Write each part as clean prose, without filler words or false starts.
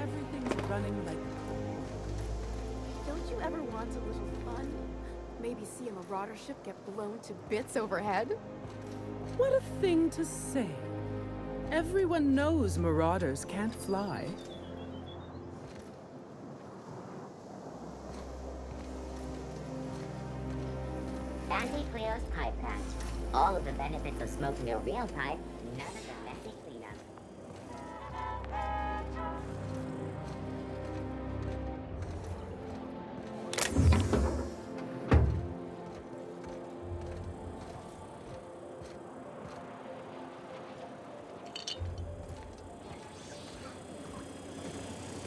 Everything's running like... Don't you ever want a little fun? Maybe see a marauder ship get blown to bits overhead? What a thing to say. Everyone knows marauders can't fly. Anti-Cleo's pipe patch. All of the benefits of smoking a real pipe, none of the messy cleanup.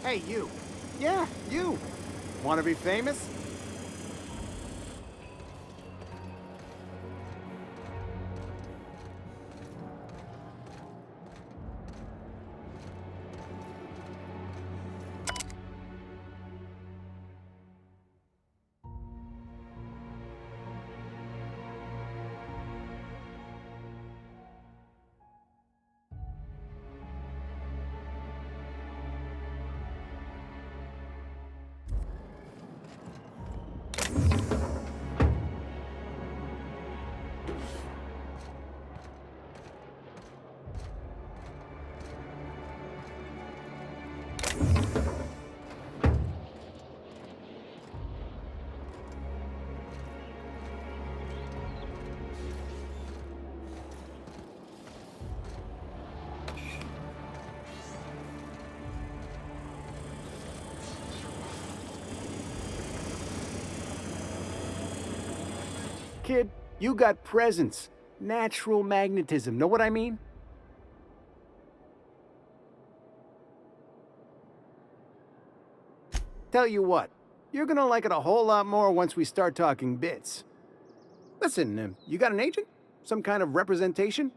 Hey, you. Yeah, you. Want to be famous? Kid, you got presence. Natural magnetism, know what I mean? Tell you what, you're gonna like it a whole lot more once we start talking bits. Listen, you got an agent? Some kind of representation?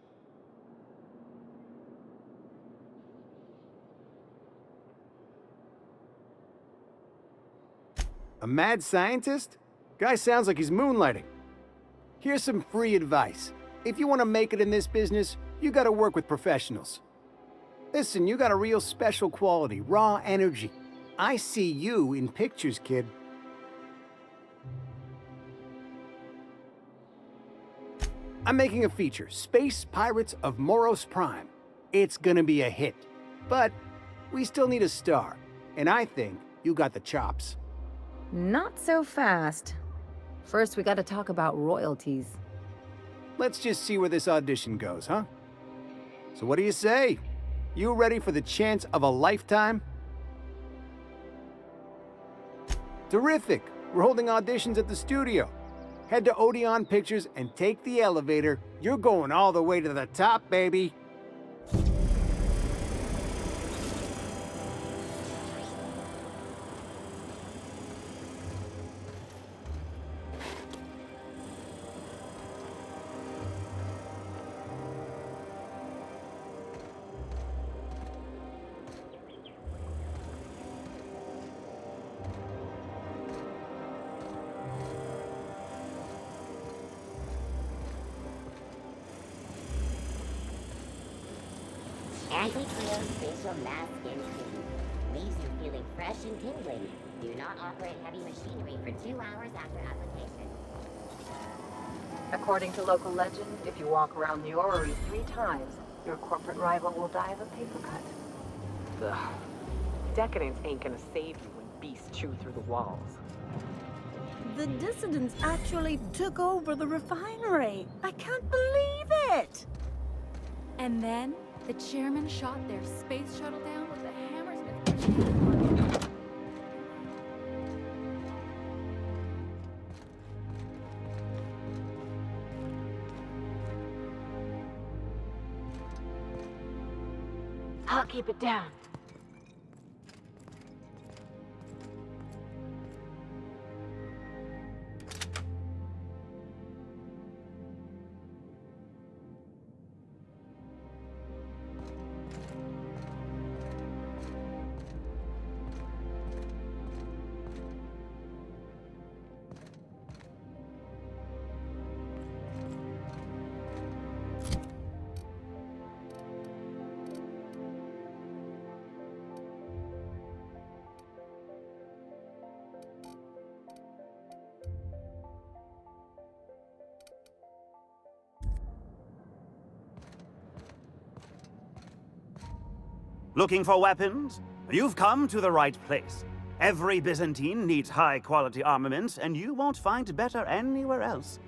A mad scientist? Guy sounds like he's moonlighting. Here's some free advice. If you want to make it in this business, you gotta work with professionals. Listen, you got a real special quality, raw energy. I see you in pictures, kid. I'm making a feature, Space Pirates of Moros Prime. It's gonna be a hit. But we still need a star, and I think you got the chops. Not so fast. First, we gotta talk about royalties. Let's just see where this audition goes, huh? So what do you say? You ready for the chance of a lifetime? Terrific! We're holding auditions at the studio. Head to Odeon Pictures and take the elevator. You're going all the way to the top, baby! Anti-Cleo's facial mask skin cream leaves you feeling fresh and tingling. Do not operate heavy machinery for 2 hours after application. According to local legend, if you walk around the orrery 3 times, your corporate rival will die of a paper cut. Ugh. Decadence ain't gonna save you when beasts chew through the walls. The dissidents actually took over the refinery. I can't believe it! And then, the chairman shot their space shuttle down with a hammersmith. I'll keep it down. Looking for weapons? You've come to the right place. Every Byzantine needs high-quality armaments, and you won't find better anywhere else.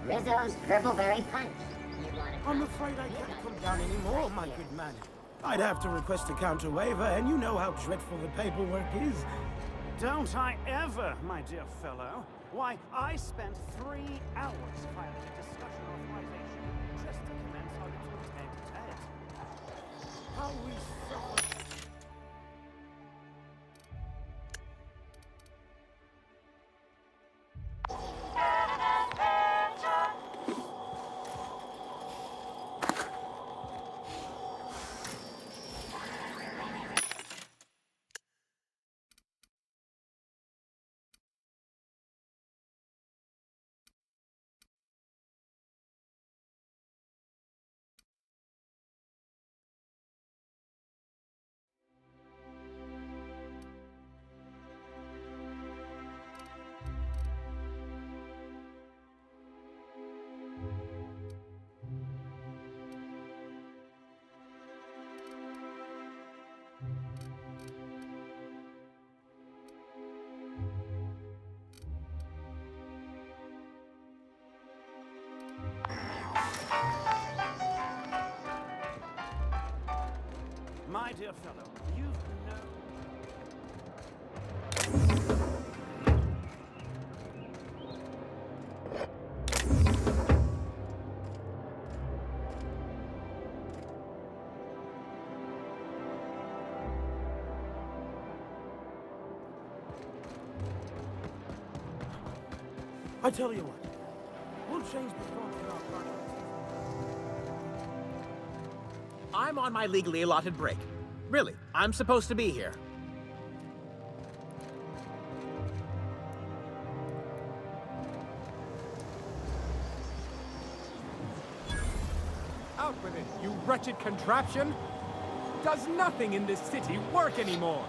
Rizzo's Dribbleberry Punch. You want to I'm afraid I can't come down anymore, my good man. I'd have to request a counter waiver, and you know how dreadful the paperwork is. Don't I ever, my dear fellow. Why, I spent 3 hours filing a discussion authorization just to commence our little tete-a-tete. How we suffer. My dear fellow, you've no... I tell you what, we'll change the font in our contracts. I'm on my legally allotted break. Really, I'm supposed to be here. Out with it, you wretched contraption! Does nothing in this city work anymore?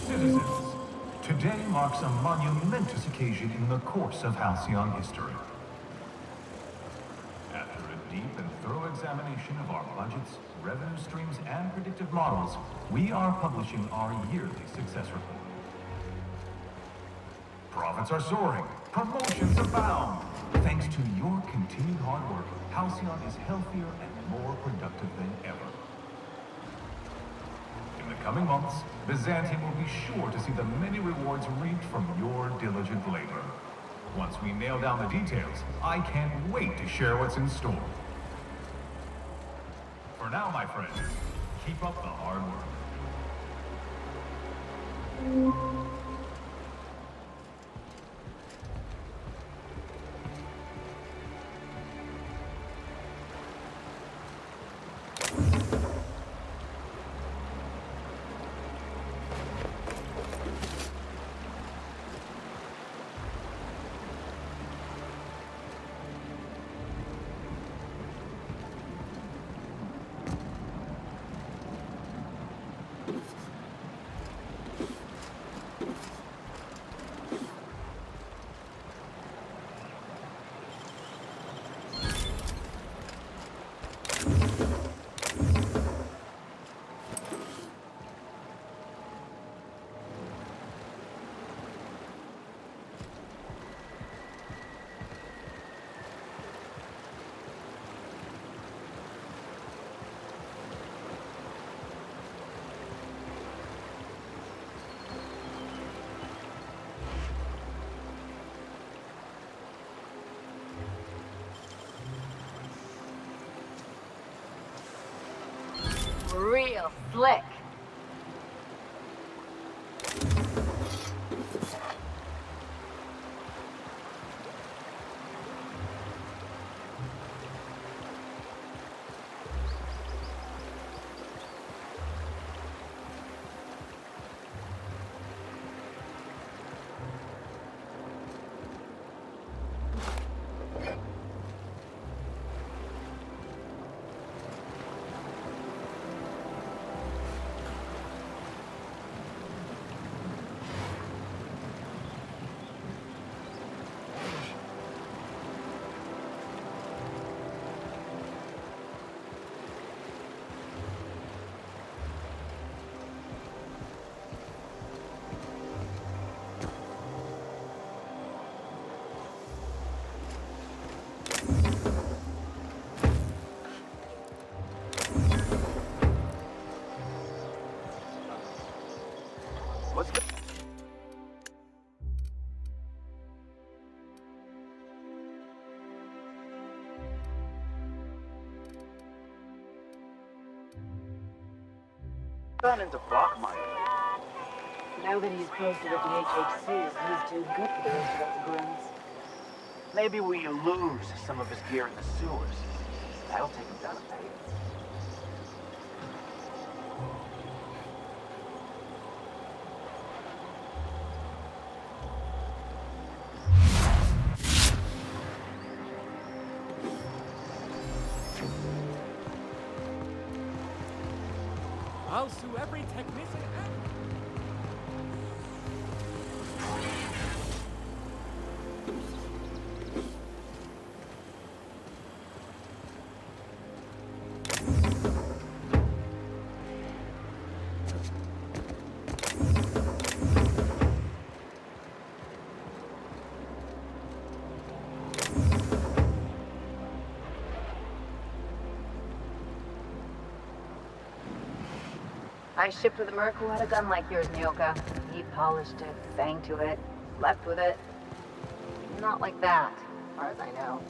Citizens, today marks a monumentous occasion in the course of Halcyon history. After a deep and thorough examination of our budgets, revenue streams, and predictive models, we are publishing our yearly success report. Profits are soaring, promotions abound. Thanks to your continued hard work, Halcyon is healthier and more productive than ever. In the coming months, Byzantium will be sure to see the many rewards reaped from your diligent labor. Once we nail down the details, I can't wait to share what's in store. For now, my friends, keep up the hard work. Real slick. Gone into block mining. Now that he's posted at the HHC, he's too good for the rest of us grunts. Maybe we lose some of his gear in the sewers. That'll take him down a peg. I'll sue every technician and... I shipped with a merc who had a gun like yours, Nyoka. He polished it, sang to it, left with it. Not like that, as far as I know.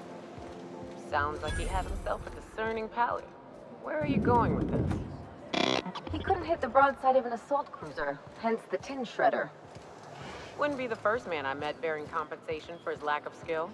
Sounds like he had himself a discerning palate. Where are you going with this? He couldn't hit the broadside of an assault cruiser, hence the tin shredder. Wouldn't be the first man I met bearing compensation for his lack of skill.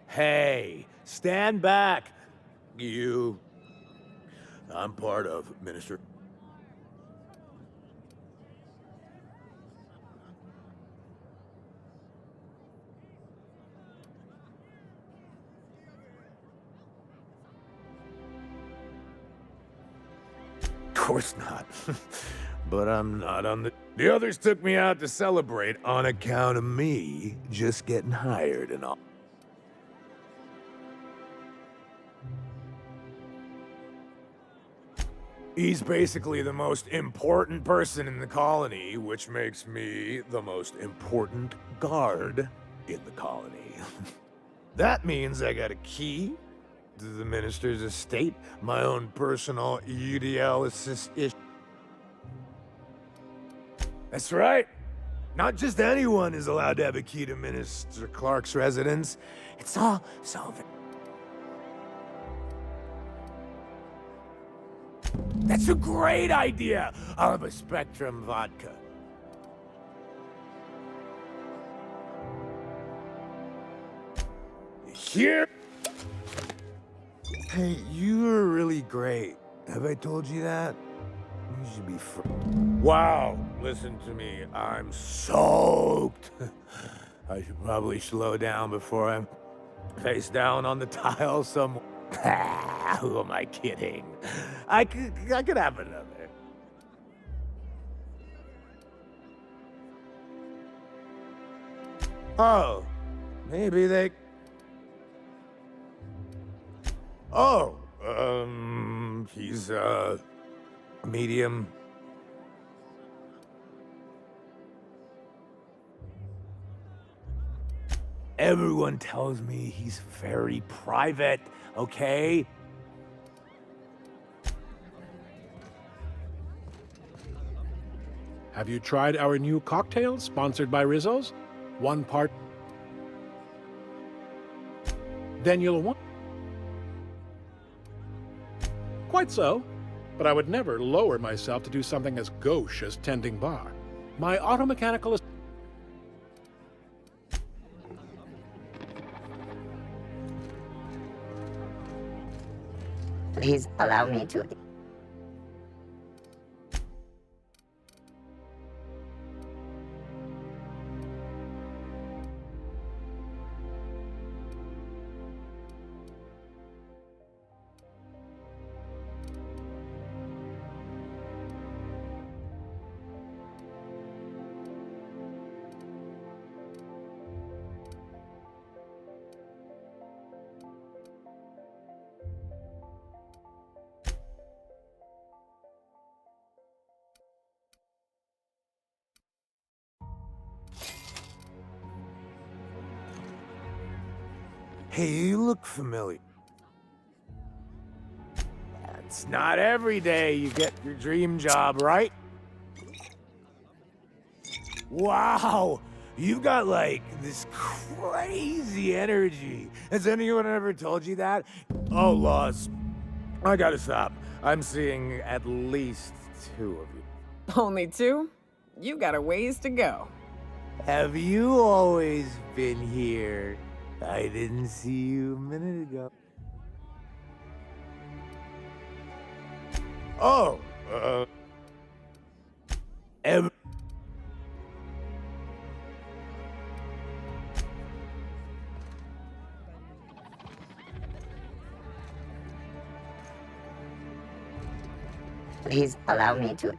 Hey, stand back. You. I'm part of Minister. Of course not. But I'm not on the... The others took me out to celebrate on account of me just getting hired and all. He's basically the most important person in the colony, which makes me the most important guard in the colony. That means I got a key to the minister's estate, my own personal UDL assist. That's right. Not just anyone is allowed to have a key to Minister Clark's residence. It's all so... That's a great idea! I'll have a Spectrum vodka. Here... Hey, you were really great. Have I told you that? You should be Wow, listen to me. I'm soaked. I should probably slow down before I'm face down on the tile somewhere. Who am I kidding? I could have another. Oh, maybe they... Oh, he's, medium. Everyone tells me he's very private, okay? Have you tried our new cocktail sponsored by Rizzo's? 1 part. Then you'll want. Quite so, but I would never lower myself to do something as gauche as tending bar. My automechanical is. Please allow me to. Hey, you look familiar. It's not every day you get your dream job, right? Wow, you've got like this crazy energy. Has anyone ever told you that? Oh, Laws, I gotta stop. I'm seeing at least 2 of you. Only 2? You got a ways to go. Have you always been here? I didn't see you a minute ago. Oh, Please allow me to.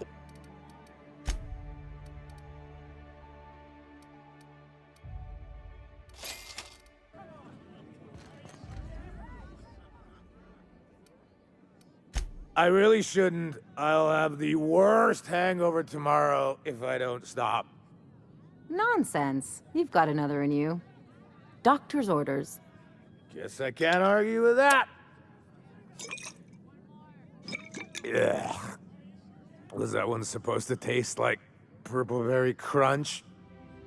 I really shouldn't. I'll have the worst hangover tomorrow if I don't stop. Nonsense. You've got another in you. Doctor's orders. Guess I can't argue with that. Ugh. Was that one supposed to taste like purple berry crunch?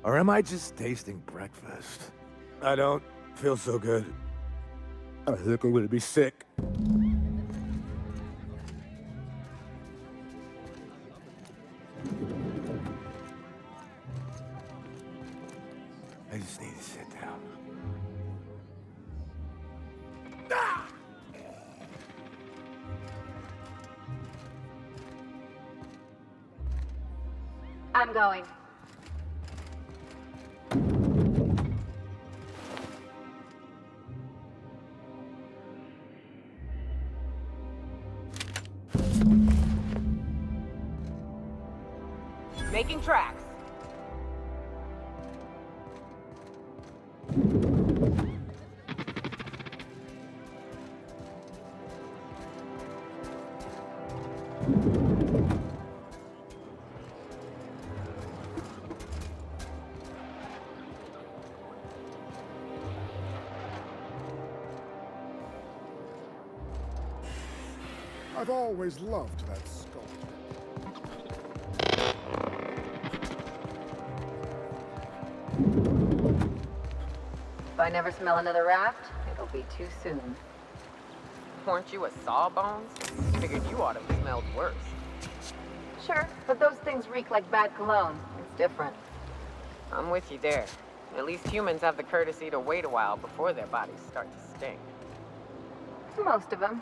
Or am I just tasting breakfast? I don't feel so good. I think I'm gonna be sick. I just need to sit down. Ah! I'm going. Making tracks. I've always loved that sculpture. If I never smell another raft, it'll be too soon. Weren't you a sawbones? Figured you ought to have smelled worse. Sure, but those things reek like bad cologne. It's different. I'm with you there. At least humans have the courtesy to wait a while before their bodies start to stink. Most of them.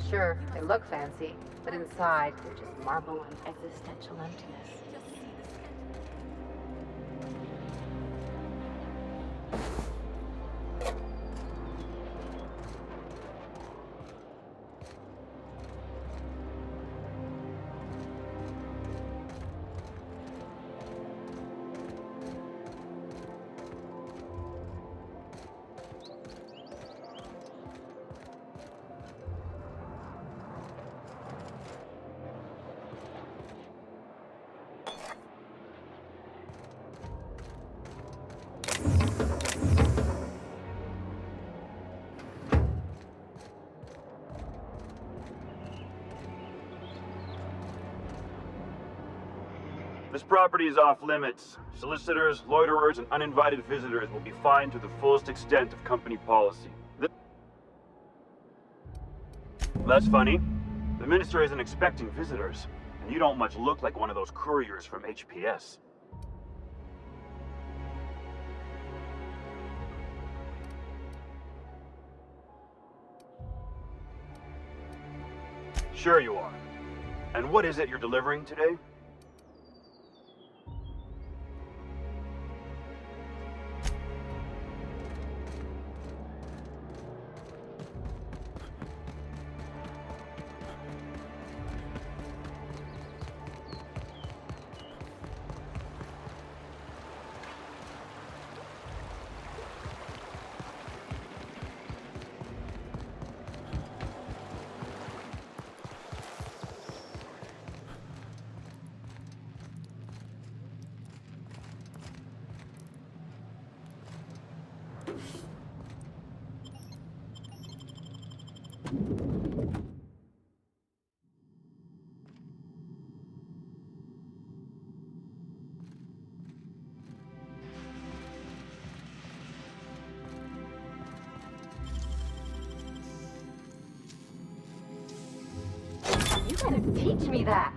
Sure, they look fancy, but inside, they're just marble and existential emptiness. This property is off limits. Solicitors, loiterers, and uninvited visitors will be fined to the fullest extent of company policy. That's funny. The minister isn't expecting visitors, and you don't much look like one of those couriers from HPS. Sure you are. And what is it you're delivering today? You gotta teach me that.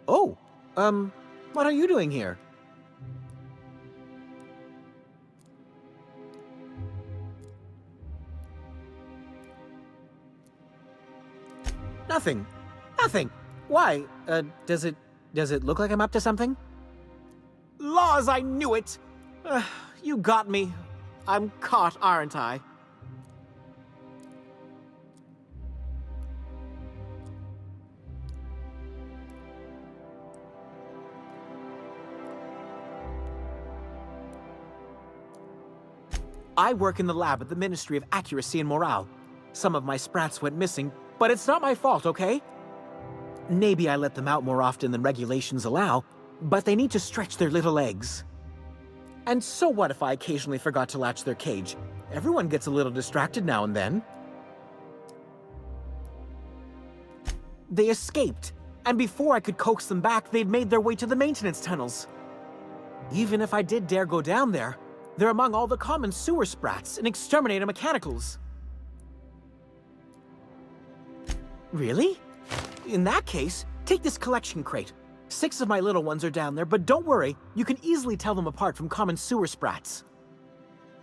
Oh, what are you doing here? Nothing. Nothing. Why? Does it look like I'm up to something? Laws, I knew it! You got me. I'm caught, aren't I? I work in the lab at the Ministry of Accuracy and Morale. Some of my sprats went missing, but it's not my fault, okay? Maybe I let them out more often than regulations allow, but they need to stretch their little legs. And so what if I occasionally forgot to latch their cage? Everyone gets a little distracted now and then. They escaped, and before I could coax them back, they'd made their way to the maintenance tunnels. Even if I did dare go down there, they're among all the common sewer sprats and exterminator mechanicals. Really? In that case, take this collection crate. 6 of my little ones are down there, but don't worry, you can easily tell them apart from common sewer sprats.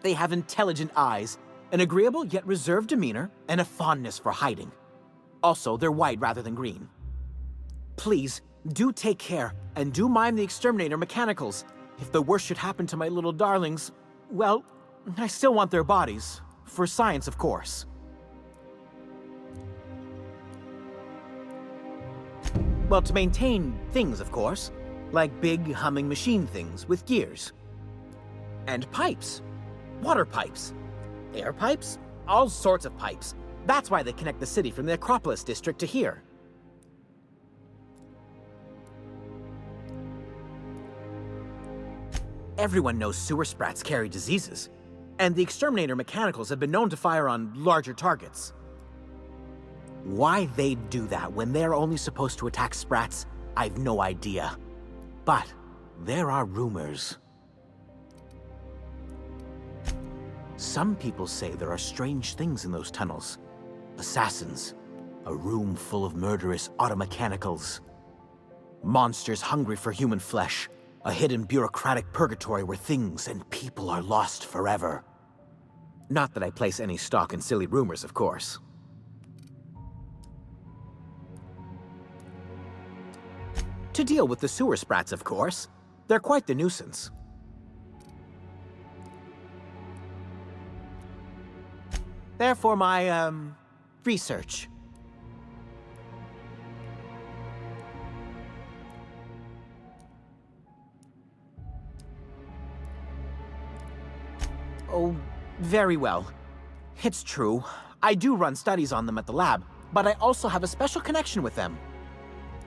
They have intelligent eyes, an agreeable yet reserved demeanor, and a fondness for hiding. Also, they're white rather than green. Please, do take care, and do mind the exterminator mechanicals. If the worst should happen to my little darlings, well, I still want their bodies. For science, of course. Well, to maintain things, of course. Like big, humming machine things with gears. And pipes. Water pipes. Air pipes. All sorts of pipes. That's why they connect the city from the Acropolis district to here. Everyone knows sewer sprats carry diseases, and the exterminator mechanicals have been known to fire on larger targets. Why they'd do that when they're only supposed to attack sprats, I've no idea. But there are rumors. Some people say there are strange things in those tunnels. Assassins, a room full of murderous automechanicals. Monsters hungry for human flesh, a hidden bureaucratic purgatory where things and people are lost forever. Not that I place any stock in silly rumors, of course. To deal with the sewer sprats, of course. They're quite the nuisance. Therefore, my, research. Oh, very well. It's true. I do run studies on them at the lab, but I also have a special connection with them.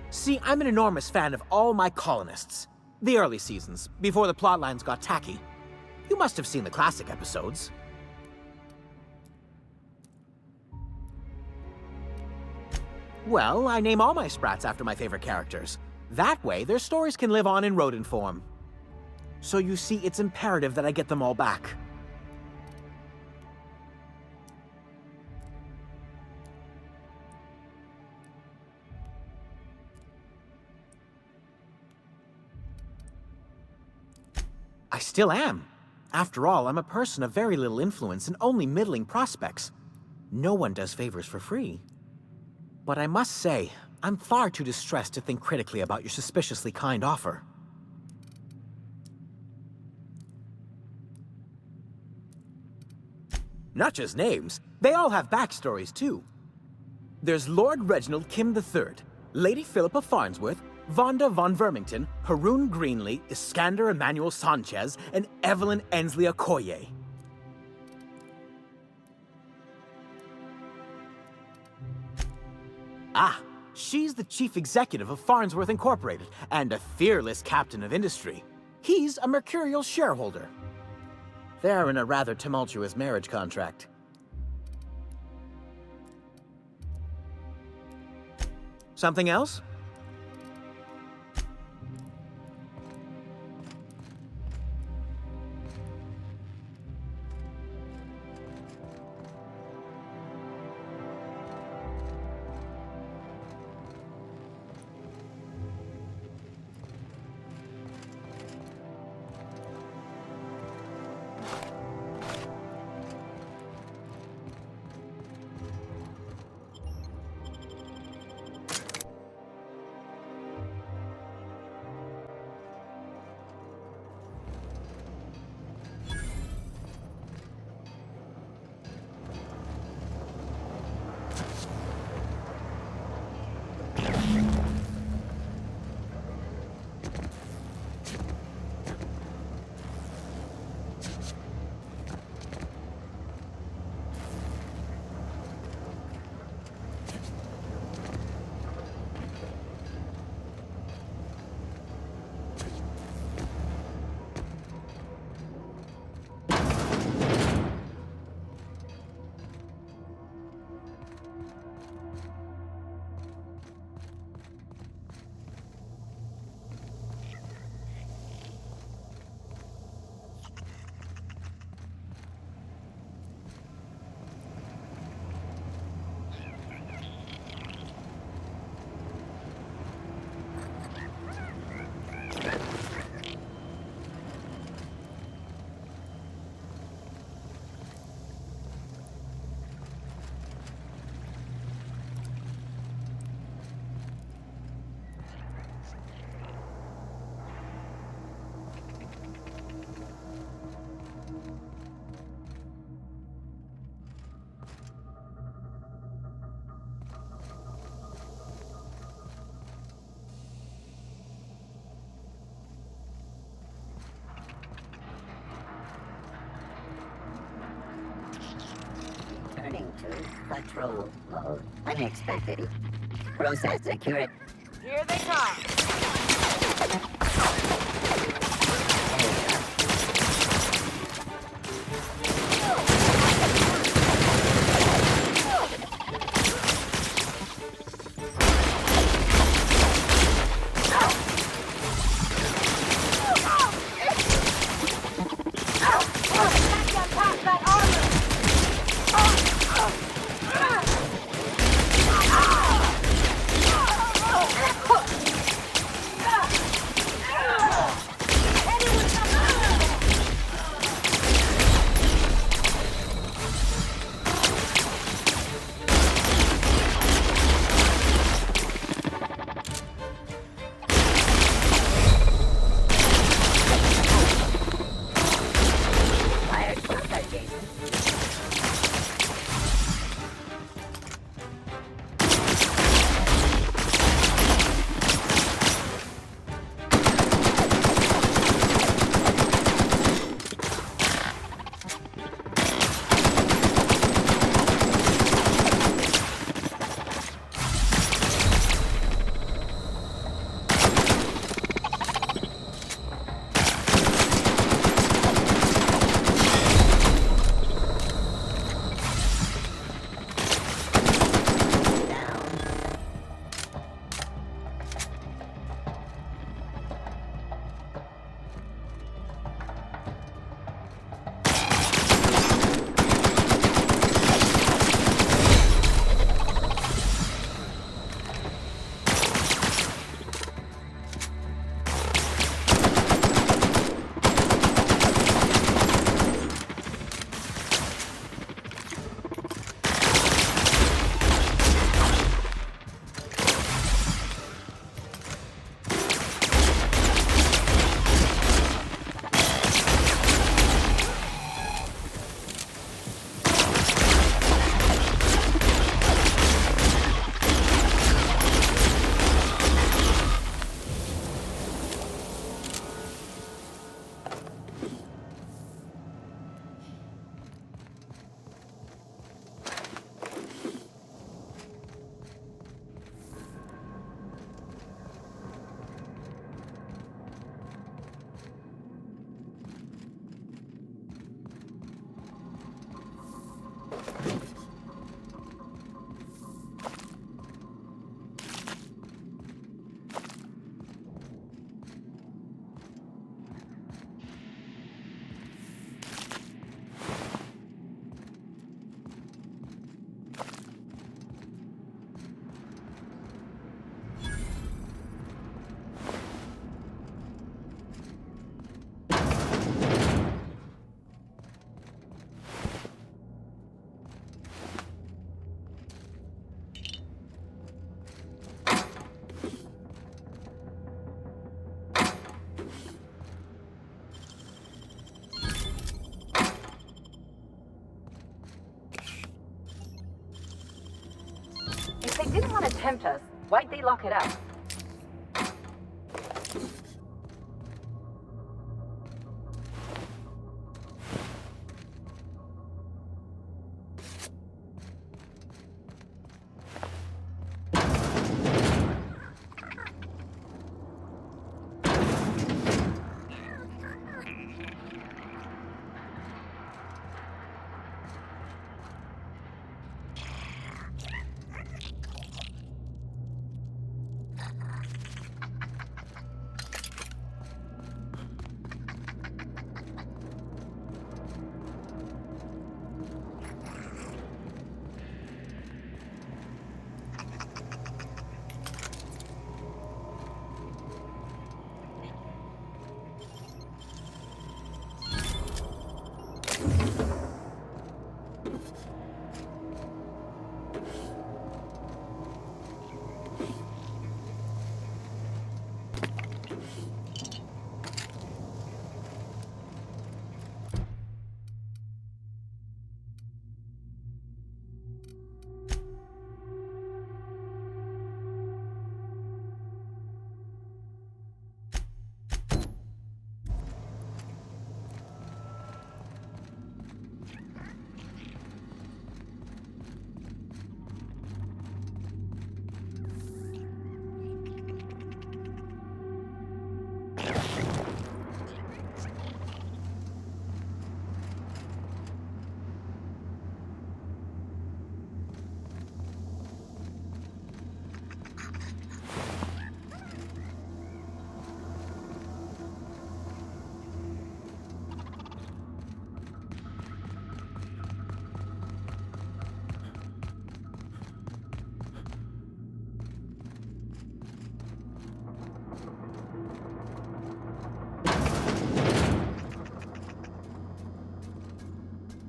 See, I'm an enormous fan of all my colonists. The early seasons, before the plotlines got tacky. You must have seen the classic episodes. Well, I name all my sprats after my favorite characters. That way, their stories can live on in rodent form. So you see, it's imperative that I get them all back. I still am. After all, I'm a person of very little influence and only middling prospects. No one does favors for free. But I must say, I'm far too distressed to think critically about your suspiciously kind offer. Not just names, they all have backstories too. There's Lord Reginald Kim III, Lady Philippa Farnsworth, Vonda von Vermington, Haroon Greenlee, Iskander Emmanuel Sanchez, and Evelyn Ensley Okoye. Ah, she's the chief executive of Farnsworth Incorporated, and a fearless captain of industry. He's a mercurial shareholder. They're in a rather tumultuous marriage contract. Something else? Control mode. Unexpected. Process accurate. Here they come. If they didn't want to tempt us, why'd they lock it up?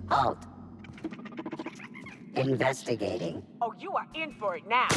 Halt. Investigating. Oh, you are in for it now.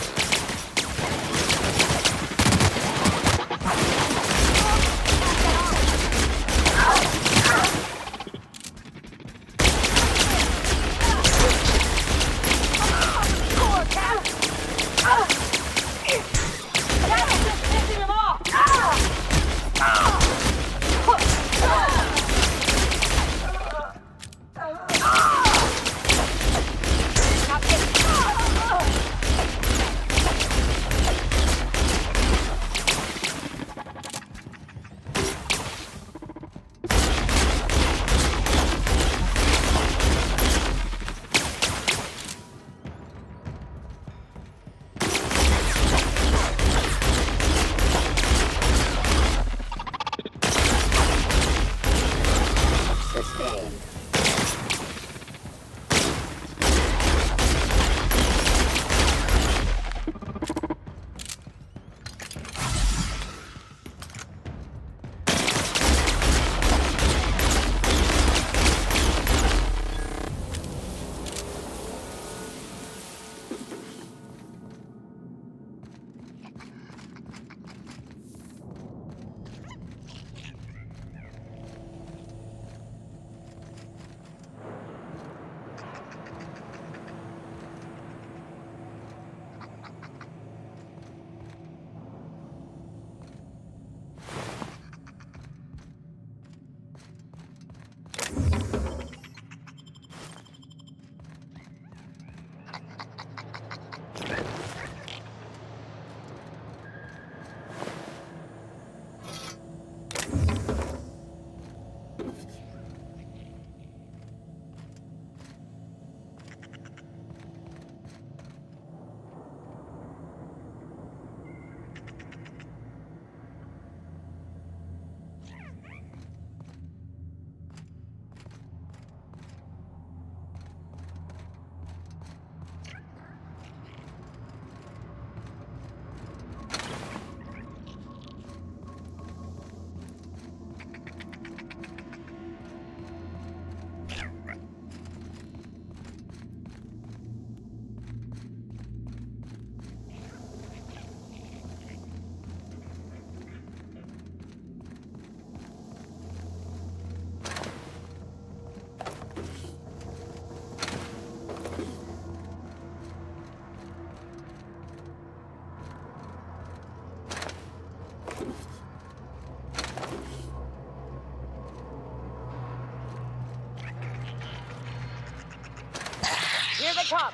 Here they come!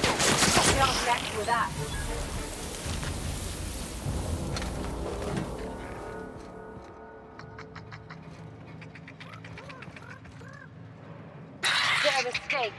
Get off next with that. They're a mistake.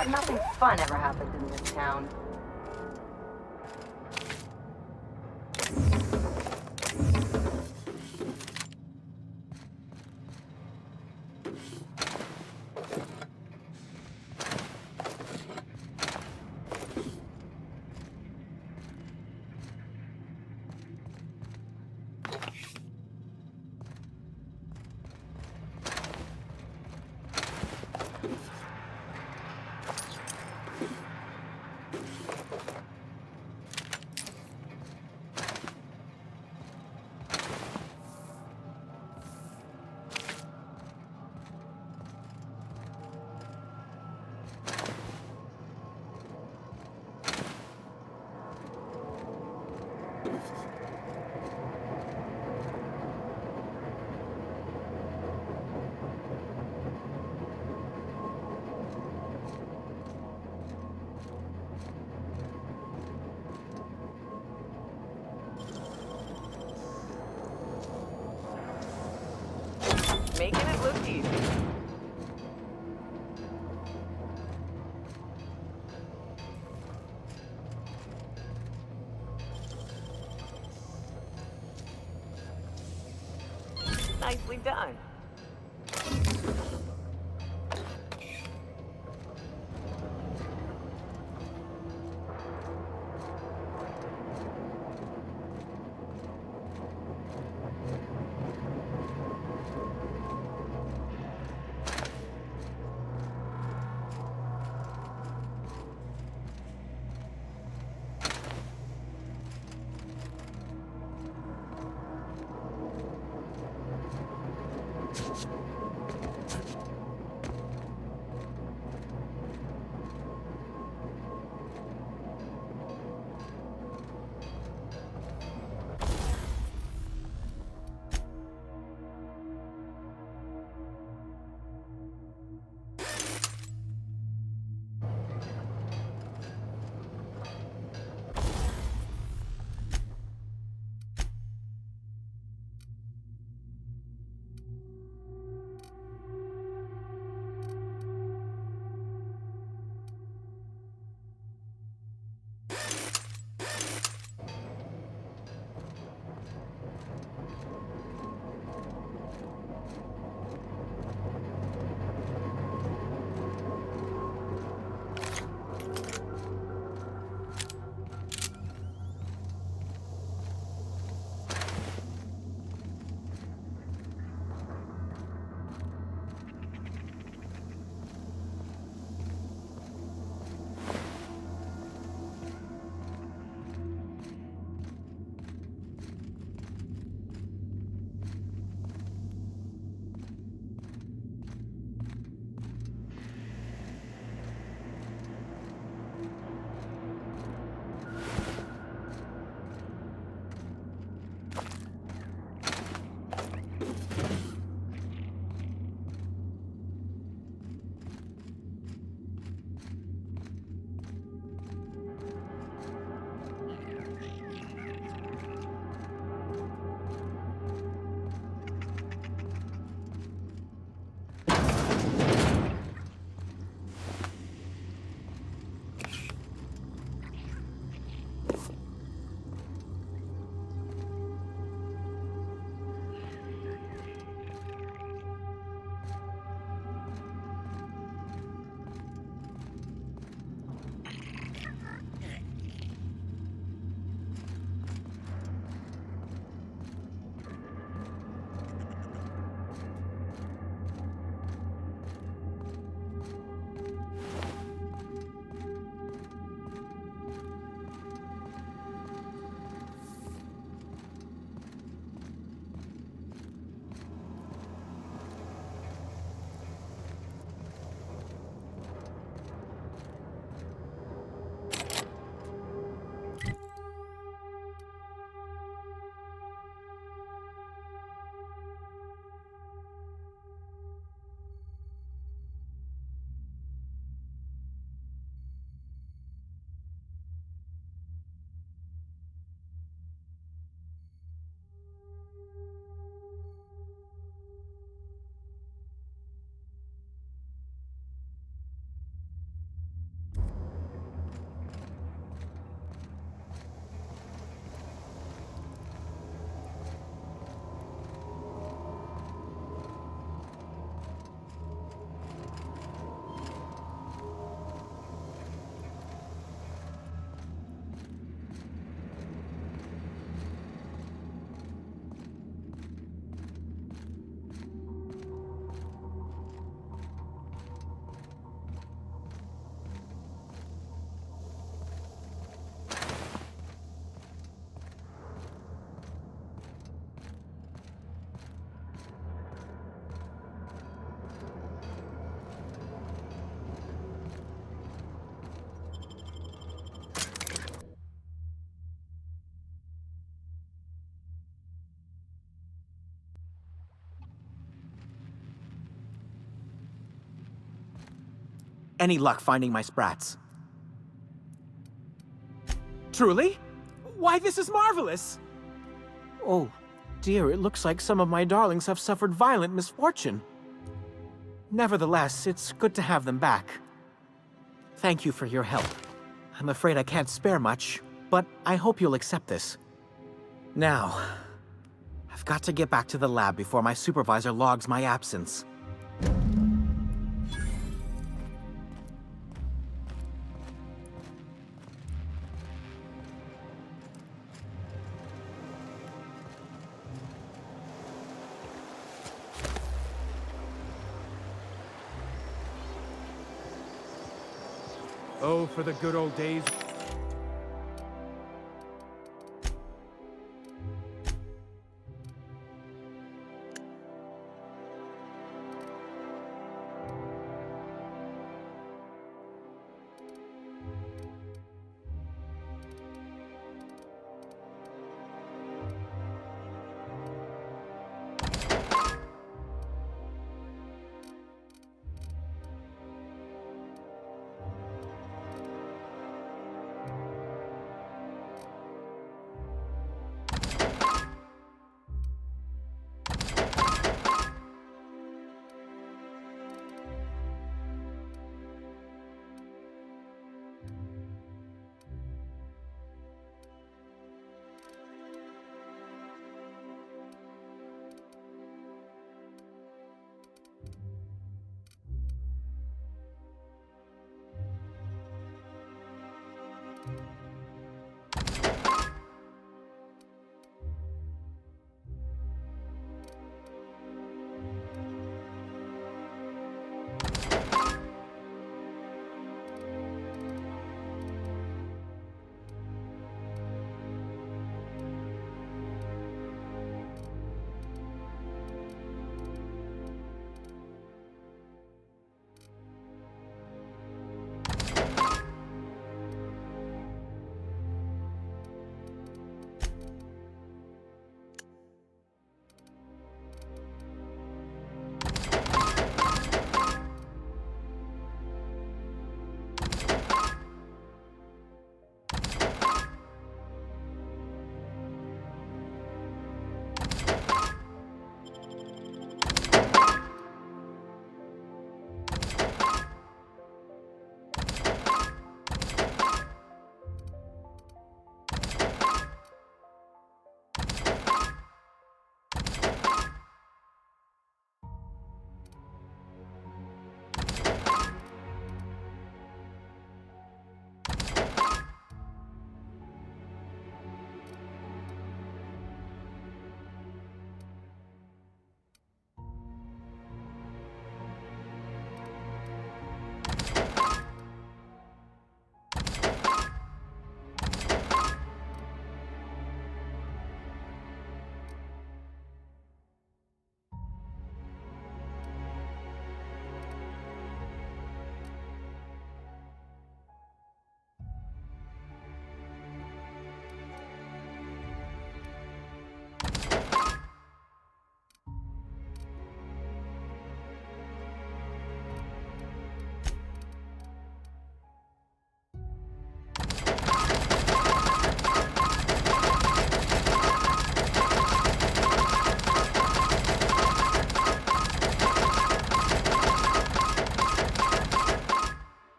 Nothing fun ever happens in this town. Making it look easy. Nicely done. Any luck finding my sprats? Truly? Why, this is marvelous! Oh, dear, it looks like some of my darlings have suffered violent misfortune. Nevertheless, it's good to have them back. Thank you for your help. I'm afraid I can't spare much, but I hope you'll accept this. Now, I've got to get back to the lab before my supervisor logs my absence. Oh, for the good old days.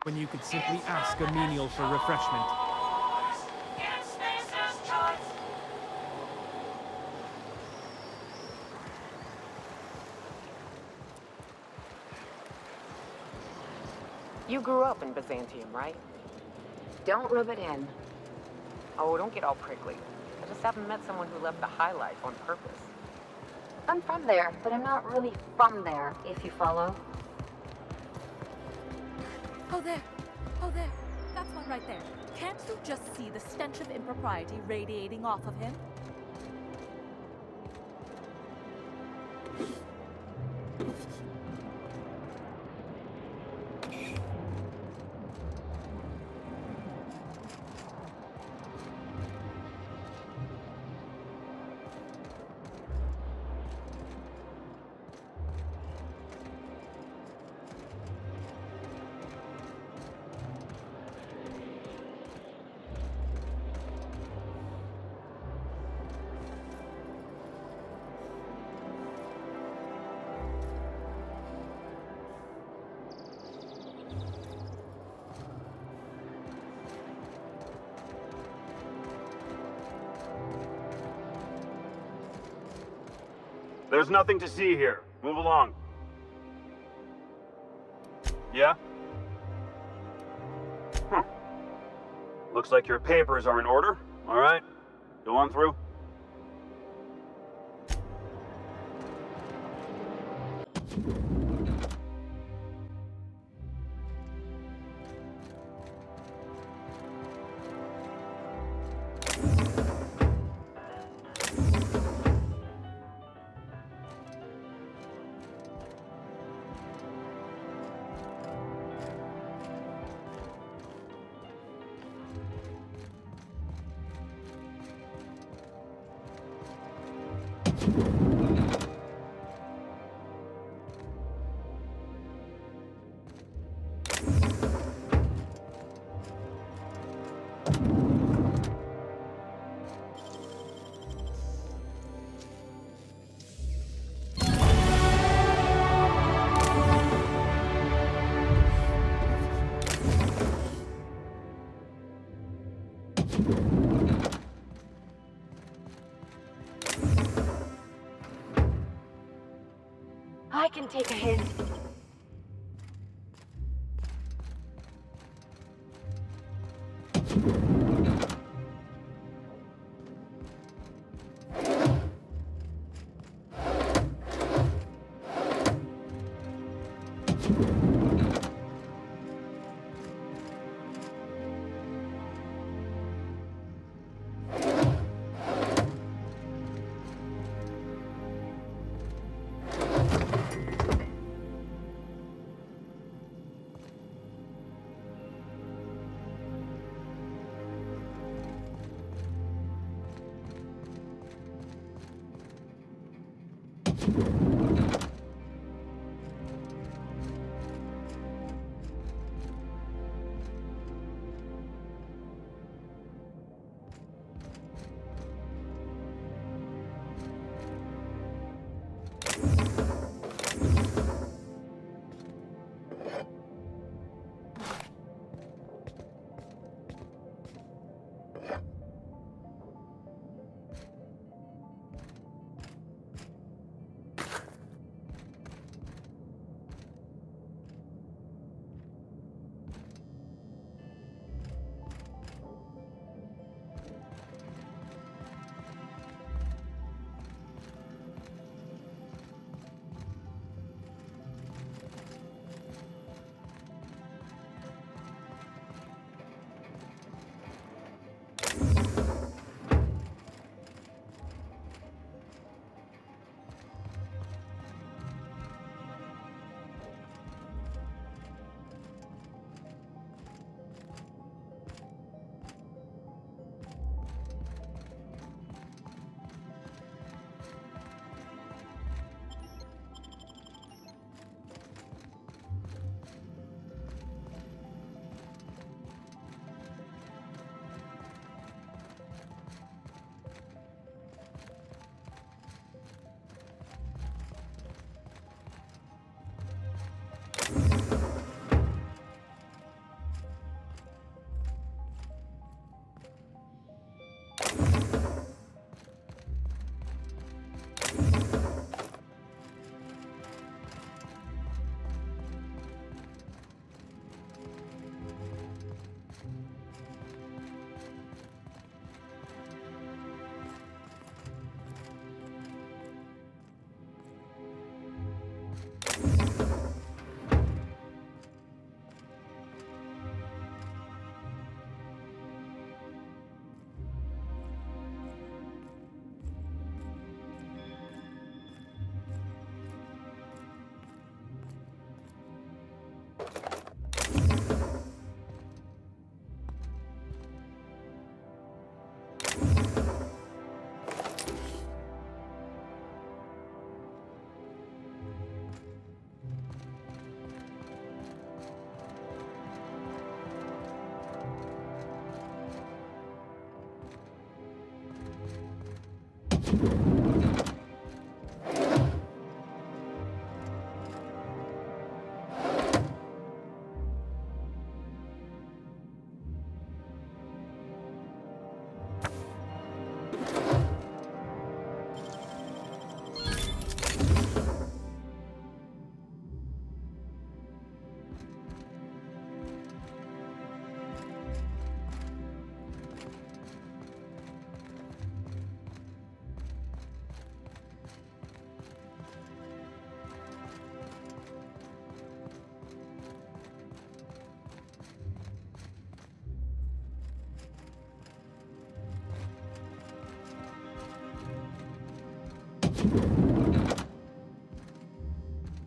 When you could simply ask a menial for refreshment. You grew up in Byzantium, right? Don't rub it in. Oh, don't get all prickly. I just haven't met someone who left a high life on purpose. I'm from there, but I'm not really from there, if you follow. Oh, there. Oh, there. That's one right there. Can't you just see the stench of impropriety radiating off of him? There's nothing to see here. Move along. Yeah? Looks like your papers are in order. All right. Go on through. I can take a hint.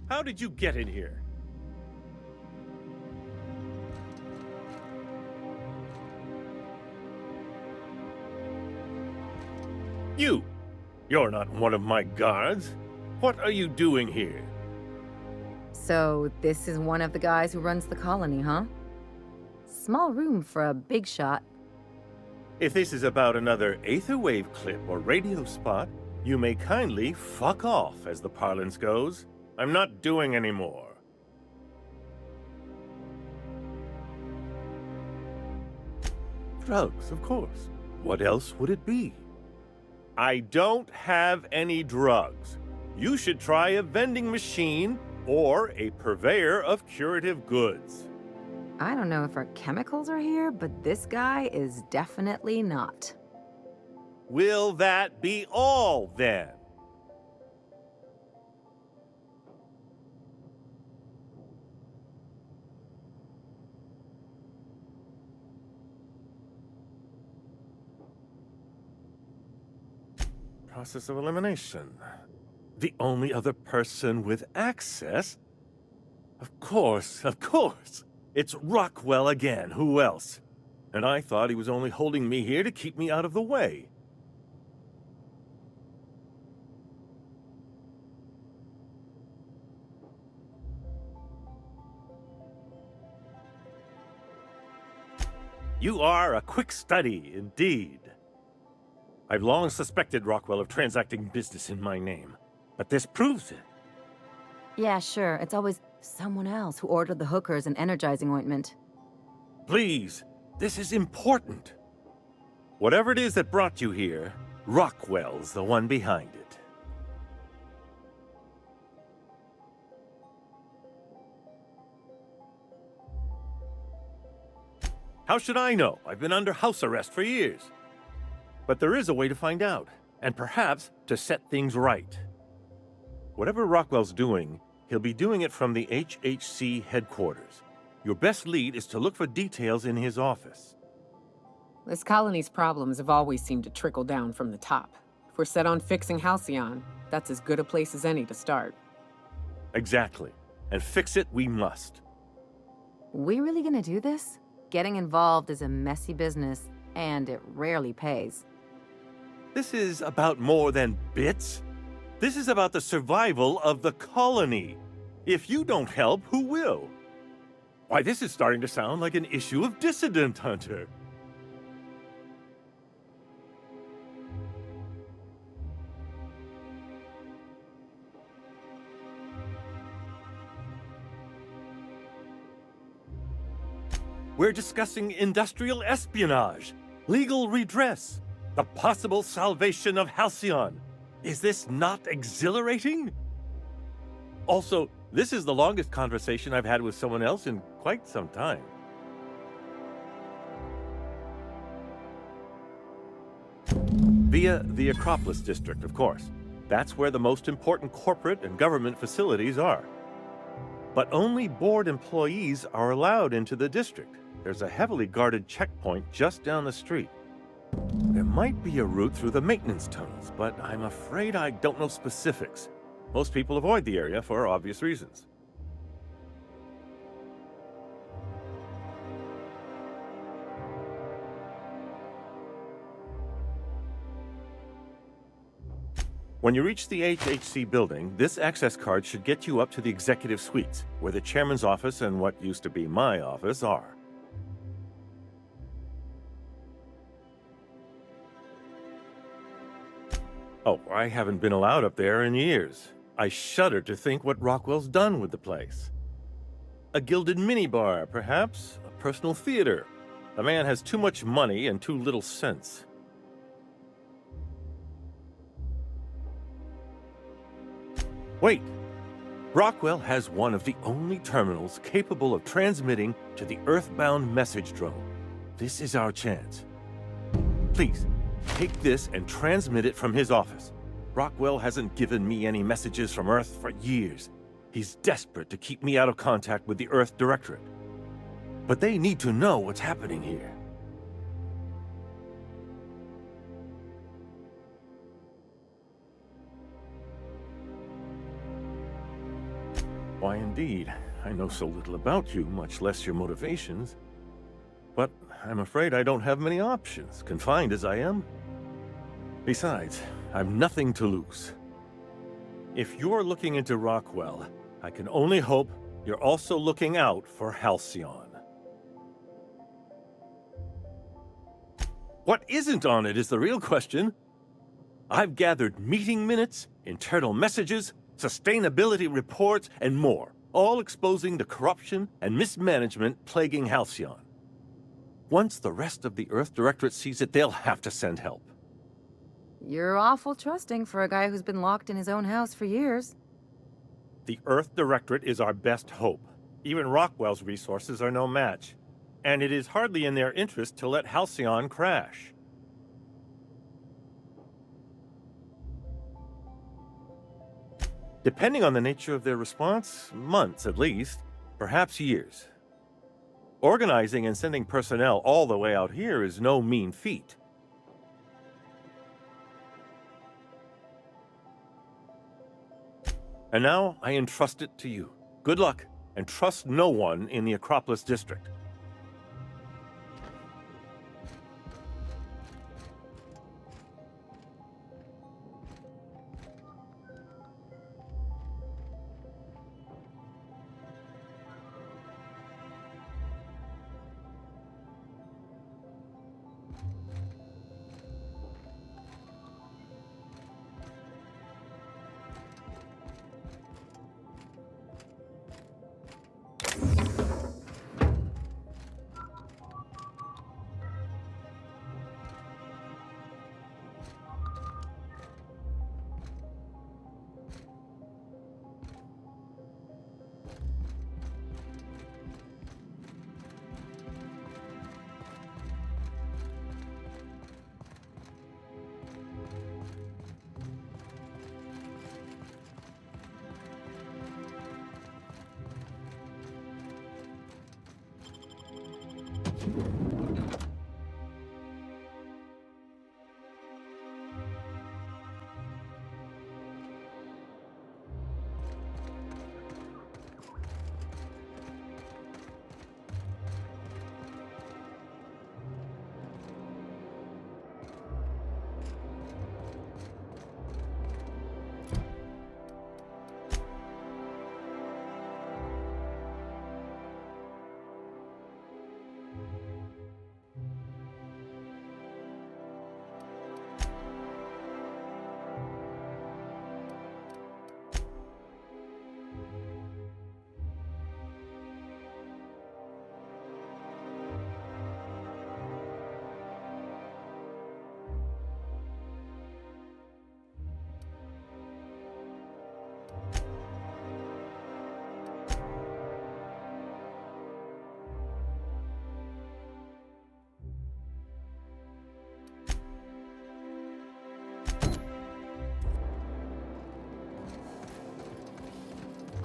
How did you get in here? You're not one of my guards. What are you doing here? So, this is one of the guys who runs the colony, huh? Small room for a big shot. If this is about another aetherwave clip or radio spot, you may kindly fuck off, as the parlance goes. I'm not doing any more. Drugs, of course. What else would it be? I don't have any drugs. You should try a vending machine or a purveyor of curative goods. I don't know if our chemicals are here, but this guy is definitely not. Will that be all, then? Process of elimination. The only other person with access? Of course, of course. It's Rockwell again. Who else? And I thought he was only holding me here to keep me out of the way. You are a quick study, indeed. I've long suspected Rockwell of transacting business in my name, but this proves it. Yeah, sure. It's always someone else who ordered the hookers and energizing ointment. Please, this is important. Whatever it is that brought you here, Rockwell's the one behind it. How should I know? I've been under house arrest for years. But there is a way to find out, and perhaps to set things right. Whatever Rockwell's doing, he'll be doing it from the HHC headquarters. Your best lead is to look for details in his office. This colony's problems have always seemed to trickle down from the top. If we're set on fixing Halcyon, that's as good a place as any to start. Exactly. And fix it we must. We really gonna do this? Getting involved is a messy business, and it rarely pays. This is about more than bits. This is about the survival of the colony. If you don't help, who will? Why, this is starting to sound like an issue of Dissident Hunter. We're discussing industrial espionage, legal redress, the possible salvation of Halcyon. Is this not exhilarating? Also, this is the longest conversation I've had with someone else in quite some time. Via the Acropolis district, of course. That's where the most important corporate and government facilities are. But only board employees are allowed into the district. There's a heavily guarded checkpoint just down the street. There might be a route through the maintenance tunnels, but I'm afraid I don't know specifics. Most people avoid the area for obvious reasons. When you reach the HHC building, this access card should get you up to the executive suites, where the chairman's office and what used to be my office are. Oh, I haven't been allowed up there in years. I shudder to think what Rockwell's done with the place. A gilded minibar, perhaps? A personal theater. The man has too much money and too little sense. Wait! Rockwell has one of the only terminals capable of transmitting to the Earthbound message drone. This is our chance. Please, take this and transmit it from his office. Rockwell hasn't given me any messages from Earth for years. He's desperate to keep me out of contact with the Earth Directorate. But they need to know what's happening here. Why, indeed. I know so little about you, much less your motivations. But I'm afraid I don't have many options, confined as I am. Besides, I've nothing to lose. If you're looking into Rockwell, I can only hope you're also looking out for Halcyon. What isn't on it is the real question. I've gathered meeting minutes, internal messages, sustainability reports, and more, all exposing the corruption and mismanagement plaguing Halcyon. Once the rest of the Earth Directorate sees it, they'll have to send help. You're awful trusting for a guy who's been locked in his own house for years. The Earth Directorate is our best hope. Even Rockwell's resources are no match. And it is hardly in their interest to let Halcyon crash. Depending on the nature of their response, months at least, perhaps years. Organizing and sending personnel all the way out here is no mean feat. And now I entrust it to you. Good luck, and trust no one in the Acropolis District.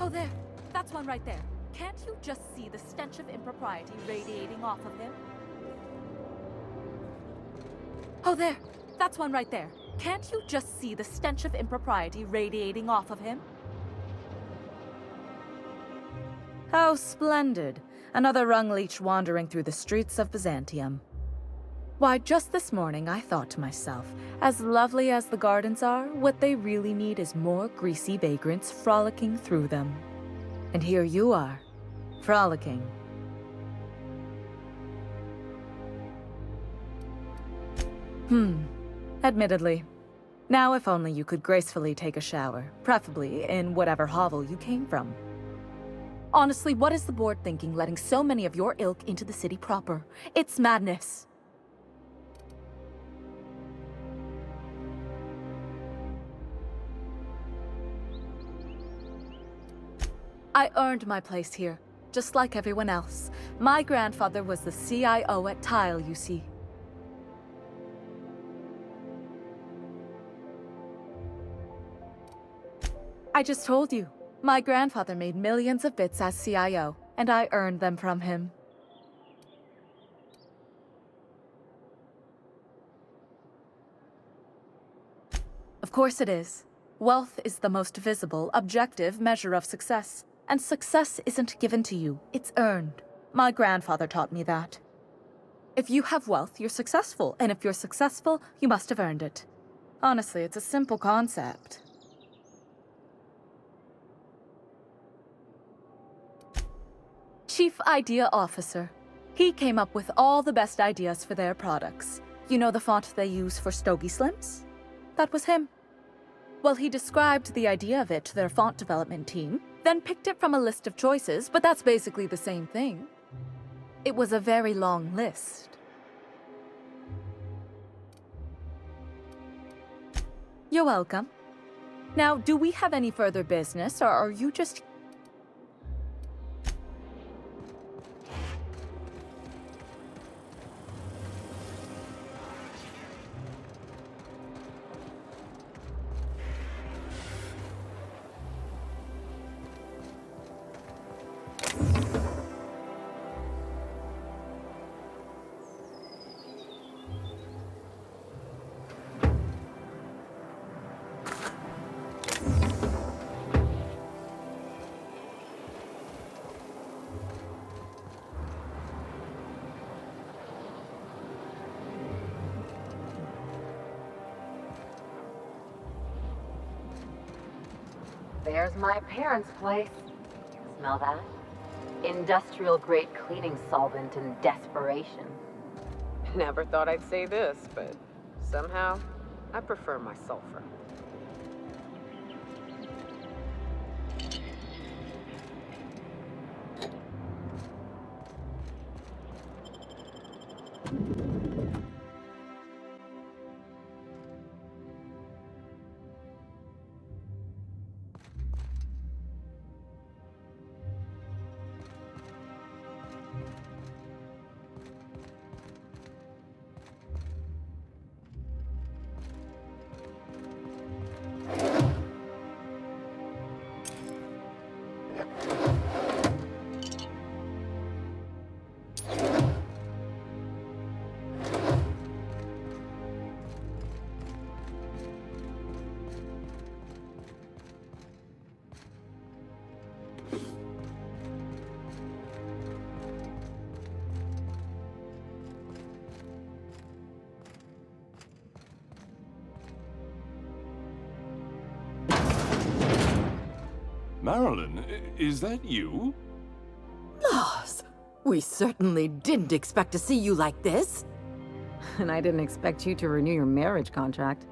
Oh, there. That's one right there. Can't you just see the stench of impropriety radiating off of him? Oh, there. That's one right there. Can't you just see the stench of impropriety radiating off of him? How splendid. Another rung leech wandering through the streets of Byzantium. Why, just this morning I thought to myself, as lovely as the gardens are, what they really need is more greasy vagrants frolicking through them. And here you are, frolicking. Admittedly. Now if only you could gracefully take a shower, preferably in whatever hovel you came from. Honestly, what is the board thinking letting so many of your ilk into the city proper? It's madness. I earned my place here, just like everyone else. My grandfather was the CIO at Tile, you see. I just told you. My grandfather made millions of bits as CIO, and I earned them from him. Of course it is. Wealth is the most visible, objective measure of success. And success isn't given to you, it's earned. My grandfather taught me that. If you have wealth, you're successful, and if you're successful, you must have earned it. Honestly, it's a simple concept. Chief Idea Officer. He came up with all the best ideas for their products. You know the font they use for Stogie Slims? That was him. Well, he described the idea of it to their font development team, then picked it from a list of choices, but that's basically the same thing. It was a very long list. You're welcome. Now, do we have any further business, or are you just... There's my parents' place. Smell that? Industrial-grade cleaning solvent in desperation. Never thought I'd say this, but somehow, I prefer my sulfur. Marilyn, is that you? Lars, we certainly didn't expect to see you like this. And I didn't expect you to renew your marriage contract.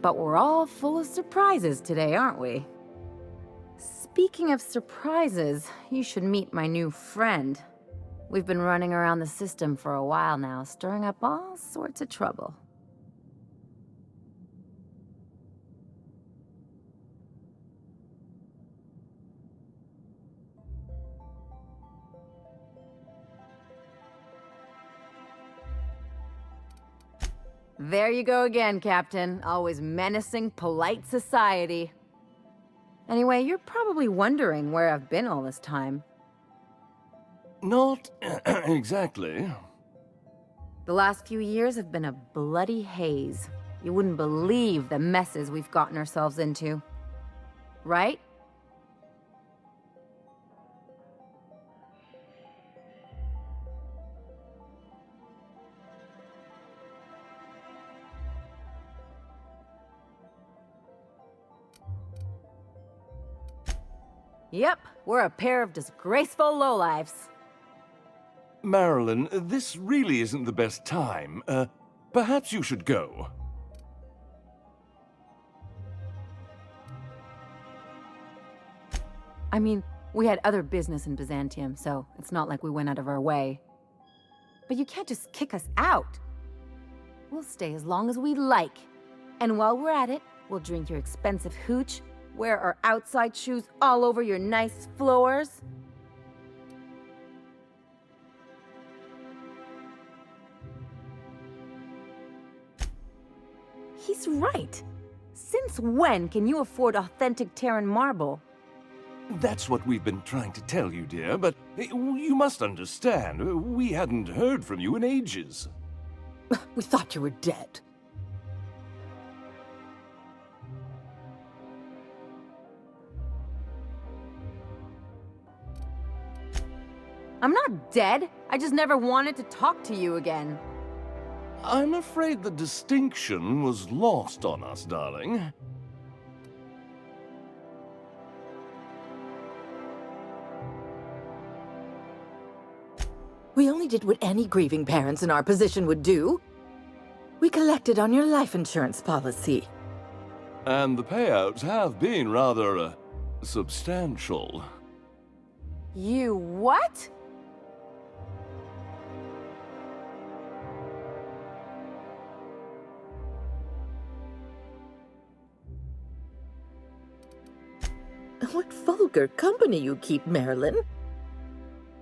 But we're all full of surprises today, aren't we? Speaking of surprises, you should meet my new friend. We've been running around the system for a while now, stirring up all sorts of trouble. There you go again, Captain. Always menacing polite society. Anyway, you're probably wondering where I've been all this time. Not exactly. The last few years have been a bloody haze. You wouldn't believe the messes we've gotten ourselves into. Right? Yep, we're a pair of disgraceful lowlifes. Marilyn, this really isn't the best time. Perhaps you should go. I mean, we had other business in Byzantium, so it's not like we went out of our way. But you can't just kick us out. We'll stay as long as we like. And while we're at it, we'll drink your expensive hooch, wear our outside shoes all over your nice floors. He's right. Since when can you afford authentic Terran marble? That's what we've been trying to tell you, dear, but you must understand, we hadn't heard from you in ages. We thought you were dead. I'm not dead. I just never wanted to talk to you again. I'm afraid the distinction was lost on us, darling. We only did what any grieving parents in our position would do. We collected on your life insurance policy. And the payouts have been rather, substantial. You what? What vulgar company you keep, Marilyn.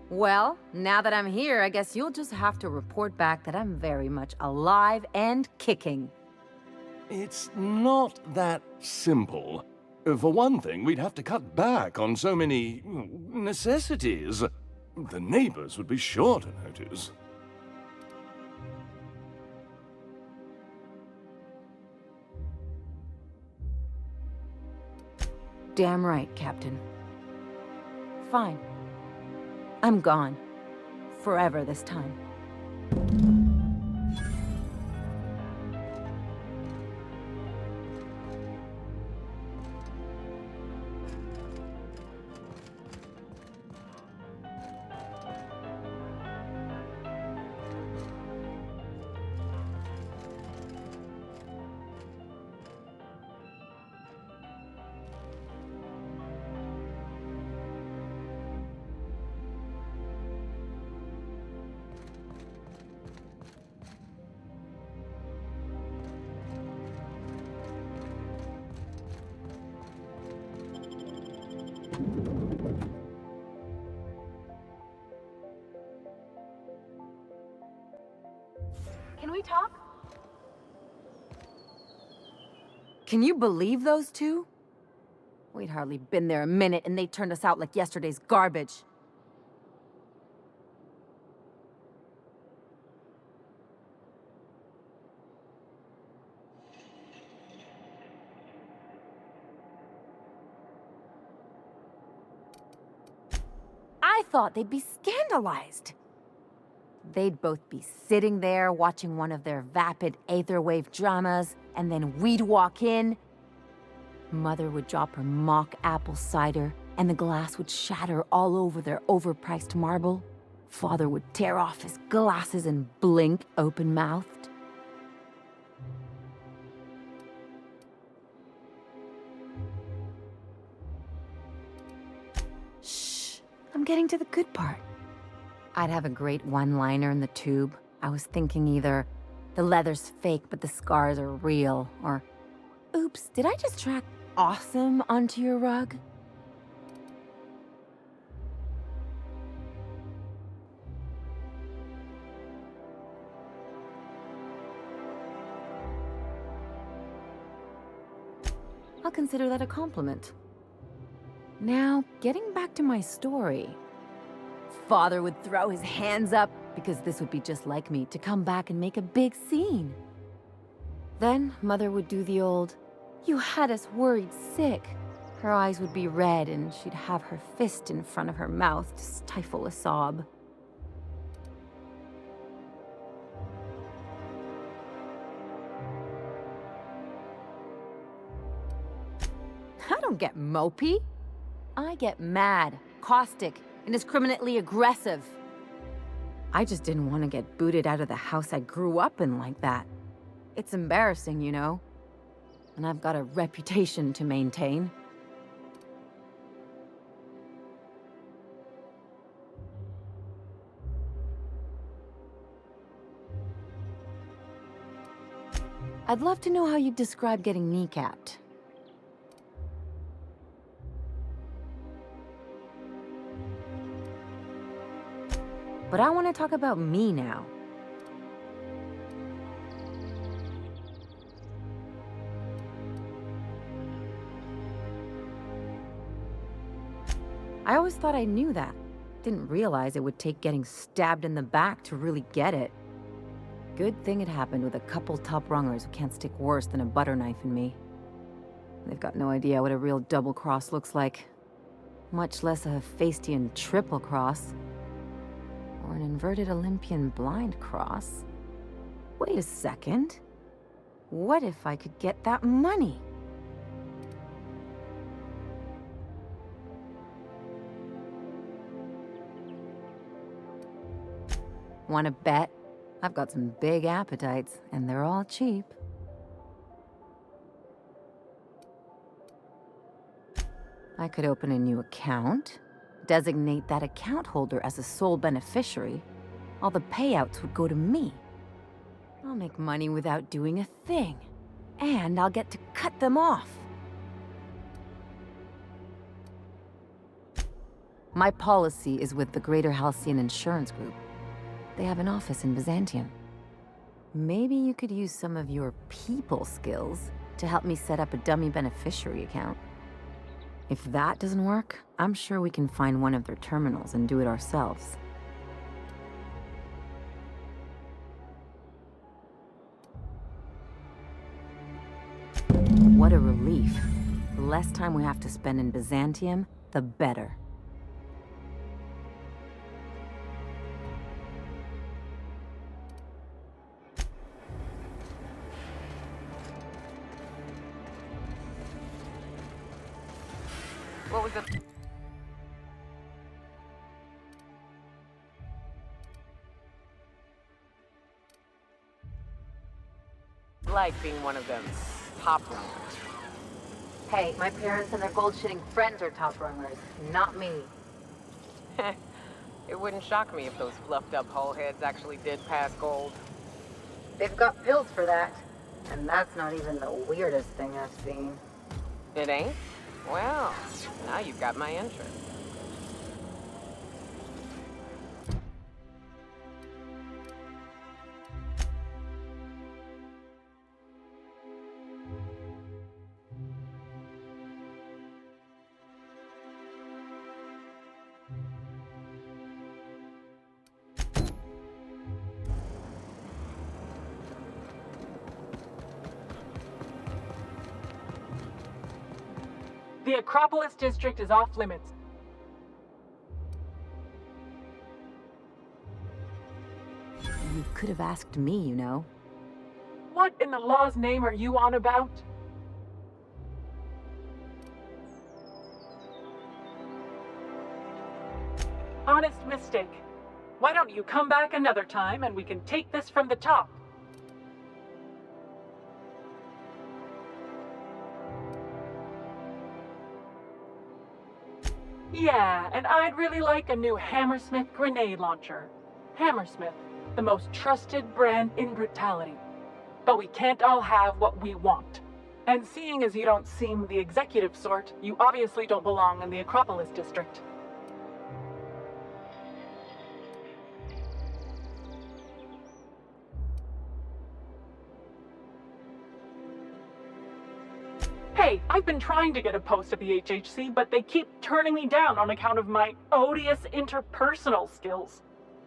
Well, now that I'm here, I guess you'll just have to report back that I'm very much alive and kicking. It's not that simple. For one thing, we'd have to cut back on so many necessities. The neighbors would be sure to notice. Damn right, Captain. Fine. I'm gone. Forever this time. Can we talk? Can you believe those two? We'd hardly been there a minute and they turned us out like yesterday's garbage. I thought they'd be scandalized. They'd both be sitting there watching one of their vapid aetherwave dramas, and then we'd walk in. Mother would drop her mock apple cider, and the glass would shatter all over their overpriced marble. Father would tear off his glasses and blink open-mouthed. Shh, I'm getting to the good part. I'd have a great one-liner in the tube. I was thinking either, the leather's fake but the scars are real, or, oops, did I just track awesome onto your rug? I'll consider that a compliment. Now, getting back to my story. Father would throw his hands up, because this would be just like me, to come back and make a big scene. Then Mother would do the old, "You had us worried sick." Her eyes would be red and she'd have her fist in front of her mouth to stifle a sob. I don't get mopey. I get mad, caustic, indiscriminately aggressive. I just didn't want to get booted out of the house I grew up in like that. It's embarrassing, you know. And I've got a reputation to maintain. I'd love to know how you'd describe getting kneecapped. But I want to talk about me now. I always thought I knew that. Didn't realize it would take getting stabbed in the back to really get it. Good thing it happened with a couple top-rungers who can't stick worse than a butter knife in me. They've got no idea what a real double cross looks like. Much less a Fastian triple cross. an inverted Olympian blind cross. Wait a second. What if I could get that money? Want to bet? I've got some big appetites, and they're all cheap. I could open a new account, designate that account holder as a sole beneficiary. All the payouts would go to me. I'll make money without doing a thing, and I'll get to cut them off. My policy is with the Greater Halcyon Insurance Group. They have an office in Byzantium. Maybe you could use some of your people skills to help me set up a dummy beneficiary account. If that doesn't work, I'm sure we can find one of their terminals and do it ourselves. What a relief. The less time we have to spend in Byzantium, the better. What was it? Like being one of them top runners. Hey, my parents and their gold-shitting friends are top runners, not me. It wouldn't shock me if those fluffed-up hullheads actually did pass gold. They've got pills for that, and that's not even the weirdest thing I've seen. It ain't? Well, now you've got my interest. The Acropolis district is off limits. You could have asked me, you know. What in the law's name are you on about? Honest mistake. Why don't you come back another time and we can take this from the top? Yeah, and I'd really like a new Hammersmith grenade launcher. Hammersmith, the most trusted brand in brutality. But we can't all have what we want. And seeing as you don't seem the executive sort, you obviously don't belong in the Acropolis district. Hey, I've been trying to get a post at the HHC, but they keep turning me down on account of my odious interpersonal skills.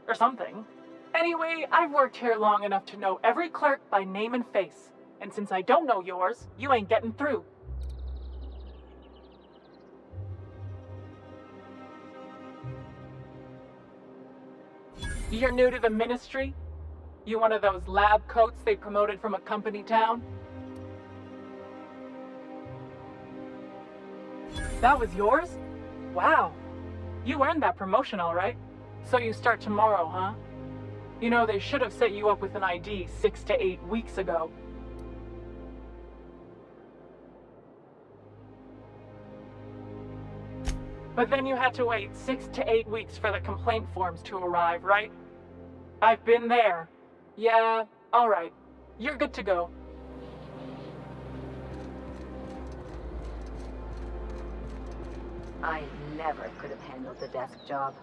Or something. Anyway, I've worked here long enough to know every clerk by name and face. And since I don't know yours, you ain't getting through. You're new to the ministry? You one of those lab coats they promoted from a company town? That was yours? Wow. You earned that promotion, all right. So you start tomorrow, huh? You know, they should have set you up with an ID 6 to 8 weeks ago. But then you had to wait 6 to 8 weeks for the complaint forms to arrive, right? I've been there. Yeah, all right. You're good to go. I never could have handled the desk job.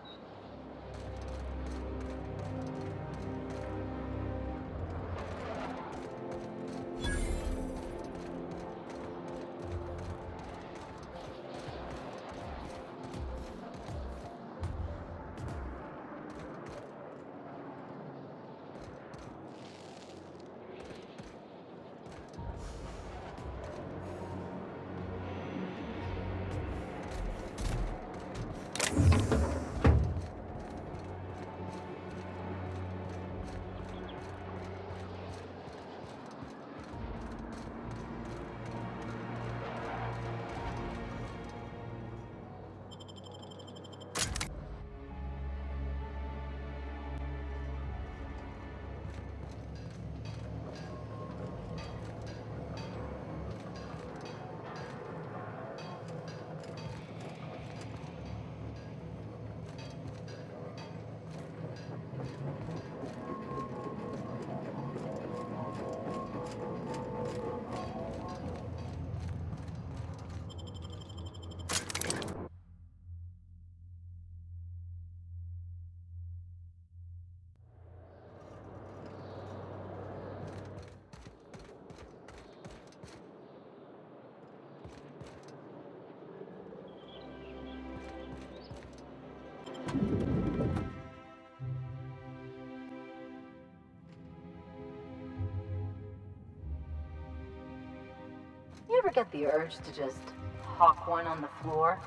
get the urge to just hawk one on the floor.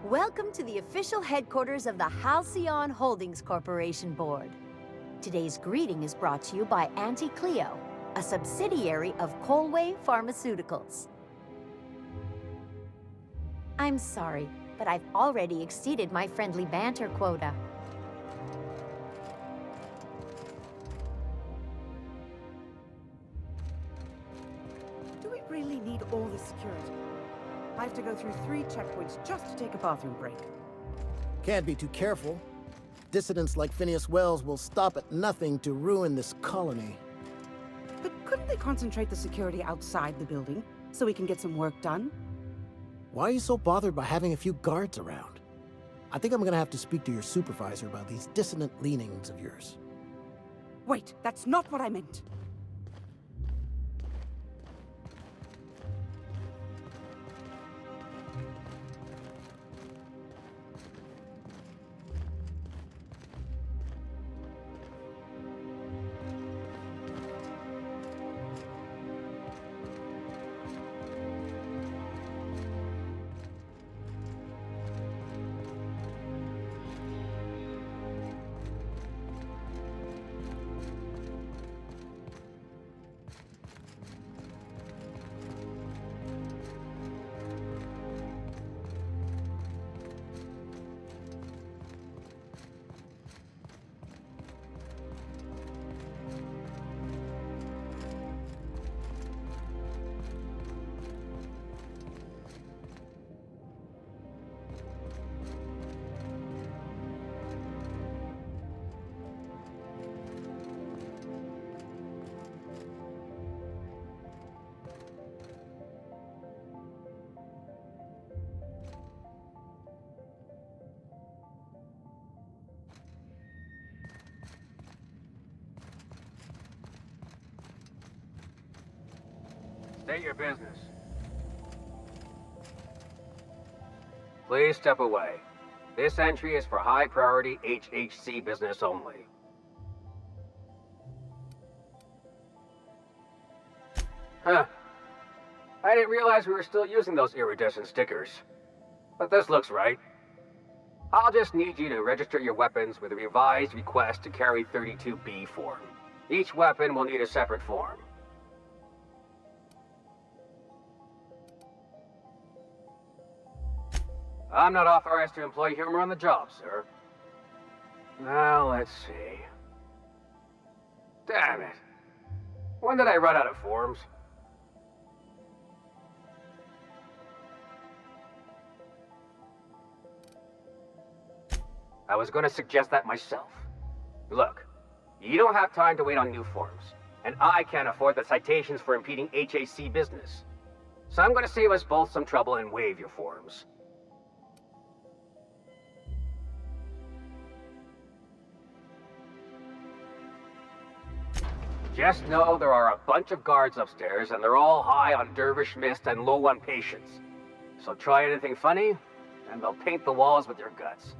Welcome to the official headquarters of the Halcyon Holdings Corporation Board. Today's greeting is brought to you by Auntie Cleo, a subsidiary of Colway Pharmaceuticals. I'm sorry, but I've already exceeded my friendly banter quota. Do we really need all this security? I have to go through 3 checkpoints just to take a bathroom break. Can't be too careful. Dissidents like Phineas Wells will stop at nothing to ruin this colony. But couldn't they concentrate the security outside the building so we can get some work done? Why are you so bothered by having a few guards around? I think I'm gonna have to speak to your supervisor about these dissident leanings of yours. Wait, that's not what I meant. State your business. Please step away. This entry is for high-priority HHC business only. Huh. I didn't realize we were still using those iridescent stickers. But this looks right. I'll just need you to register your weapons with a revised request to carry 32B form. Each weapon will need a separate form. I'm not authorized to employ humor on the job, sir. Now, let's see. Damn it. When did I run out of forms? I was going to suggest that myself. Look, you don't have time to wait on new forms, and I can't afford the citations for impeding HAC business. So I'm going to save us both some trouble and waive your forms. Just know there are a bunch of guards upstairs, and they're all high on dervish mist and low on patience. So try anything funny, and they'll paint the walls with your guts.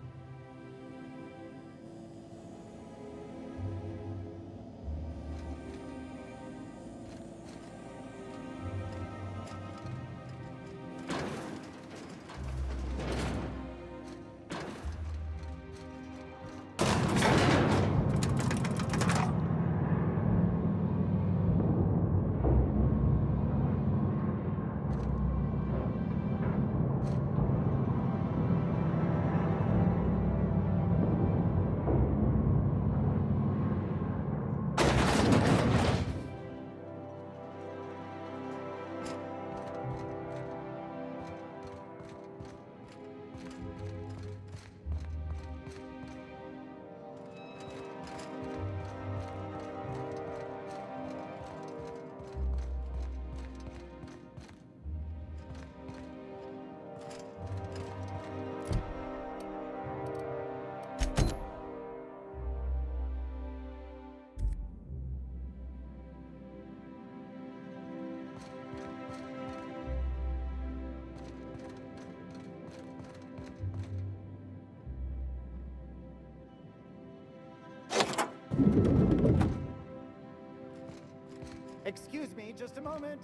Excuse me, just a moment.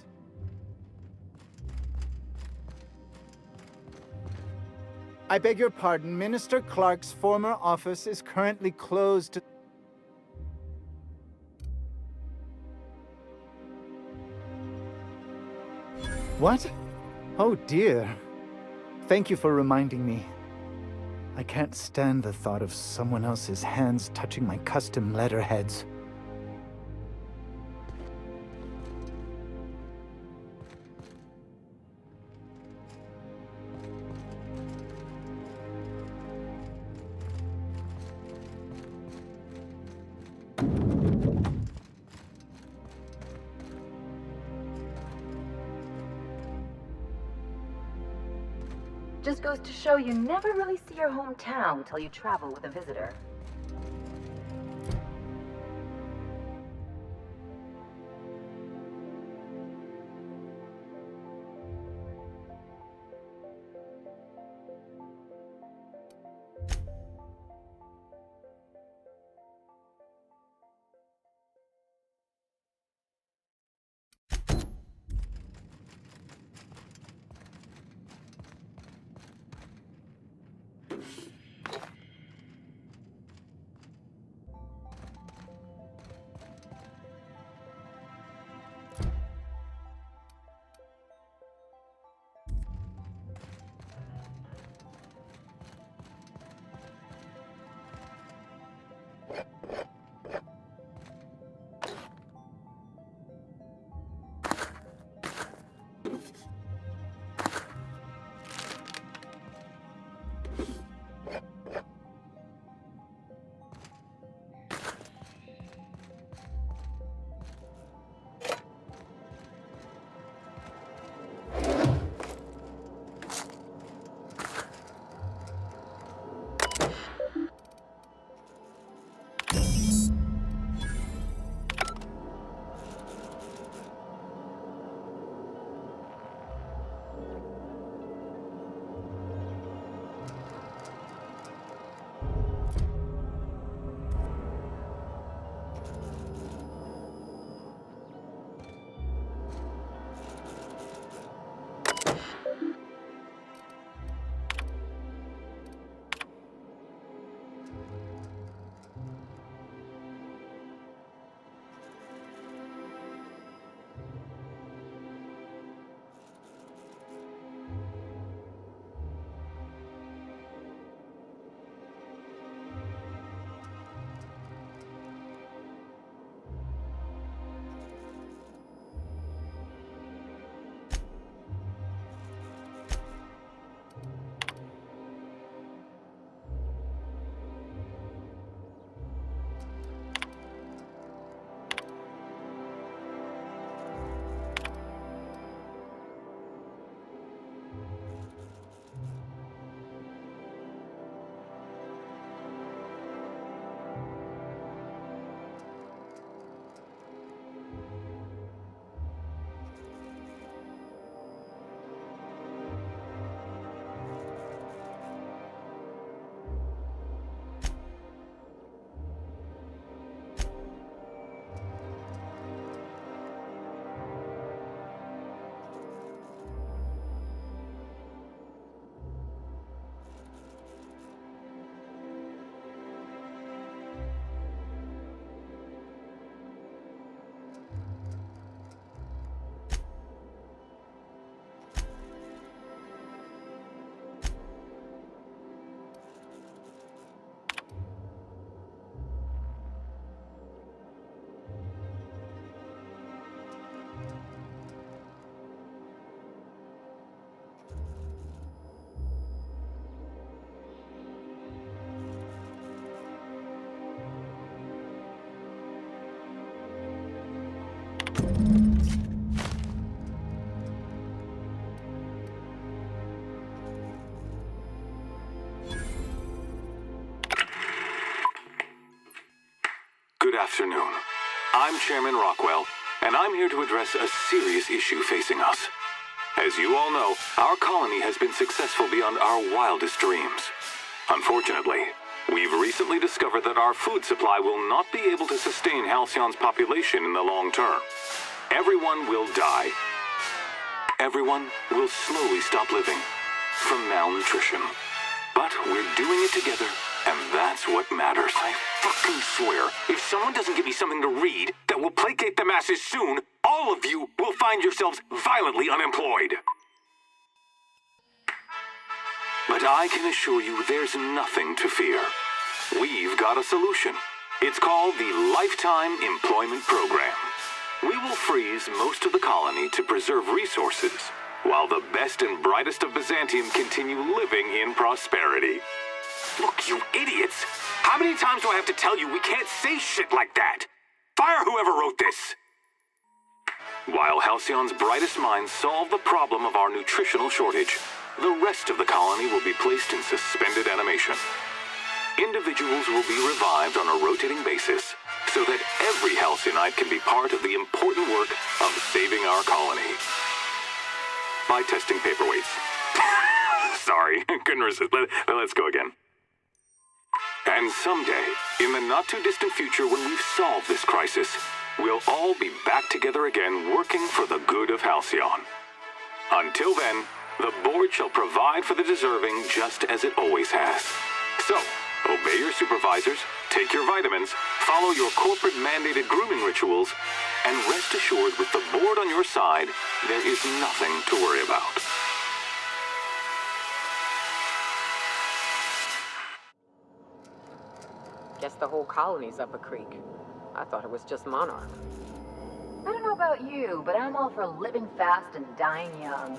I beg your pardon, Minister Clark's former office is currently closed. What? Oh dear. Thank you for reminding me. I can't stand the thought of someone else's hands touching my custom letterheads. Just goes to show you never really see your hometown until you travel with a visitor. Good afternoon. I'm Chairman Rockwell, and I'm here to address a serious issue facing us. As you all know, our colony has been successful beyond our wildest dreams. Unfortunately, we've recently discovered that our food supply will not be able to sustain Halcyon's population in the long term. everyone will die. Everyone will slowly stop living from malnutrition. But we're doing it together, and that's what matters. I fucking swear, if someone doesn't give me something to read that will placate the masses soon, all of you will find yourselves violently unemployed. But I can assure you there's nothing to fear. We've got a solution. It's called the Lifetime Employment Program. We will freeze most of the colony to preserve resources, while the best and brightest of Byzantium continue living in prosperity. Look, you idiots! How many times do I have to tell you we can't say shit like that? Fire whoever wrote this! While Halcyon's brightest minds solve the problem of our nutritional shortage, the rest of the colony will be placed in suspended animation. Individuals will be revived on a rotating basis, so that every Halcyonite can be part of the important work of saving our colony. By testing paperweights. Sorry, couldn't resist. Let's go again. And someday, in the not-too-distant future when we've solved this crisis, we'll all be back together again working for the good of Halcyon. Until then, the board shall provide for the deserving just as it always has. So, obey your supervisors, take your vitamins, follow your corporate-mandated grooming rituals, and rest assured with the board on your side, there is nothing to worry about. Guess the whole colony's up a creek. I thought it was just Monarch. I don't know about you, but I'm all for living fast and dying young.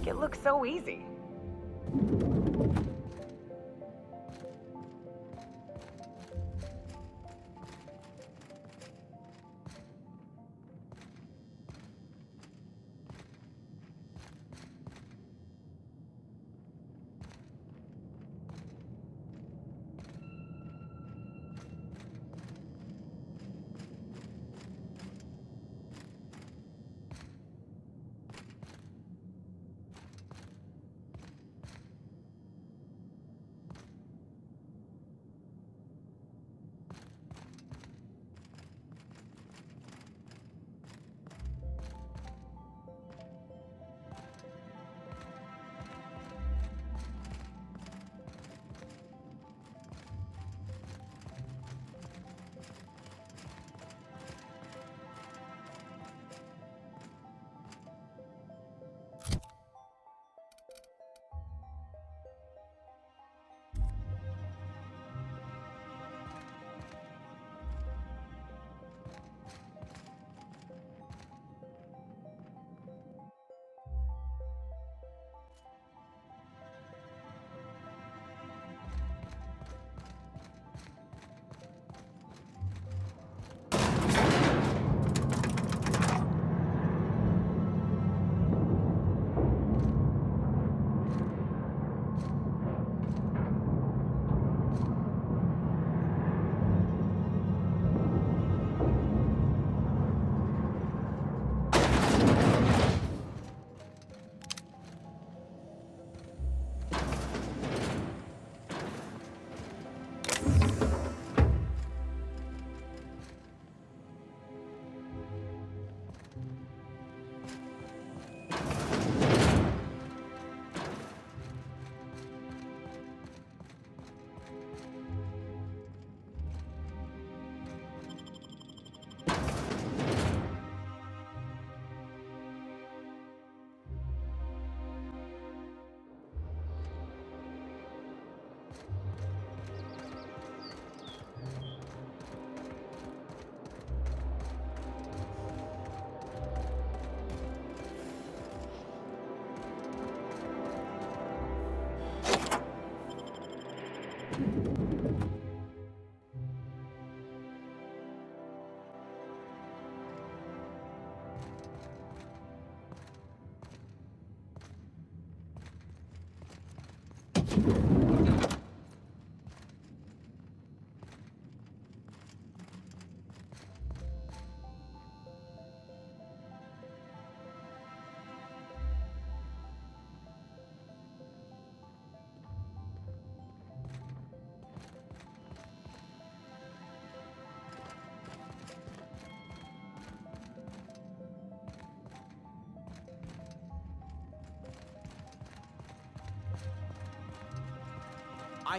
it look so easy.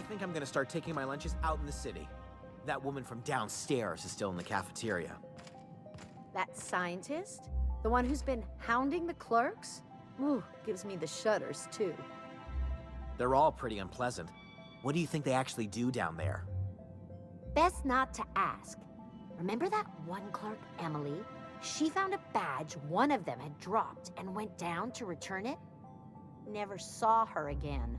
I think I'm gonna start taking my lunches out in the city. That woman from downstairs is still in the cafeteria. That scientist? The one who's been hounding the clerks? Ooh, gives me the shudders, too. They're all pretty unpleasant. What do you think they actually do down there? Best not to ask. Remember that one clerk, Emily? She found a badge one of them had dropped and went down to return it. Never saw her again.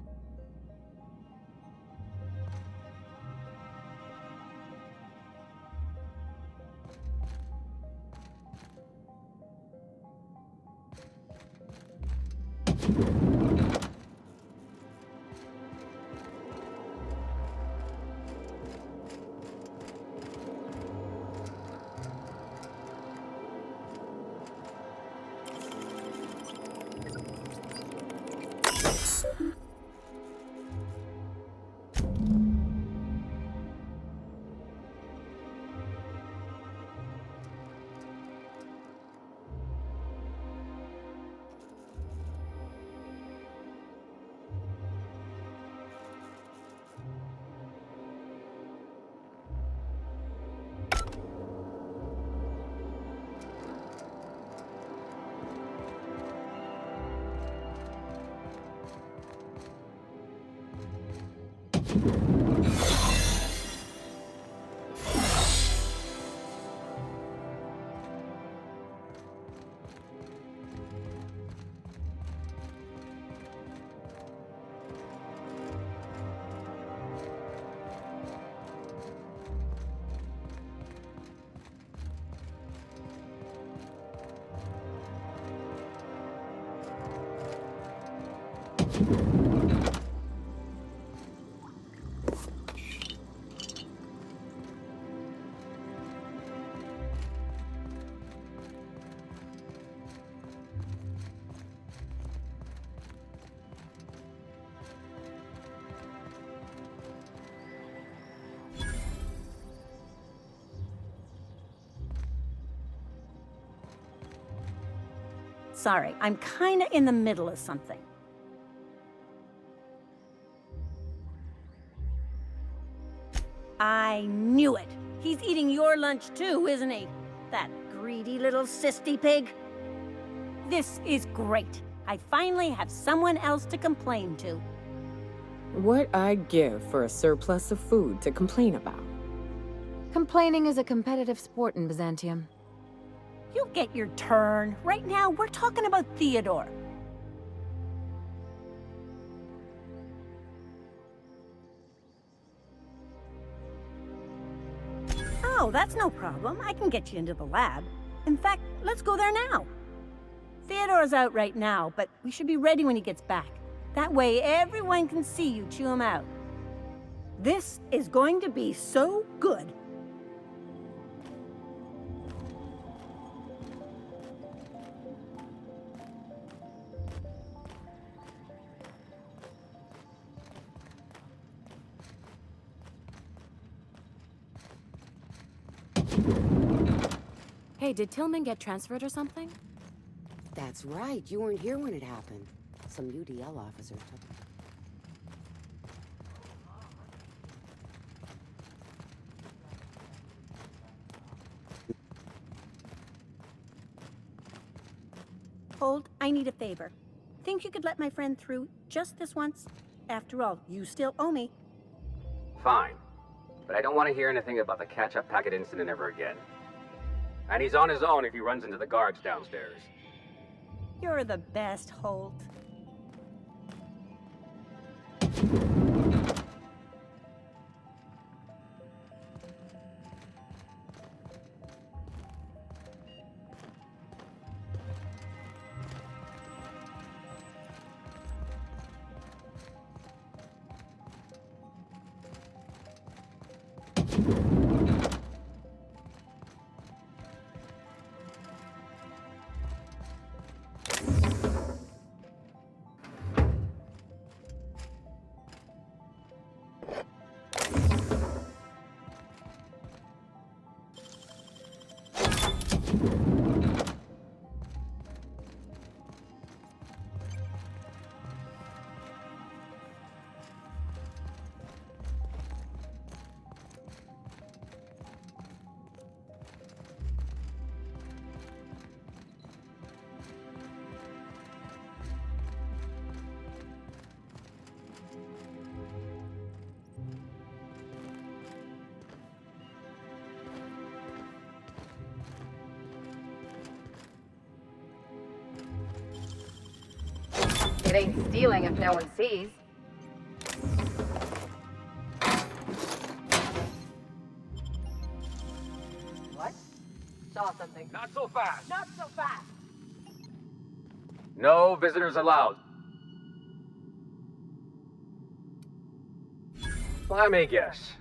Sorry, I'm kinda in the middle of something. I knew it. He's eating your lunch too, isn't he? That greedy little cysty pig. This is great. I finally have someone else to complain to. What I'd give for a surplus of food to complain about. Complaining is a competitive sport in Byzantium. You'll get your turn. Right now, we're talking about Theodore. Oh, that's no problem. I can get you into the lab. In fact, let's go there now. Theodore's out right now, but we should be ready when he gets back. That way, everyone can see you chew him out. This is going to be so good. Hey, did Tillman get transferred or something? That's right. You weren't here when it happened. Some UDL officer took it. Hold, I need a favor. Think you could let my friend through just this once? After all, you still owe me. Fine. But I don't want to hear anything about the catch-up packet incident ever again. And he's on his own if he runs into the guards downstairs. You're the best, Holt. It ain't stealing if no one sees. What? Saw something. Not so fast. Not so fast. No visitors allowed. Let me guess.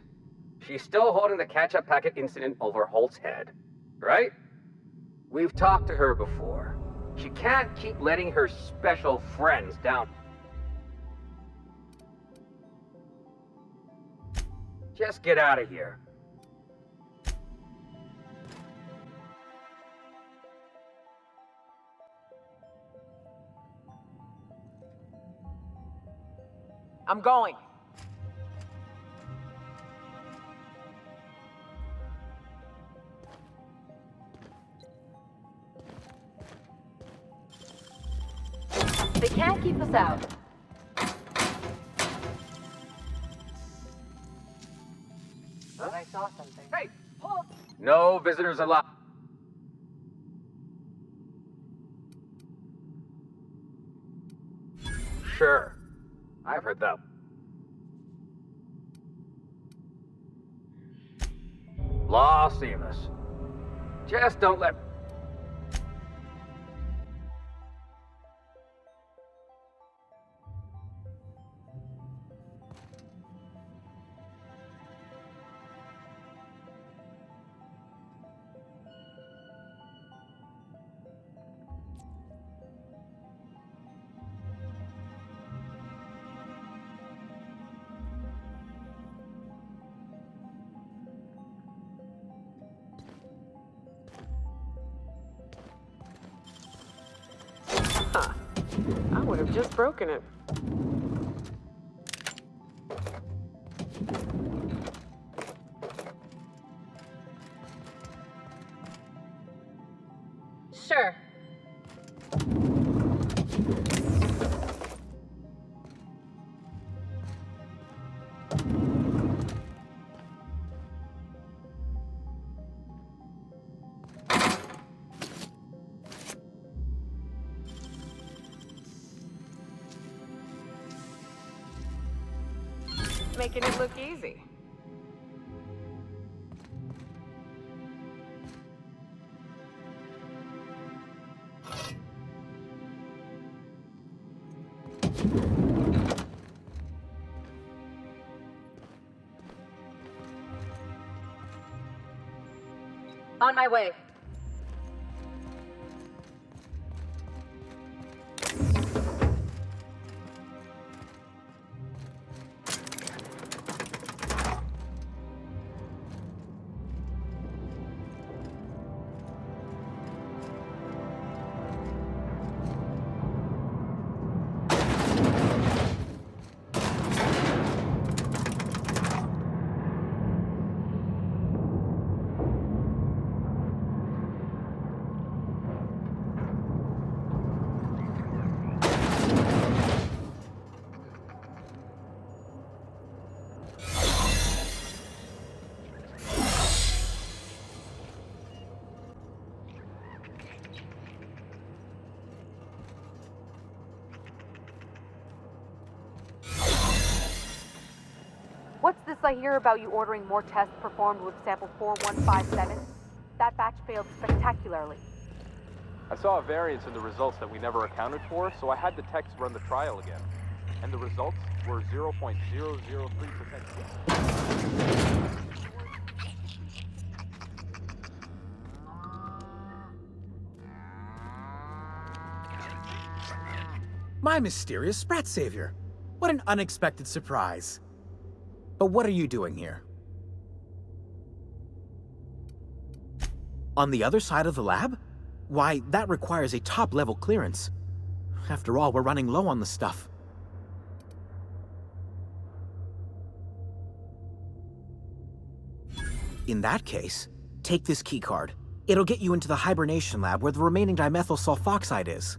She's still holding the catch-up packet incident over Holt's head, right? We've talked to her before. She can't keep letting her special friends down. Just get out of here. I'm going. They can't keep us out. But I saw something. Hey, hold! No visitors allowed. Sure. I've heard that. Law Seamus. Just don't let... Ha! I would have just broken it. Sure. Making it look easy. On my way. What's this I hear about you ordering more tests performed with sample 4157? That batch failed spectacularly. I saw a variance in the results that we never accounted for, so I had the techs run the trial again. And the results were 0.003%. My mysterious Sprat Savior. What an unexpected surprise. But what are you doing here? On the other side of the lab? Why, that requires a top-level clearance. After all, we're running low on the stuff. In that case, take this keycard. It'll get you into the hibernation lab where the remaining dimethyl sulfoxide is.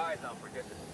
eyes out for distance.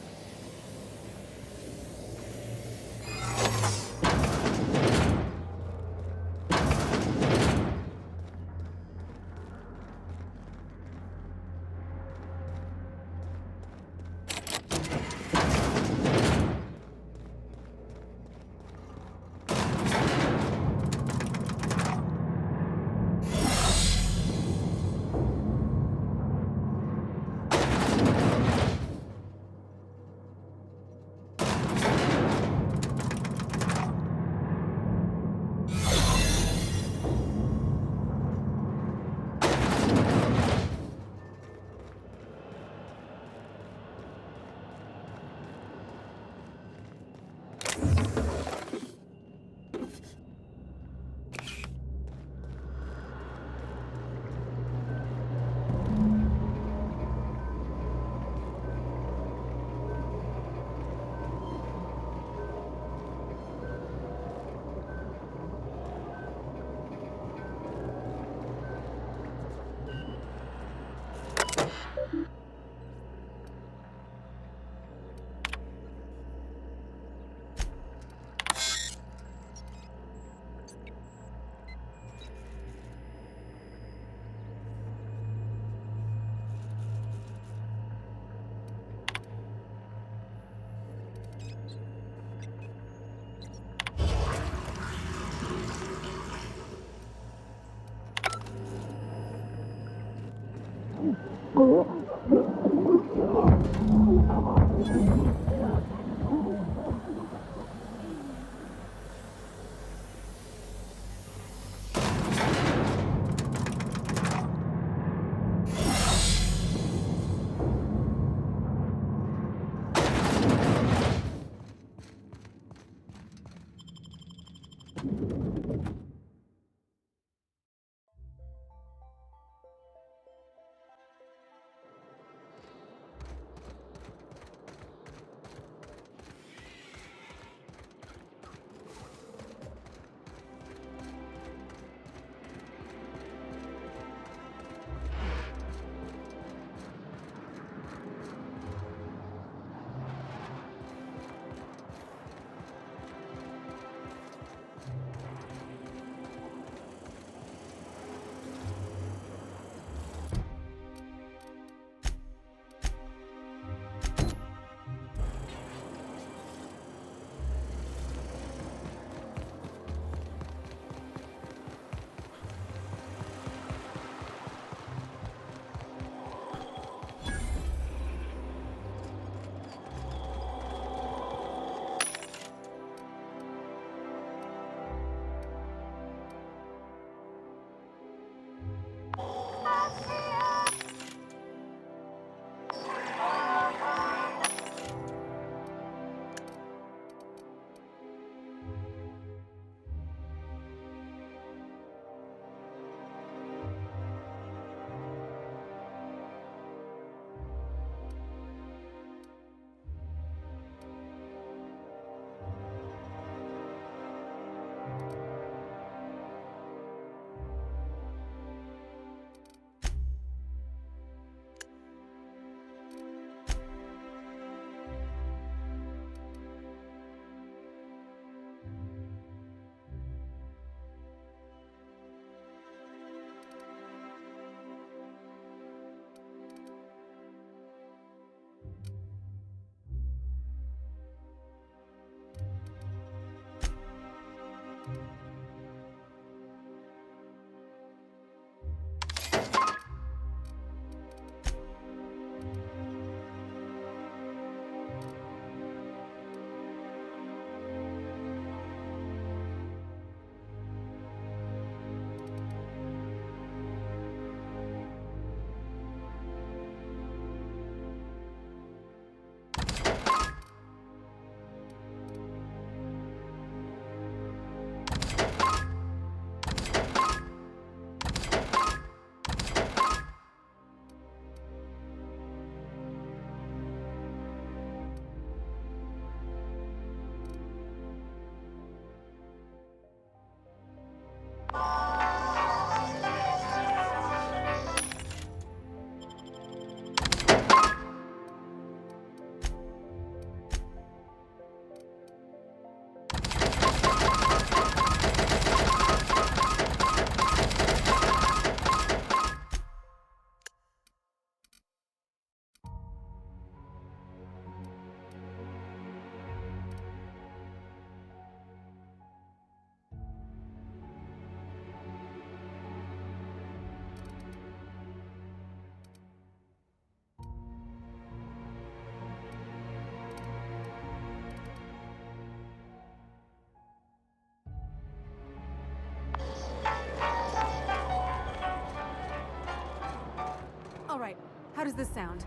How does this sound?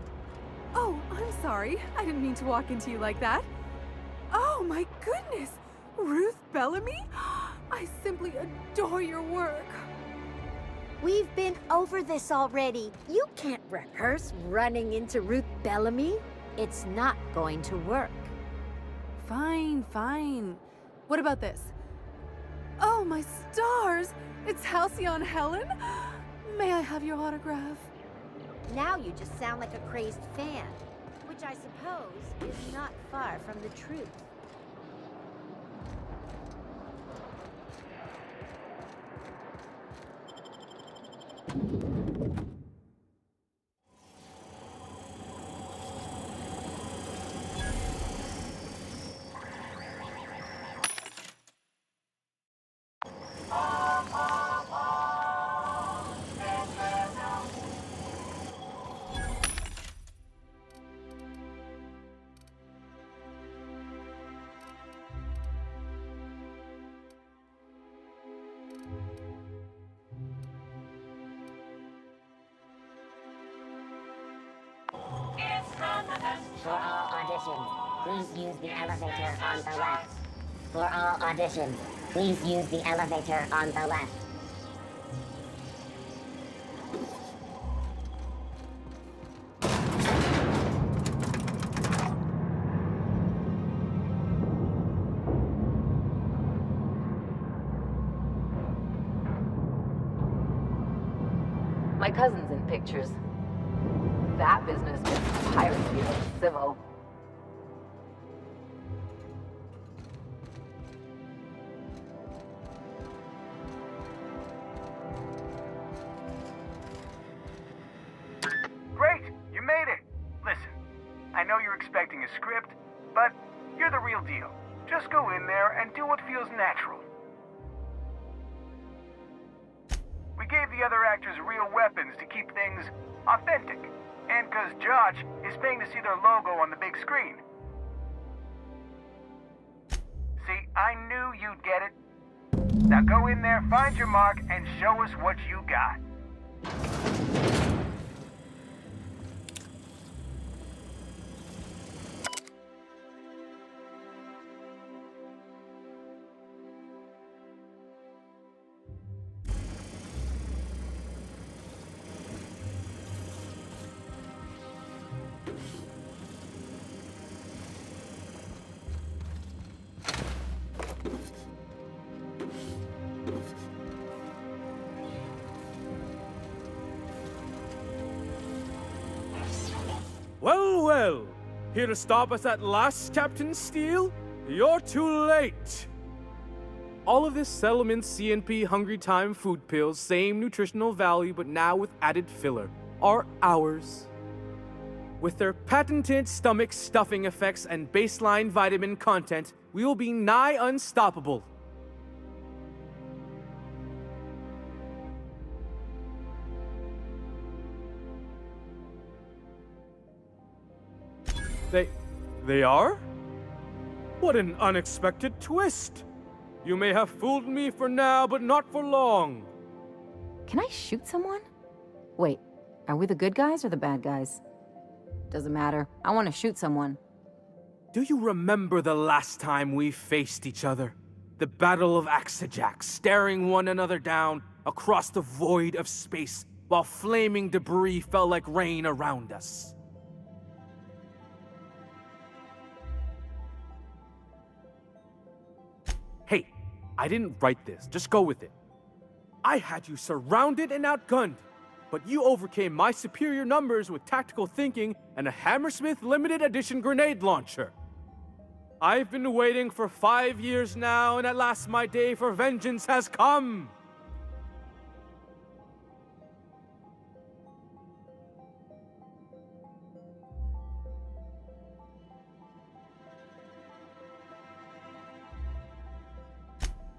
Oh, I'm sorry. I didn't mean to walk into you like that. Oh my goodness! Ruth Bellamy? I simply adore your work. We've been over this already. You can't rehearse running into Ruth Bellamy. It's not going to work. Fine, fine. What about this? Oh, my stars! It's Halcyon Helen? May I have your autograph? Now you just sound like a crazed fan, which I suppose is not far from the truth. For all auditions, please use the elevator on the left. For all auditions, please use the elevator on the left. My cousin's in pictures. That business gets piracy like civil. Great! You made it! Listen, I know you're expecting a script, but you're the real deal. Just go in there and do what feels natural. We gave the other actors real weapons to keep things authentic. And because Josh is paying to see their logo on the big screen. See, I knew you'd get it. Now go in there, find your mark, and show us what you got. Well, well. Here to stop us at last, Captain Steele? You're too late. All of this settlement CNP Hungry Time food pills, same nutritional value, but now with added filler, are ours. With their patented stomach stuffing effects and baseline vitamin content, we will be nigh unstoppable. They are? What an unexpected twist! You may have fooled me for now, but not for long. Can I shoot someone? Wait, are we the good guys or the bad guys? Doesn't matter. I want to shoot someone. Do you remember the last time we faced each other? The Battle of Axejack, staring one another down across the void of space while flaming debris fell like rain around us. Hey, I didn't write this. Just go with it. I had you surrounded and outgunned, but you overcame my superior numbers with tactical thinking and a Hammersmith limited edition grenade launcher. I've been waiting for 5 years now, and at last my day for vengeance has come.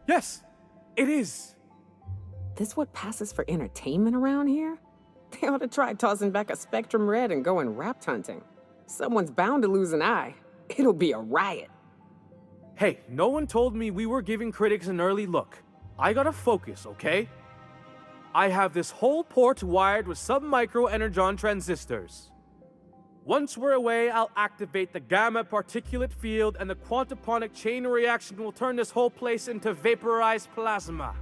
Yes, it is. This what passes for entertainment around here? They ought to try tossing back a Spectrum Red and going rapt hunting. Someone's bound to lose an eye. It'll be a riot. Hey, no one told me we were giving critics an early look. I gotta focus, okay? I have this whole port wired with sub-micro energon transistors. Once we're away, I'll activate the gamma particulate field and the quantaponic chain reaction will turn this whole place into vaporized plasma.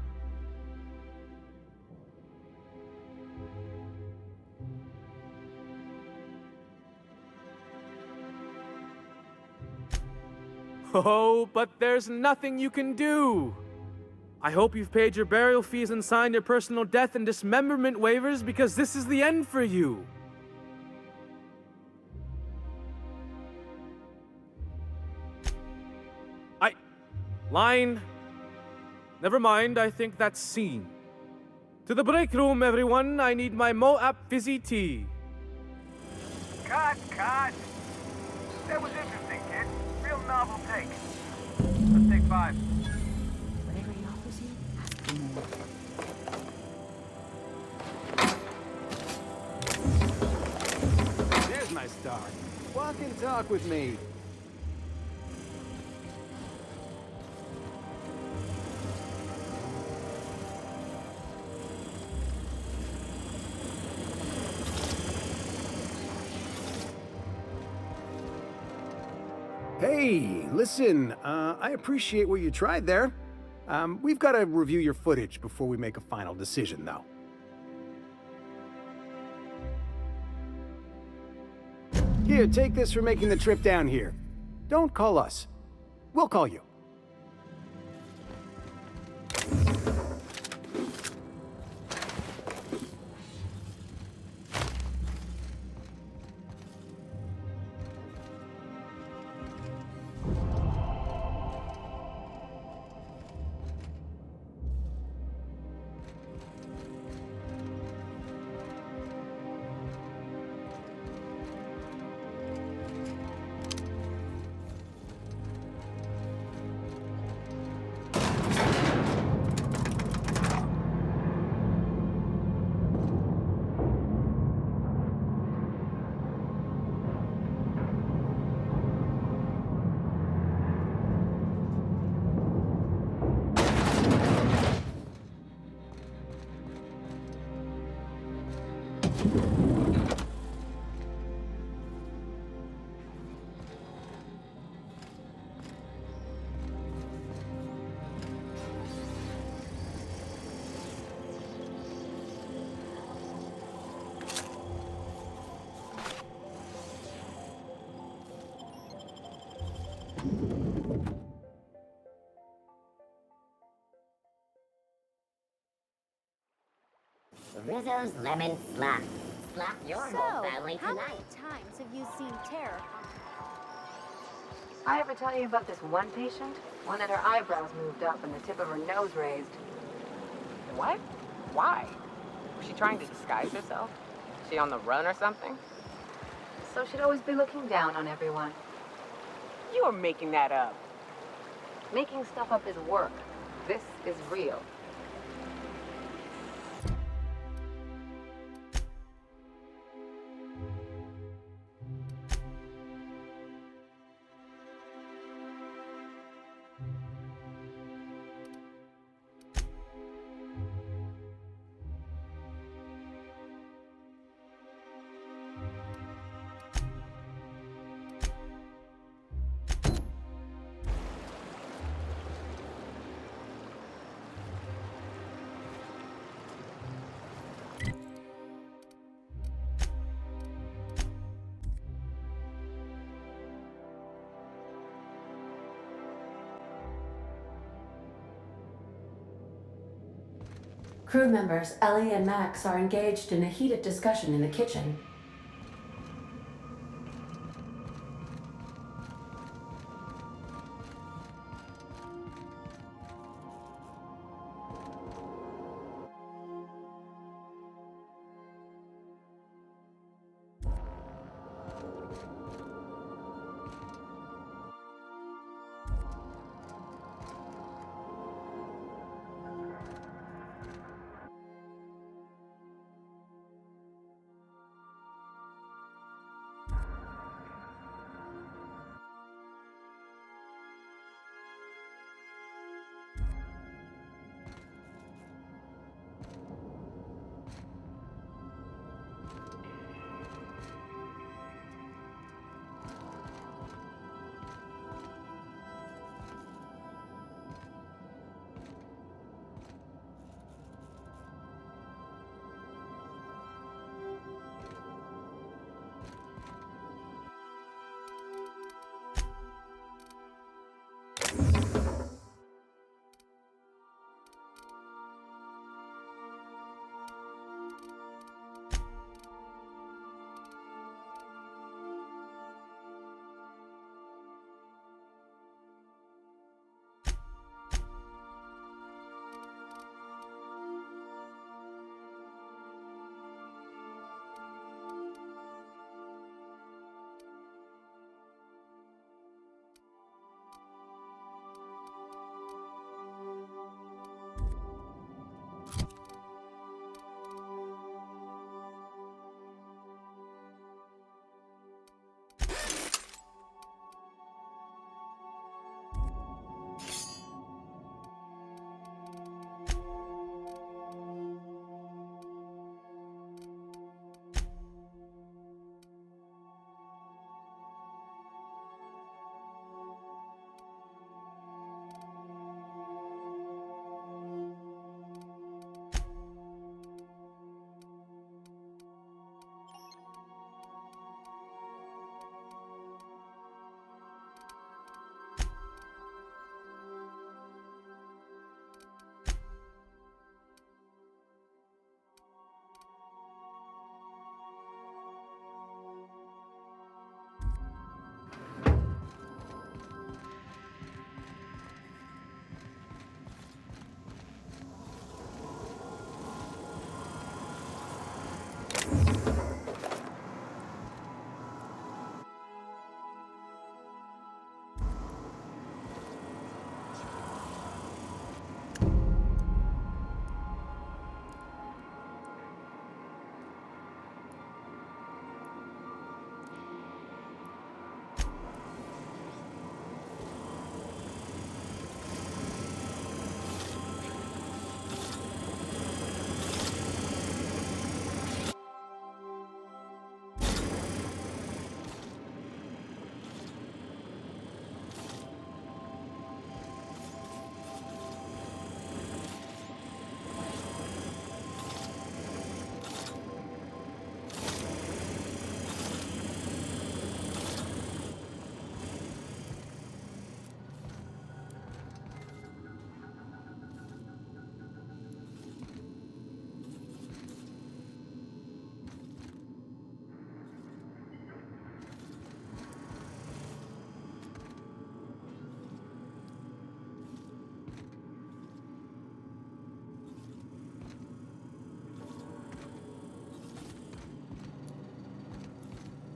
Oh, but there's nothing you can do. I hope you've paid your burial fees and signed your personal death and dismemberment waivers because this is the end for you. Line. Never mind, I think that's scene. To the break room, everyone. I need my Moab fizzy tea. Cut! That was interesting, kid. Real novel take. Let's take 5. Whatever he offers you, ask for more. There's my start. Walk and talk with me. Hey, listen, I appreciate what you tried there. We've got to review your footage before we make a final decision, though. Here, take this for making the trip down here. Don't call us. We'll call you. Rizzo's Lemon Slap. Slap your whole family how tonight. many times have you seen Terra? I ever tell you about this one patient? One that her eyebrows moved up and the tip of her nose raised. What? Why? Was she trying to disguise herself? Is she on the run or something? So she'd always be looking down on everyone. You are making that up. Making stuff up is work. This is real. Crew members Ellie and Max are engaged in a heated discussion in the kitchen.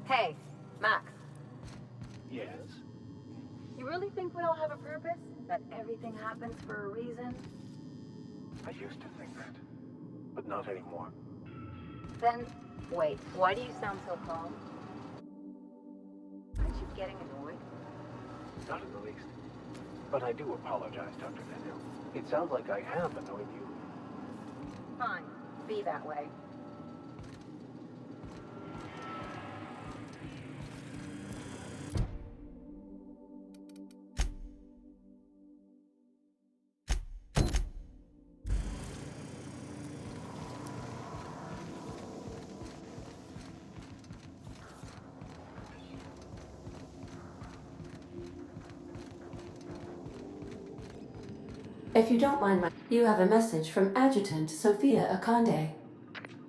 Hey, Max. Yes? You really think we all have a purpose? That everything happens for a reason? I used to think that, but not anymore. Then, wait, why do you sound so calm? Aren't you getting annoyed? Not in the least. But I do apologize, Dr. Daniel. It sounds like I have annoyed you. Fine, be that way. If you don't mind, you have a message from Adjutant Sophia Akande.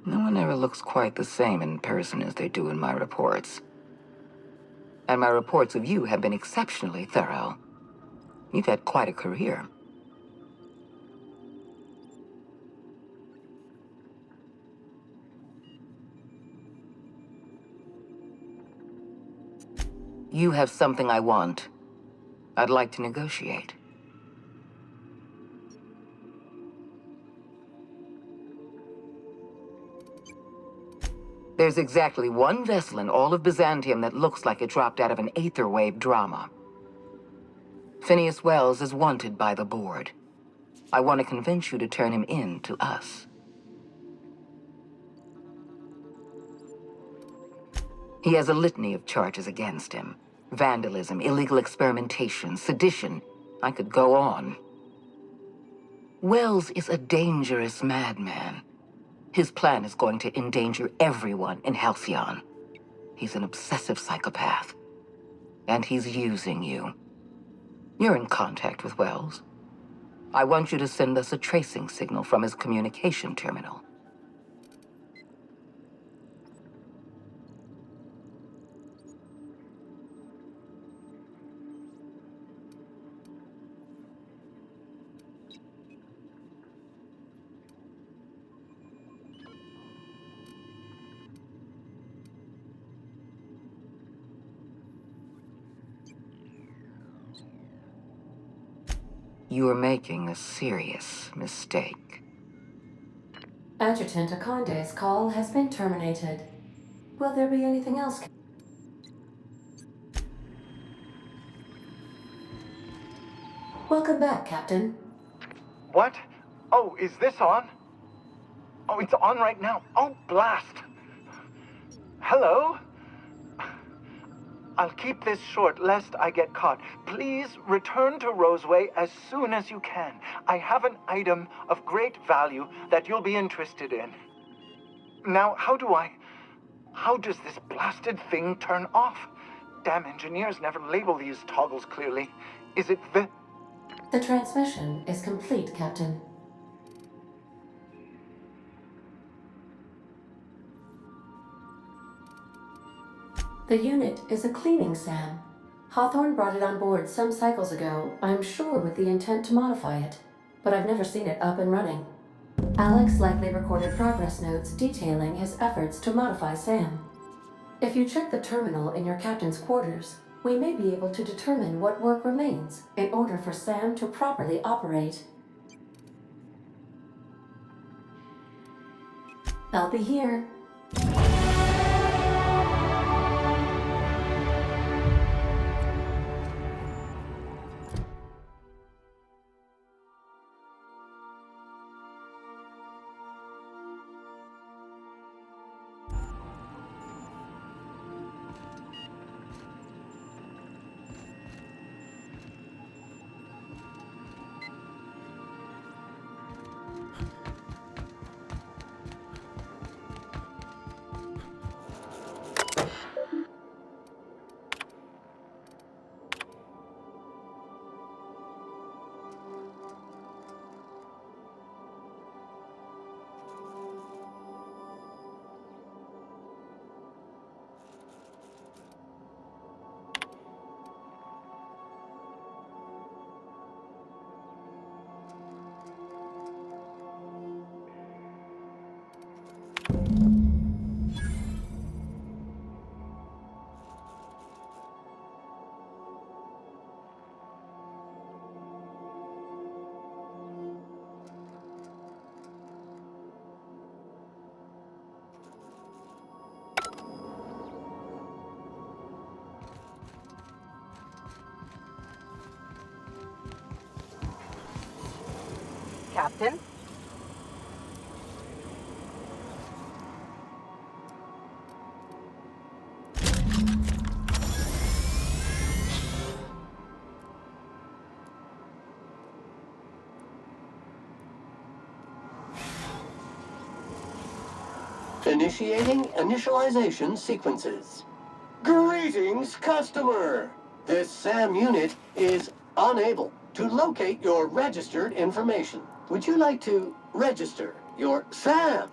No one ever looks quite the same in person as they do in my reports. And my reports of you have been exceptionally thorough. You've had quite a career. You have something I want. I'd like to negotiate. There's exactly one vessel in all of Byzantium that looks like it dropped out of an aetherwave drama. Phineas Wells is wanted by the board. I want to convince you to turn him in to us. He has a litany of charges against him. Vandalism, illegal experimentation, sedition. I could go on. Wells is a dangerous madman. His plan is going to endanger everyone in Halcyon. He's an obsessive psychopath. And he's using you. You're in contact with Wells. I want you to send us a tracing signal from his communication terminal. You are making a serious mistake. Adjutant Akande's call has been terminated. Will there be anything else? Welcome back, Captain. What? Oh, is this on? Oh, it's on right now. Oh, blast! Hello? I'll keep this short lest I get caught. Please return to Roseway as soon as you can. I have an item of great value that you'll be interested in. Now, how does this blasted thing turn off? Damn engineers never label these toggles clearly. Is it the... The transmission is complete, Captain. The unit is a cleaning SAM. Hawthorne brought it on board some cycles ago, I'm sure with the intent to modify it, but I've never seen it up and running. Alex likely recorded progress notes detailing his efforts to modify SAM. If you check the terminal in your captain's quarters, we may be able to determine what work remains in order for SAM to properly operate. I'll be here. Captain. Initiating initialization sequences. Greetings, customer! This SAM unit is unable to locate your registered information. Would you like to register your SAM?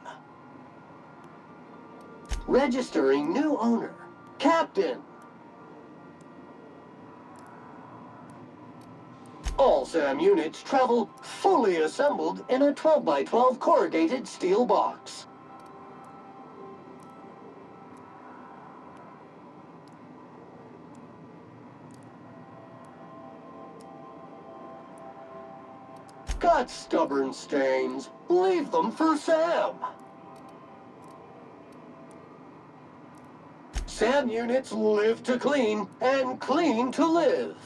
Registering new owner, Captain. All SAM units travel fully assembled in a 12x12 corrugated steel box. Got stubborn stains. Leave them for Sam. Sam units live to clean and clean to live.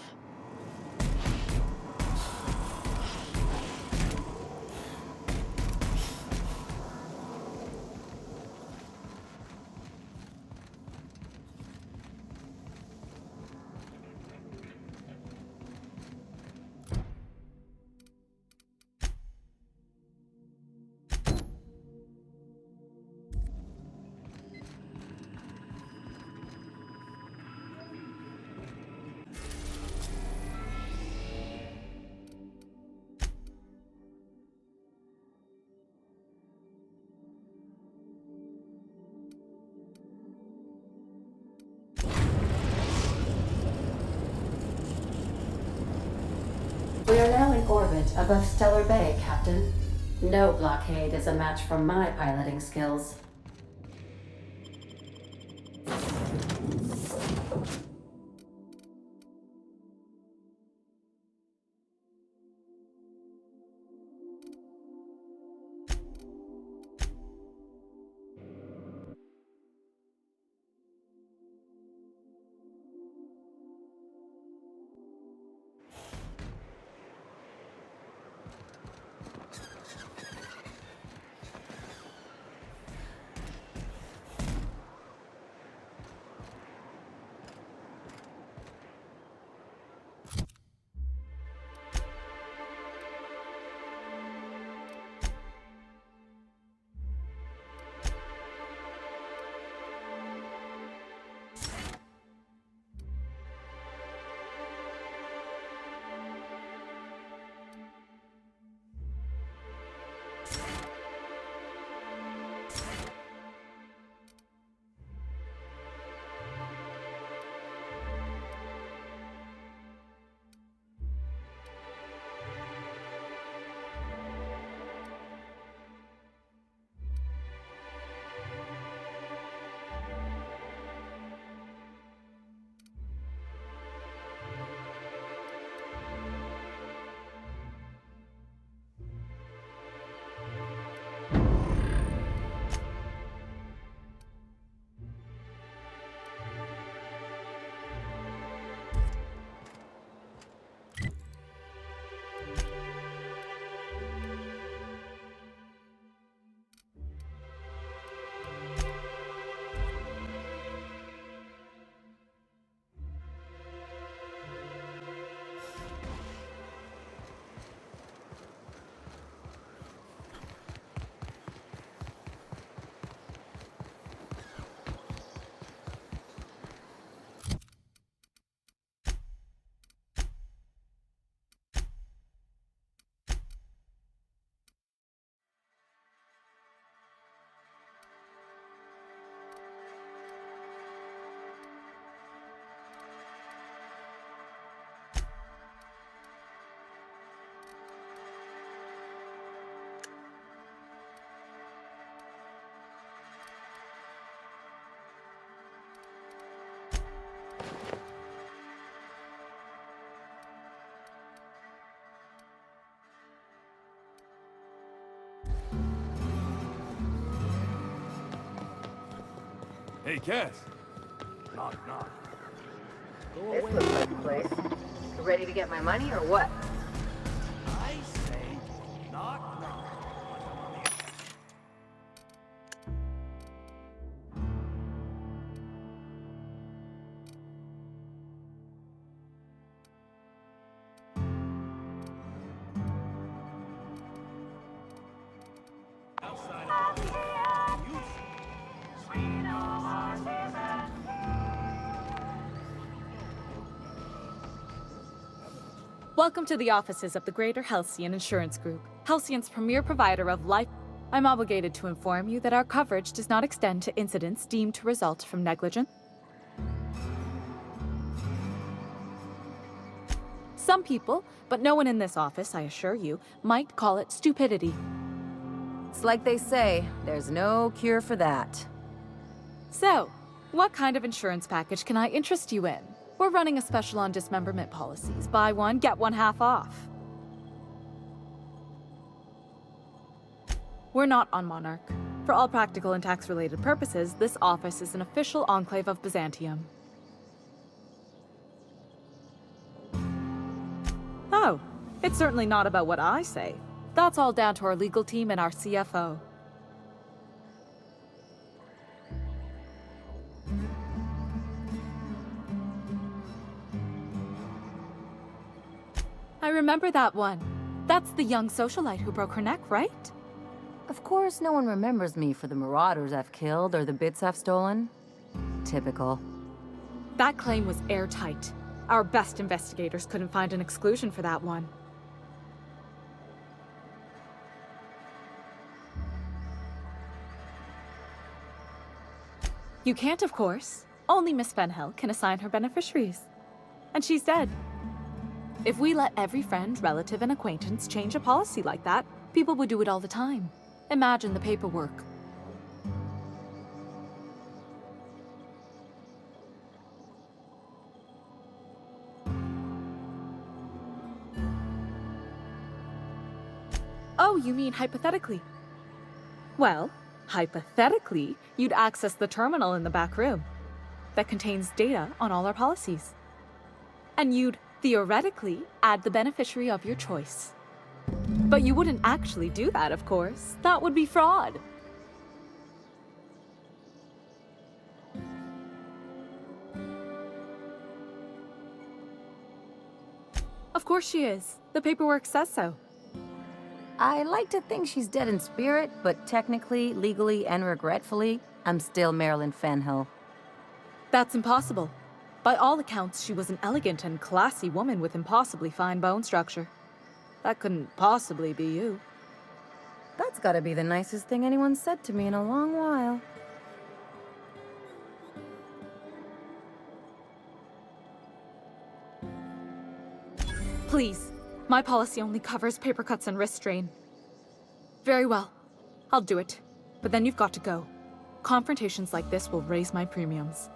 We are now in orbit above Stellar Bay, Captain. No blockade is a match for my piloting skills. Hey, Cass. Knock, knock. Go This away. looks like a place. Ready to get my money or what? I say knock, knock. Welcome to the offices of the Greater Halcyon Insurance Group, Halcyon's premier provider of life. I'm obligated to inform you that our coverage does not extend to incidents deemed to result from negligence. Some people, but no one in this office, I assure you, might call it stupidity. It's like they say, there's no cure for that. So, what kind of insurance package can I interest you in? We're running a special on dismemberment policies. Buy one, get one half off. We're not on Monarch. For all practical and tax-related purposes, this office is an official enclave of Byzantium. Oh, it's certainly not about what I say. That's all down to our legal team and our CFO. I remember that one. That's the young socialite who broke her neck, right? Of course, no one remembers me for the marauders I've killed or the bits I've stolen. Typical. That claim was airtight. Our best investigators couldn't find an exclusion for that one. You can't, of course. Only Miss Fenhill can assign her beneficiaries. And she's dead. If we let every friend, relative, and acquaintance change a policy like that, people would do it all the time. Imagine the paperwork. Oh, you mean hypothetically? Well, hypothetically, you'd access the terminal in the back room that contains data on all our policies. And you'd, theoretically, add the beneficiary of your choice. But you wouldn't actually do that, of course. That would be fraud. Of course she is. The paperwork says so. I like to think she's dead in spirit, but technically, legally, and regretfully, I'm still Marilyn Fenhill. That's impossible. By all accounts, she was an elegant and classy woman with impossibly fine bone structure. That couldn't possibly be you. That's gotta be the nicest thing anyone's said to me in a long while. Please, my policy only covers paper cuts and wrist strain. Very well, I'll do it. But then you've got to go. Confrontations like this will raise my premiums.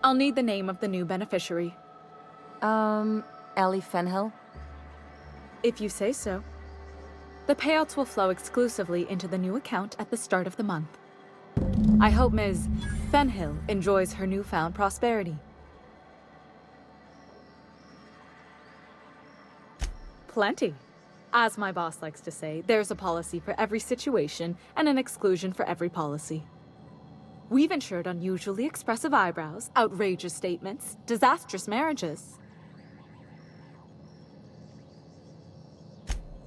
I'll need the name of the new beneficiary. Ellie Fenhill? If you say so. The payouts will flow exclusively into the new account at the start of the month. I hope Ms. Fenhill enjoys her newfound prosperity. Plenty. As my boss likes to say, there's a policy for every situation and an exclusion for every policy. We've insured unusually expressive eyebrows, outrageous statements, disastrous marriages.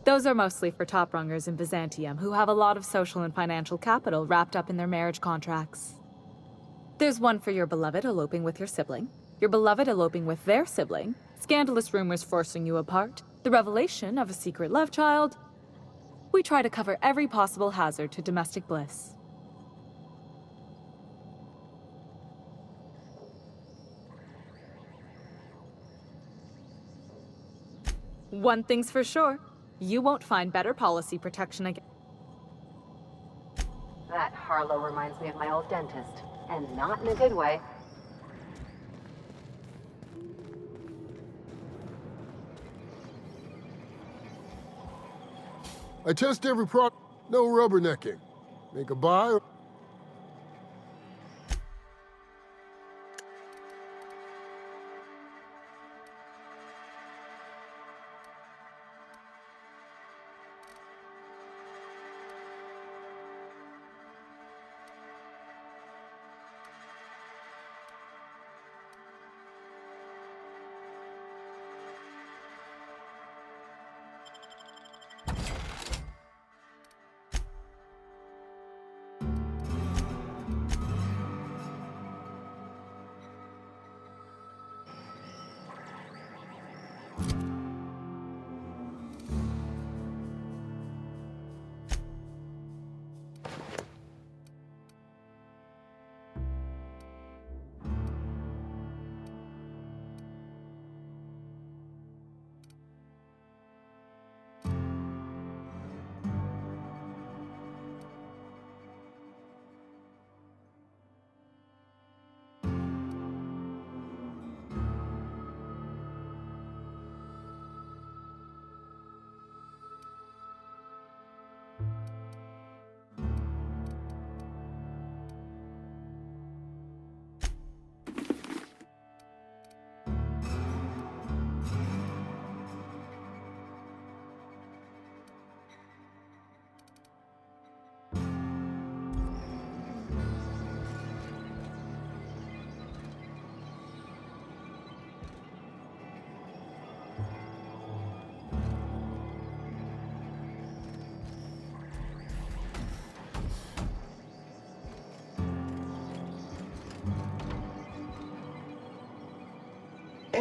Those are mostly for top-rungers in Byzantium who have a lot of social and financial capital wrapped up in their marriage contracts. There's one for your beloved eloping with your sibling, your beloved eloping with their sibling, scandalous rumors forcing you apart, the revelation of a secret love child. We try to cover every possible hazard to domestic bliss. One thing's for sure, you won't find better policy protection again. That Harlow reminds me of my old dentist, and not in a good way. I test every product, no rubbernecking. Make a buy.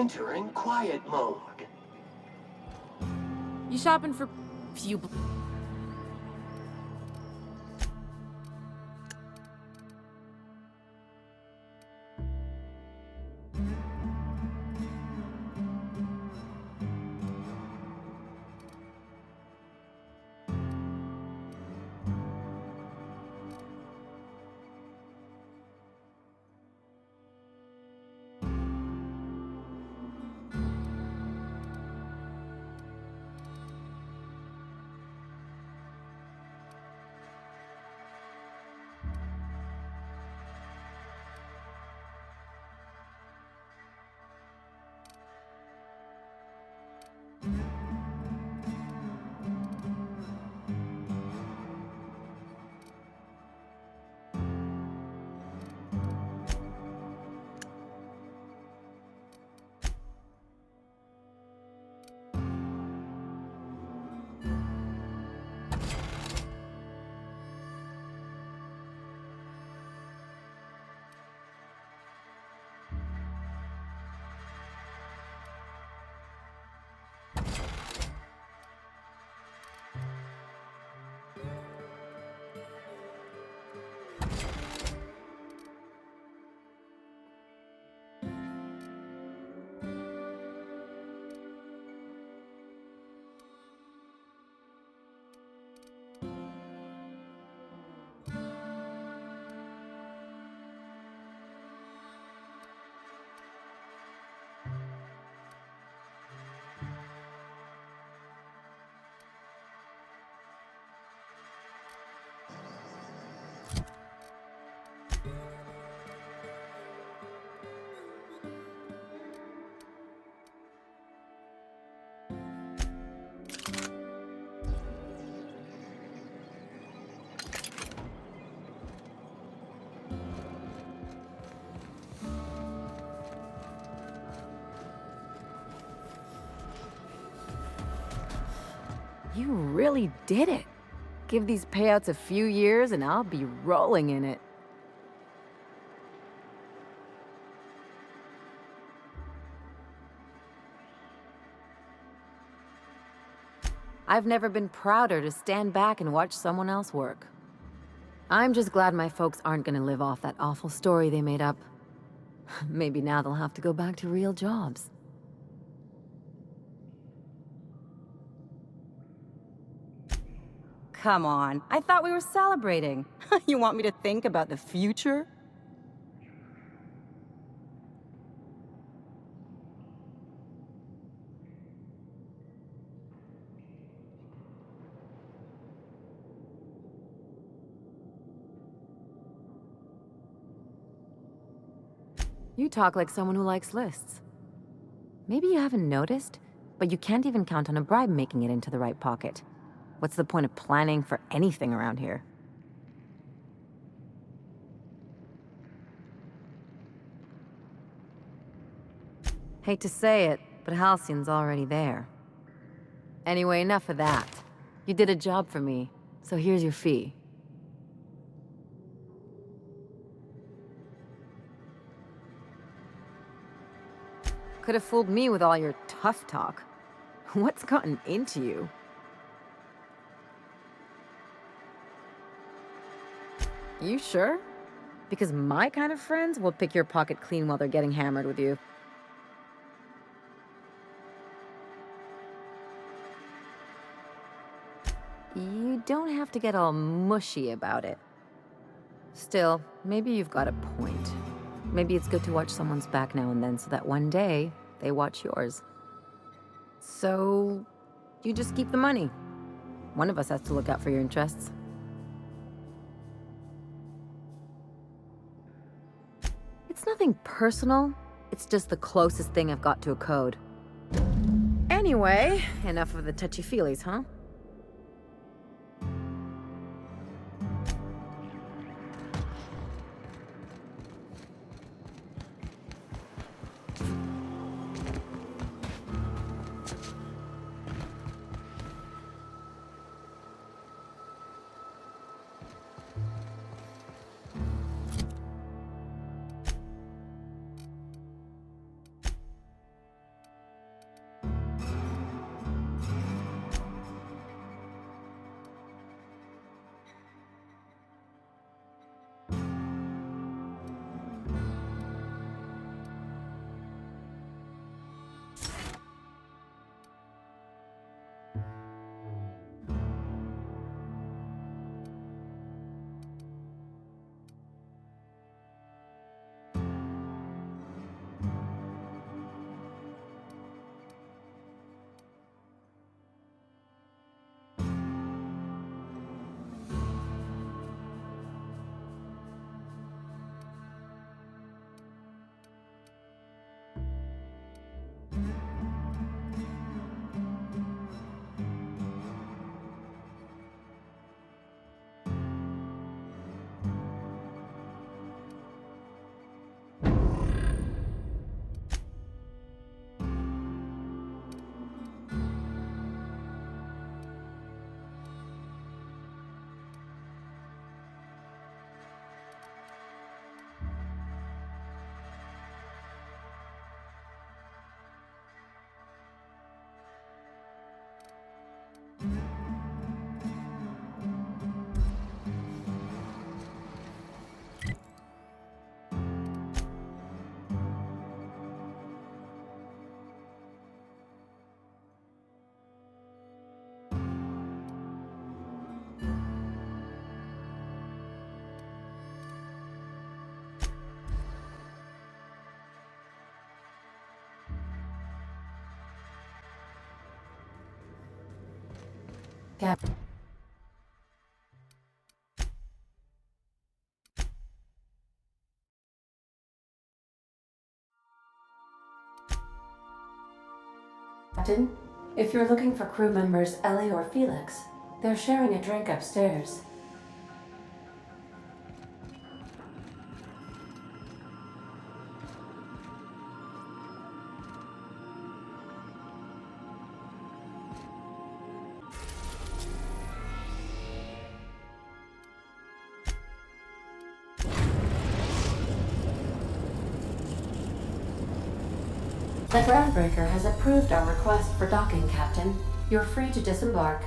Entering quiet mode. You shopping for few... You really did it. Give these payouts a few years and I'll be rolling in it. I've never been prouder to stand back and watch someone else work. I'm just glad my folks aren't gonna live off that awful story they made up. Maybe now they'll have to go back to real jobs. Come on, I thought we were celebrating. You want me to think about the future? You talk like someone who likes lists. Maybe you haven't noticed, but you can't even count on a bribe making it into the right pocket. What's the point of planning for anything around here? Hate to say it, but Halcyon's already there. Anyway, enough of that. You did a job for me, so here's your fee. Could have fooled me with all your tough talk. What's gotten into you? You sure? Because my kind of friends will pick your pocket clean while they're getting hammered with you. You don't have to get all mushy about it. Still, maybe you've got a point. Maybe it's good to watch someone's back now and then so that one day, they watch yours. So, you just keep the money. One of us has to look out for your interests. It's nothing personal. It's just the closest thing I've got to a code. Anyway, enough of the touchy-feelies, huh? Captain, if you're looking for crew members Ellie or Felix, they're sharing a drink upstairs. The groundbreaker has approved our request for docking, Captain. You're free to disembark.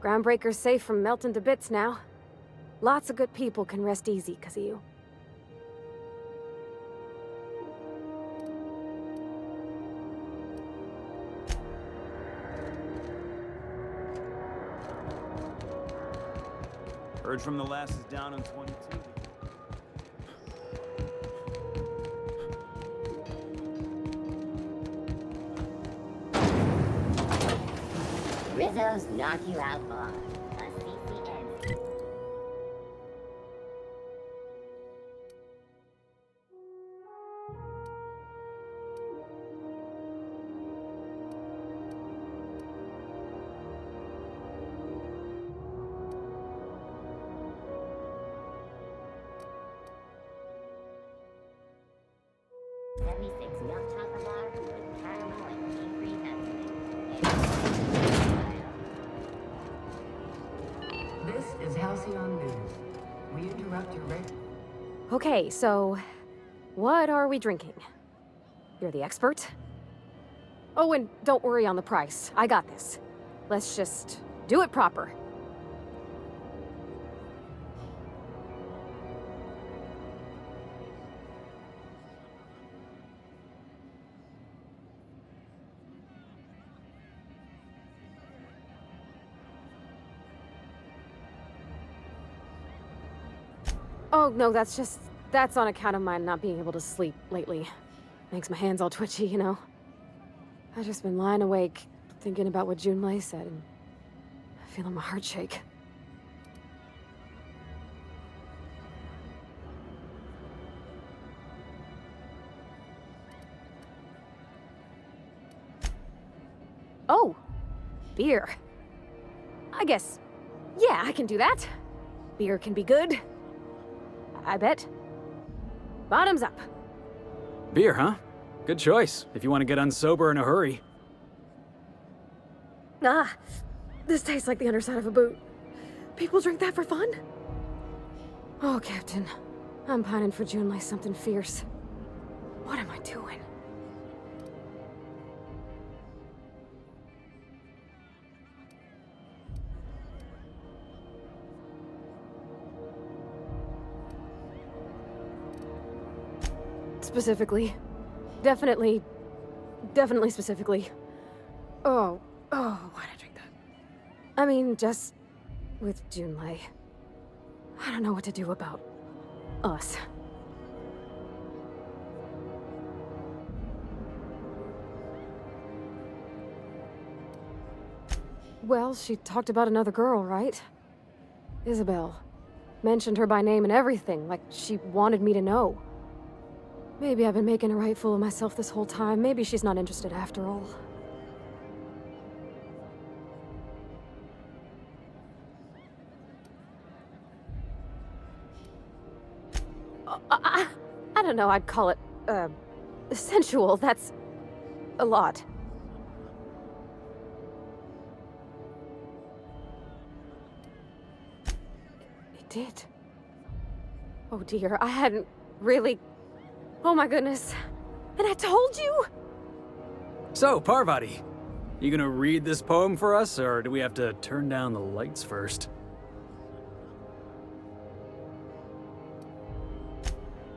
Groundbreaker's safe from melting to bits now. Lots of good people can rest easy because of you. Heard from the last is down on 22. Rizzo's knock you out bar. A CCN. Milk chocolate bar with caramel and tea-free This is Halcyon News. We interrupt your Okay, so what are we drinking? You're the expert? Oh, and don't worry on the price. I got this. Let's just do it proper. Oh, no, that's on account of my not being able to sleep lately. Makes my hands all twitchy, you know? I've just been lying awake, thinking about what Junlei said and feeling my heart shake. Oh, beer. I guess, yeah, I can do that. Beer can be good. I bet. Bottoms up. Beer, huh? Good choice, if you want to get unsober in a hurry. Ah, this tastes like the underside of a boot. People drink that for fun? Oh, Captain. I'm pining for Junlei something fierce. What am I doing? Specifically. Definitely specifically. Oh, why'd I drink that? I mean, just with Junlei. I don't know what to do about us. Well, she talked about another girl, right? Isabel. Mentioned her by name and everything, like she wanted me to know. Maybe I've been making a right fool of myself this whole time. Maybe she's not interested after all. I don't know, I'd call it, sensual. That's a lot. It did. Oh dear, I hadn't really... Oh my goodness. And I told you? So, Parvati, you gonna read this poem for us, or do we have to turn down the lights first?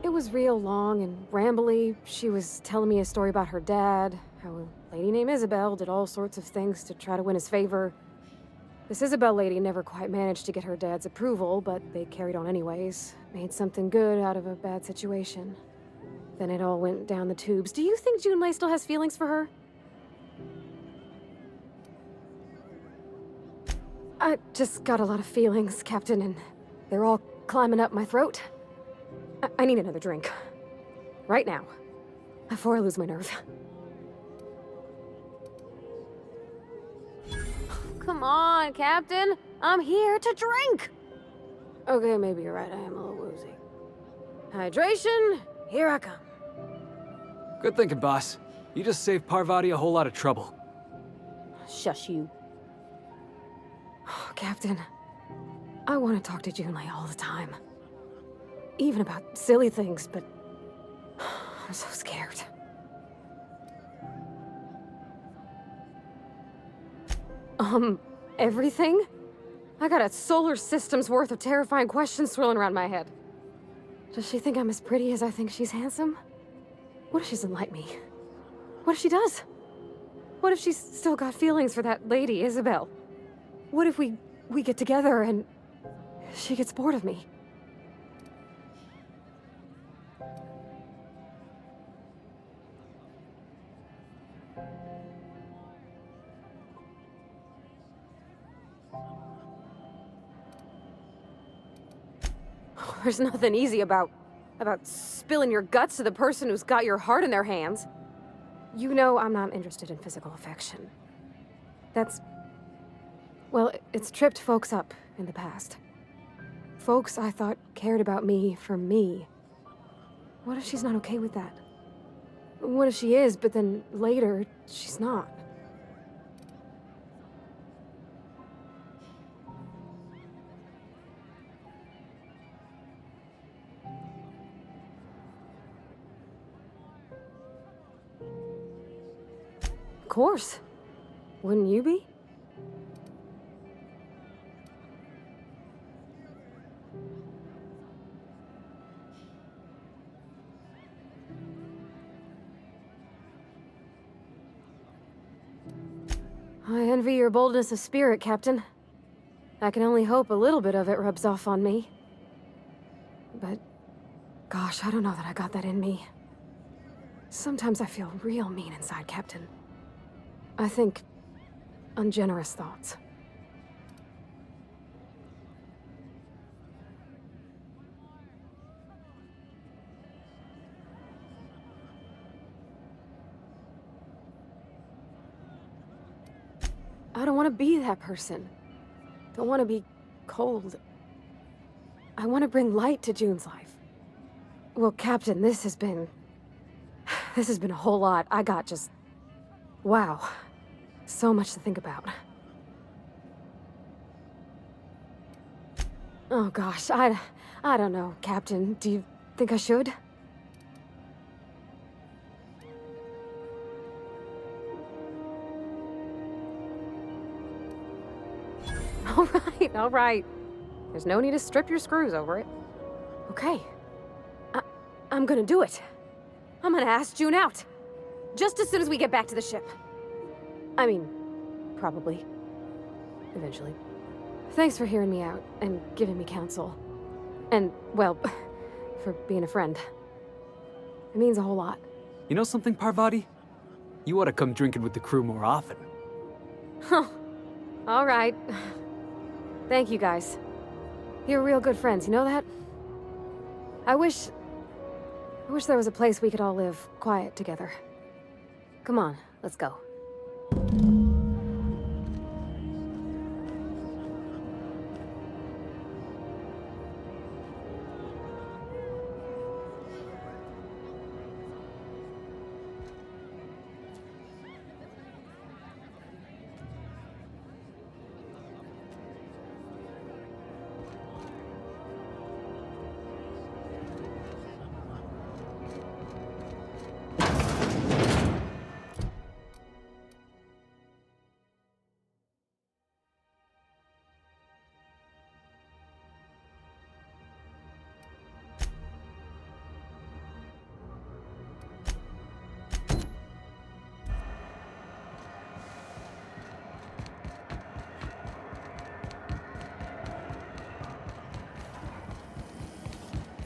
It was real long and rambly. She was telling me a story about her dad, how a lady named Isabel did all sorts of things to try to win his favor. This Isabel lady never quite managed to get her dad's approval, but they carried on anyways. Made something good out of a bad situation. Then it all went down the tubes. Do you think Junlei still has feelings for her? I just got a lot of feelings, Captain, and they're all climbing up my throat. I need another drink. Right now. Before I lose my nerve. Come on, Captain. I'm here to drink. Okay, maybe you're right. I am a little woozy. Hydration, here I come. Good thinking, boss. You just saved Parvati a whole lot of trouble. Shush you. Captain, I want to talk to Junlei all the time. Even about silly things, but I'm so scared. Everything? I got a solar system's worth of terrifying questions swirling around my head. Does she think I'm as pretty as I think she's handsome? What if she doesn't like me? What if she does? What if she's still got feelings for that lady, Isabel? What if we get together and she gets bored of me? There's nothing easy about spilling your guts to the person who's got your heart in their hands. You know I'm not interested in physical affection. That's... well, it's tripped folks up in the past. Folks I thought cared about me for me. What if she's not okay with that? What if she is, but then later, she's not? Of course. Wouldn't you be? I envy your boldness of spirit, Captain. I can only hope a little bit of it rubs off on me. But, gosh, I don't know that I got that in me. Sometimes I feel real mean inside, Captain. I think ungenerous thoughts. I don't want to be that person. Don't want to be cold. I want to bring light to June's life. Well, Captain, this has been a whole lot. I got just... wow. So much to think about. Oh gosh, I don't know, Captain. Do you think I should? All right. There's no need to strip your screws over it. Okay. I'm gonna do it. I'm gonna ask June out. Just as soon as we get back to the ship. I mean, probably. Eventually. Thanks for hearing me out and giving me counsel. And, well, for being a friend. It means a whole lot. You know something, Parvati? You ought to come drinking with the crew more often. Huh. All right. Thank you, guys. You're real good friends, you know that? I wish there was a place we could all live quiet together. Come on, let's go.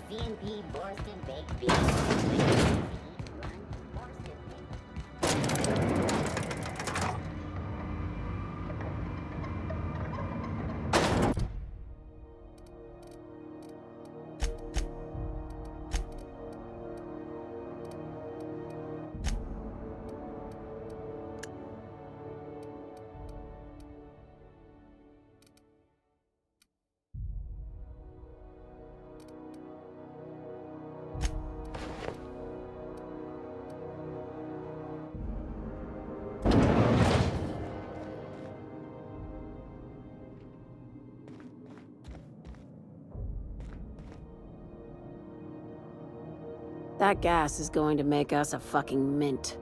CNP Borston Baked Beans. That gas is going to make us a fucking mint.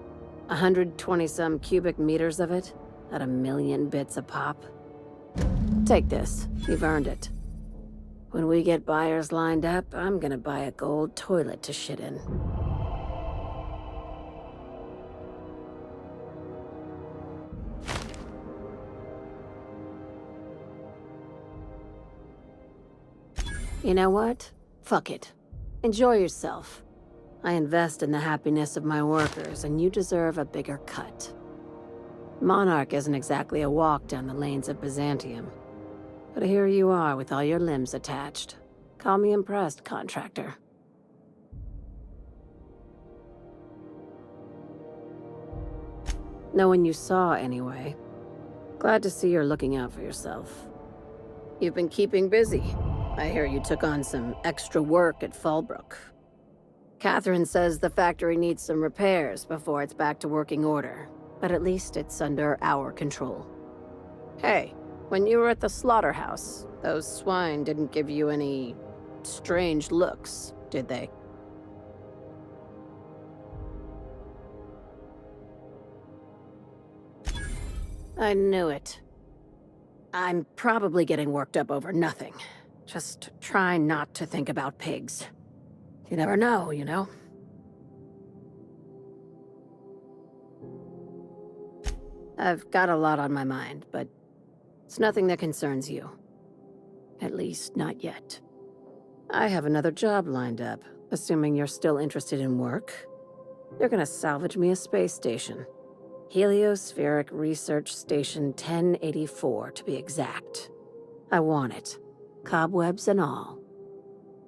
120-some cubic meters of it, at 1,000,000 bits a pop. Take this, you've earned it. When we get buyers lined up, I'm gonna buy a gold toilet to shit in. You know what? Fuck it. Enjoy yourself. I invest in the happiness of my workers, and you deserve a bigger cut. Monarch isn't exactly a walk down the lanes of Byzantium. But here you are with all your limbs attached. Call me impressed, contractor. No one you saw, anyway. Glad to see you're looking out for yourself. You've been keeping busy. I hear you took on some extra work at Fallbrook. Catherine says the factory needs some repairs before it's back to working order, but at least it's under our control. Hey, when you were at the slaughterhouse, those swine didn't give you any strange looks, did they? I knew it. I'm probably getting worked up over nothing. Just try not to think about pigs. You never know, you know? I've got a lot on my mind, but it's nothing that concerns you. At least, not yet. I have another job lined up, assuming you're still interested in work. You're gonna salvage me a space station. Heliospheric Research Station 1084, to be exact. I want it. Cobwebs and all.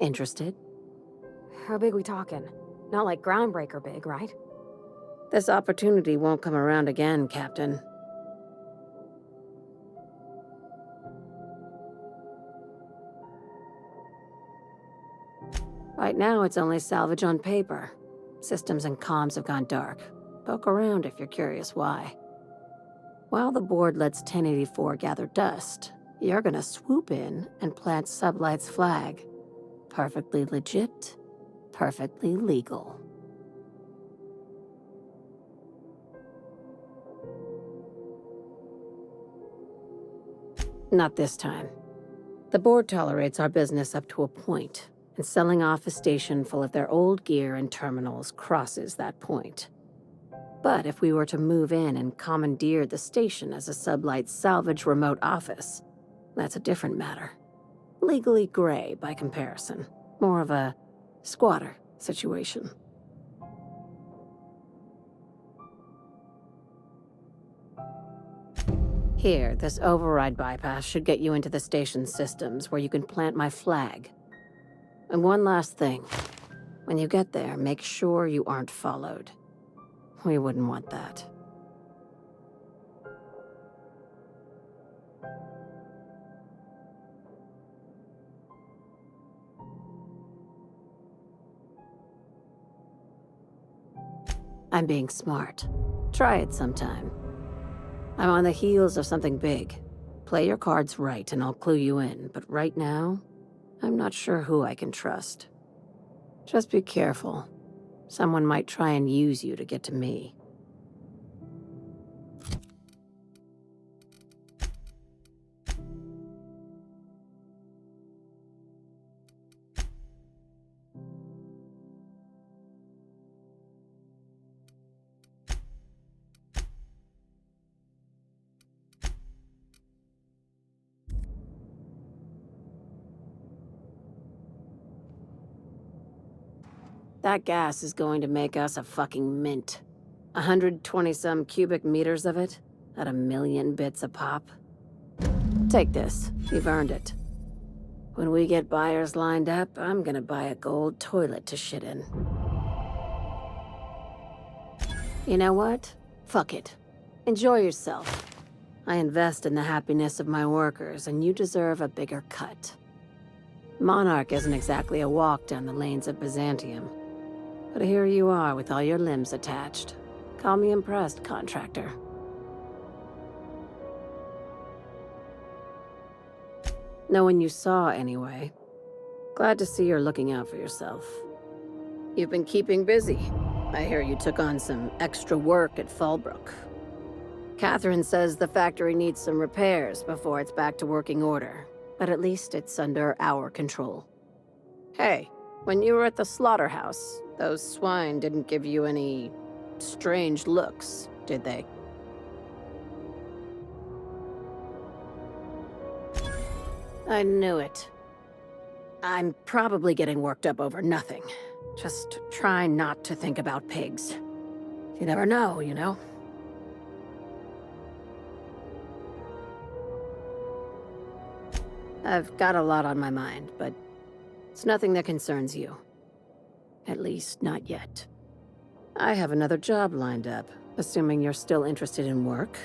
Interested? How big we talking? Not like groundbreaker big, right? This opportunity won't come around again, Captain. Right now, it's only salvage on paper. Systems and comms have gone dark. Poke around if you're curious why. While the board lets 1084 gather dust, you're gonna swoop in and plant Sublight's flag. Perfectly legit, perfectly legal. Not this time. The board tolerates our business up to a point, and selling off a station full of their old gear and terminals crosses that point. But if we were to move in and commandeer the station as a Sublight salvage remote office, that's a different matter. Legally gray by comparison. More of a squatter situation. Here, this override bypass should get you into the station's systems where you can plant my flag. And one last thing. When you get there, make sure you aren't followed. We wouldn't want that. I'm being smart. Try it sometime. I'm on the heels of something big. Play your cards right and I'll clue you in, but right now, I'm not sure who I can trust. Just be careful. Someone might try and use you to get to me. That gas is going to make us a fucking mint. 120-some cubic meters of it, at 1,000,000 bits a pop. Take this. You've earned it. When we get buyers lined up, I'm gonna buy a gold toilet to shit in. You know what? Fuck it. Enjoy yourself. I invest in the happiness of my workers, and you deserve a bigger cut. Monarch isn't exactly a walk down the lanes of Byzantium. But here you are with all your limbs attached. Call me impressed, contractor. No one you saw, anyway. Glad to see you're looking out for yourself. You've been keeping busy. I hear you took on some extra work at Fallbrook. Catherine says the factory needs some repairs before it's back to working order, but at least it's under our control. Hey, when you were at the slaughterhouse, those swine didn't give you any strange looks, did they? I knew it. I'm probably getting worked up over nothing. Just try not to think about pigs. You never know, you know? I've got a lot on my mind, but it's nothing that concerns you. At least, not yet. I have another job lined up, assuming you're still interested in work.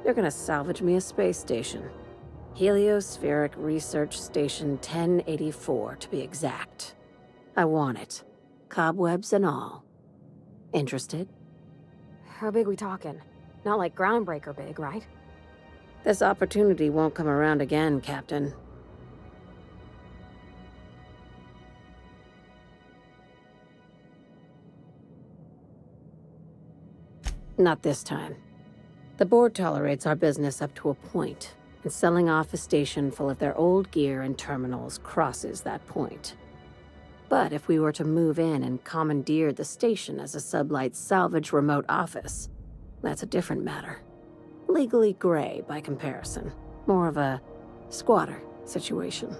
You're gonna salvage me a space station. Heliospheric Research Station 1084, to be exact. I want it. Cobwebs and all. Interested? How big we talking? Not like groundbreaker big, right? This opportunity won't come around again, Captain. Not this time. The board tolerates our business up to a point, and selling off a station full of their old gear and terminals crosses that point. But if we were to move in and commandeer the station as a Sublight salvage remote office, that's a different matter. Legally gray by comparison. More of a squatter situation.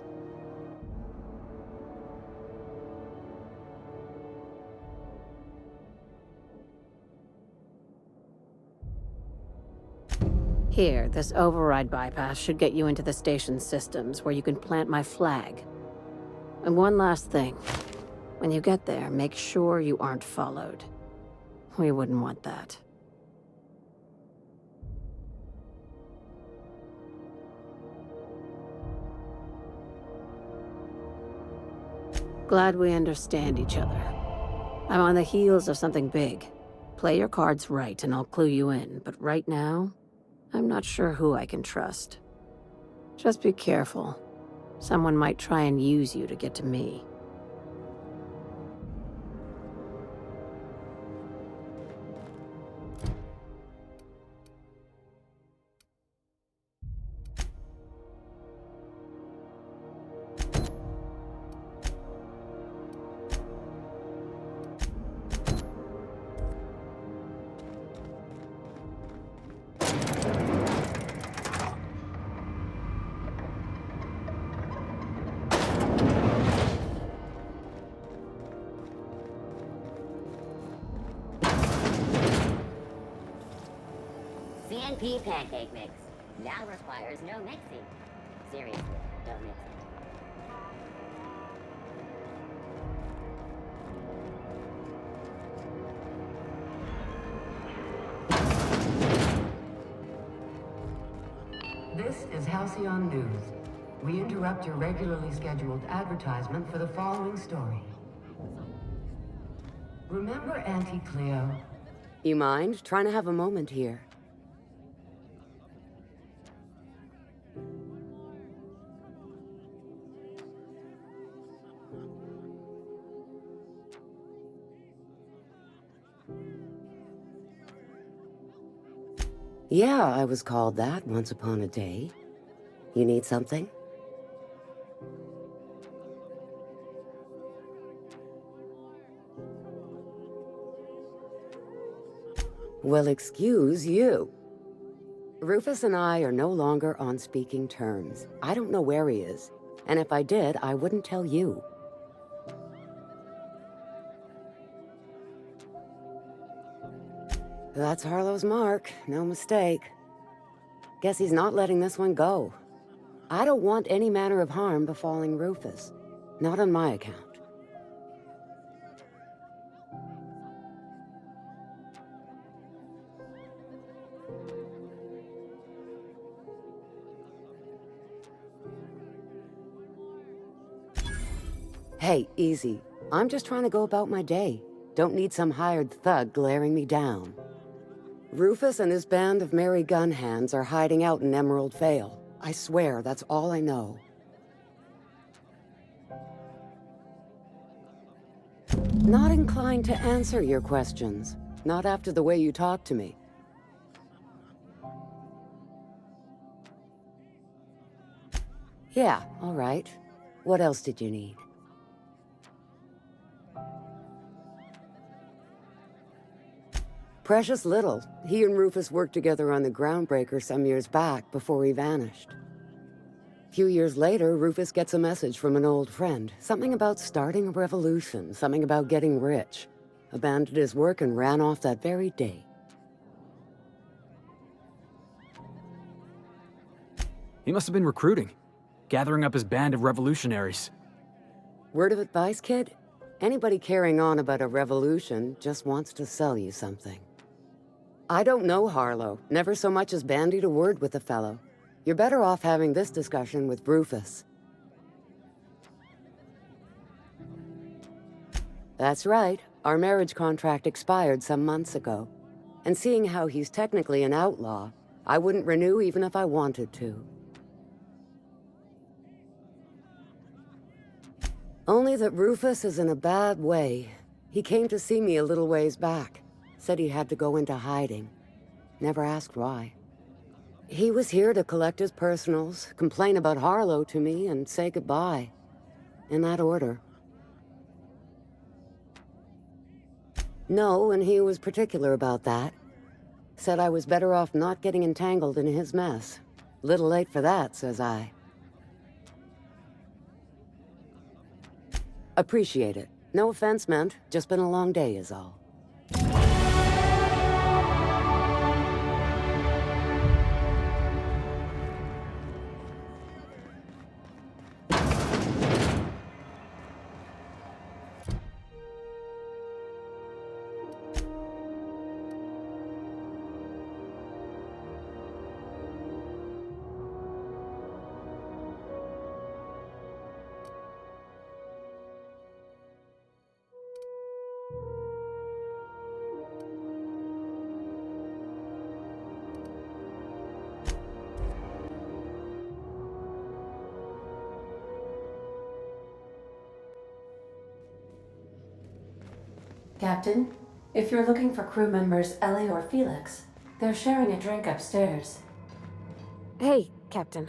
Here, this override bypass should get you into the station systems where you can plant my flag. And one last thing. When you get there, make sure you aren't followed. We wouldn't want that. Glad we understand each other. I'm on the heels of something big. Play your cards right and I'll clue you in, but right now, I'm not sure who I can trust. Just be careful. Someone might try and use you to get to me. CNP pancake mix. Now requires no mixing. Seriously, don't mix it. This is Halcyon News. We interrupt your regularly scheduled advertisement for the following story. Remember Auntie Cleo? You mind trying to have a moment here? Yeah, I was called that once upon a day. You need something? Well, excuse you. Rufus and I are no longer on speaking terms. I don't know where he is, and if I did, I wouldn't tell you. That's Harlow's mark, no mistake. Guess he's not letting this one go. I don't want any manner of harm befalling Rufus. Not on my account. Hey, easy. I'm just trying to go about my day. Don't need some hired thug glaring me down. Rufus and his band of merry gun hands are hiding out in Emerald Vale. I swear, that's all I know. Not inclined to answer your questions. Not after the way you talk to me. Yeah, all right. What else did you need? Precious little. He and Rufus worked together on the Groundbreaker some years back before he vanished. A few years later, Rufus gets a message from an old friend. Something about starting a revolution, something about getting rich. Abandoned his work and ran off that very day. He must have been recruiting, gathering up his band of revolutionaries. Word of advice, kid? Anybody carrying on about a revolution just wants to sell you something. I don't know Harlow, never so much as bandied a word with the fellow. You're better off having this discussion with Rufus. That's right. Our marriage contract expired some months ago. And seeing how he's technically an outlaw, I wouldn't renew even if I wanted to. Only that Rufus is in a bad way. He came to see me a little ways back. Said he had to go into hiding. Never asked why. He was here to collect his personals, complain about Harlow to me, and say goodbye. In that order. No, and he was particular about that. Said I was better off not getting entangled in his mess. Little late for that, says I. Appreciate it. No offense meant, just been a long day is all. Captain, if you're looking for crew members Ellie or Felix, they're sharing a drink upstairs. Hey, Captain.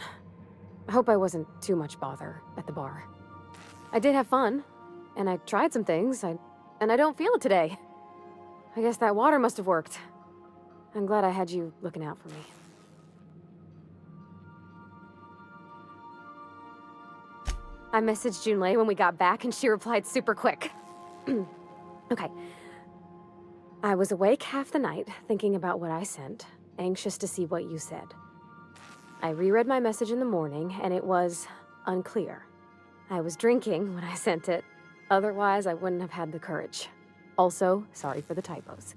I hope I wasn't too much bother at the bar. I did have fun, and I tried some things, and I don't feel it today. I guess that water must have worked. I'm glad I had you looking out for me. I messaged Junlei when we got back, and she replied super quick. Okay. I was awake half the night, thinking about what I sent, anxious to see what you said. I reread my message in the morning, and it was unclear. I was drinking when I sent it. Otherwise, I wouldn't have had the courage. Also, sorry for the typos.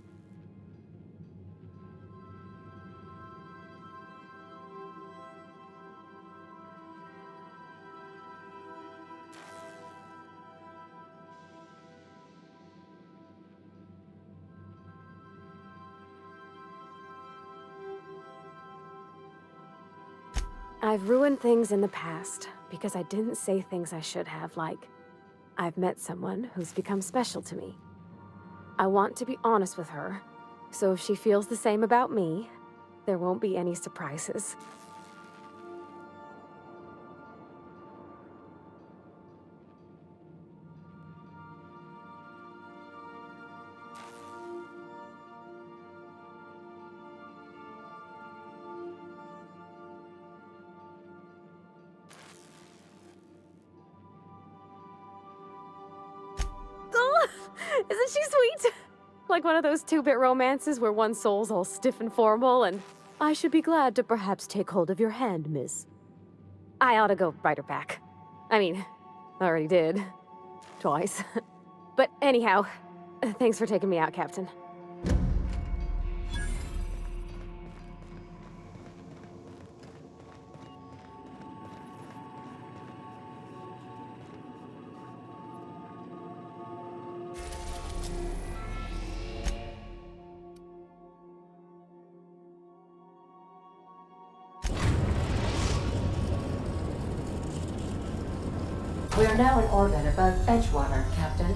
I've ruined things in the past because I didn't say things I should have, like, I've met someone who's become special to me. I want to be honest with her, so if she feels the same about me, there won't be any surprises. Isn't she sweet? Like one of those two-bit romances where one soul's all stiff and formal and, I should be glad to perhaps take hold of your hand, miss. I ought to go write her back. I mean, I already did. Twice. But anyhow, thanks for taking me out, Captain. We are now in orbit above Edgewater, Captain.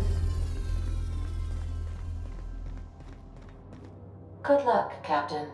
Good luck, Captain.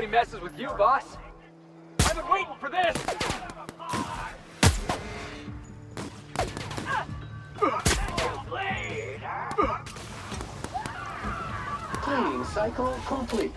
nobody messes with you, boss. I've been waiting for this! Cleaning cycle complete.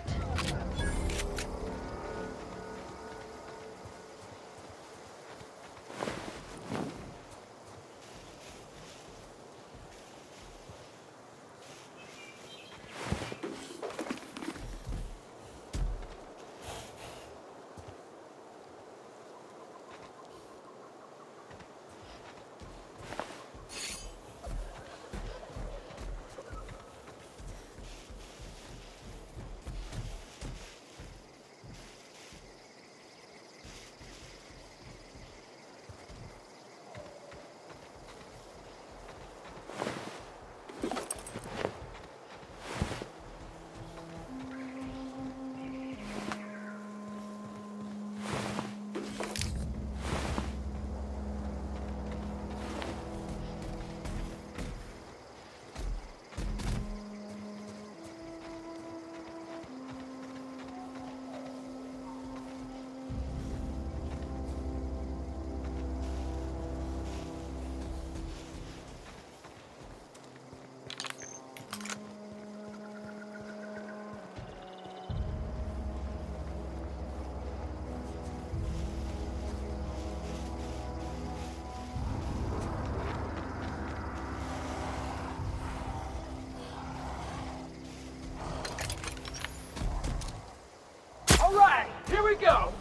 Here we go!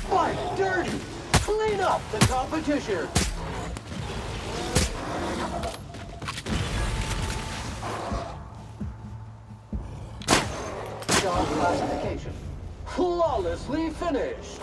Fight dirty! Clean up the competition! Job classification. Flawlessly finished!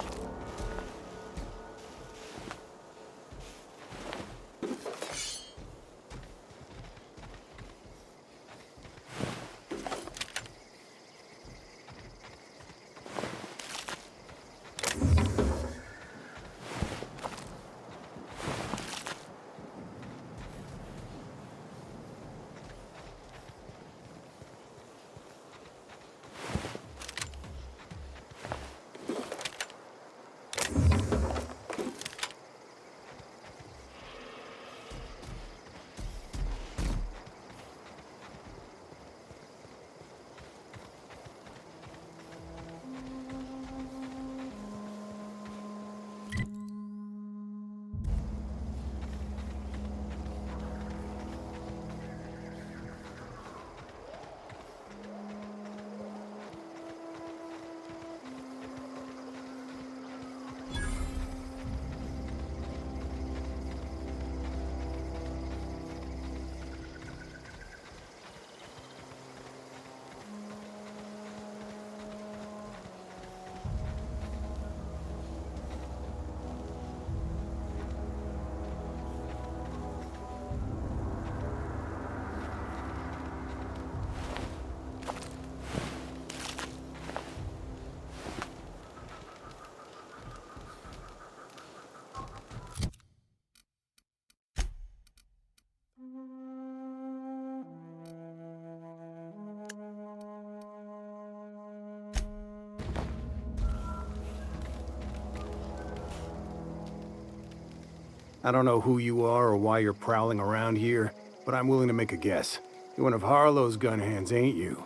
I don't know who you are or why you're prowling around here, but I'm willing to make a guess. You're one of Harlow's gun hands, ain't you?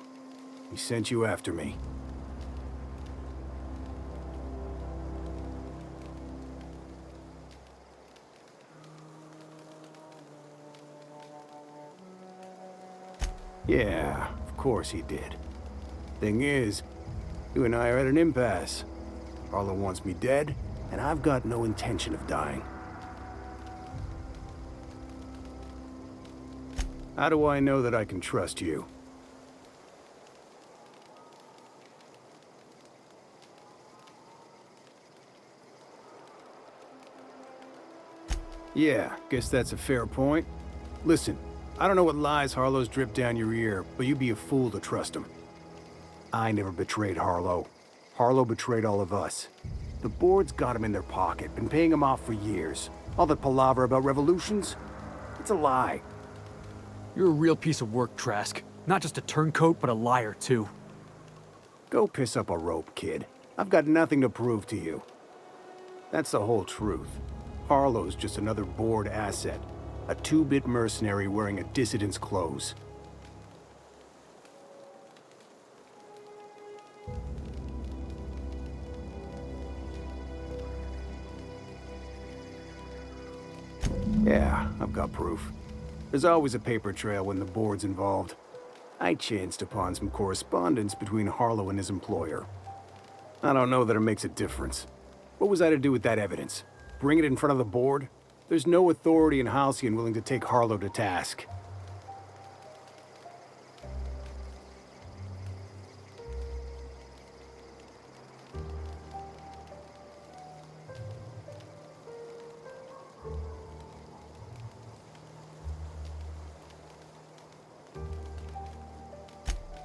He sent you after me. Yeah, of course he did. Thing is, you and I are at an impasse. Harlow wants me dead, and I've got no intention of dying. How do I know that I can trust you? Yeah, guess that's a fair point. Listen, I don't know what lies Harlow's dripped down your ear, but you'd be a fool to trust him. I never betrayed Harlow. Harlow betrayed all of us. The board's got him in their pocket, been paying him off for years. All that palaver about revolutions? It's a lie. You're a real piece of work, Trask. Not just a turncoat, but a liar, too. Go piss up a rope, kid. I've got nothing to prove to you. That's the whole truth. Harlow's just another bored asset. A 2-bit mercenary wearing a dissident's clothes. Yeah, I've got proof. There's always a paper trail when the board's involved. I chanced upon some correspondence between Harlow and his employer. I don't know that it makes a difference. What was I to do with that evidence? Bring it in front of the board? There's no authority in Halcyon willing to take Harlow to task.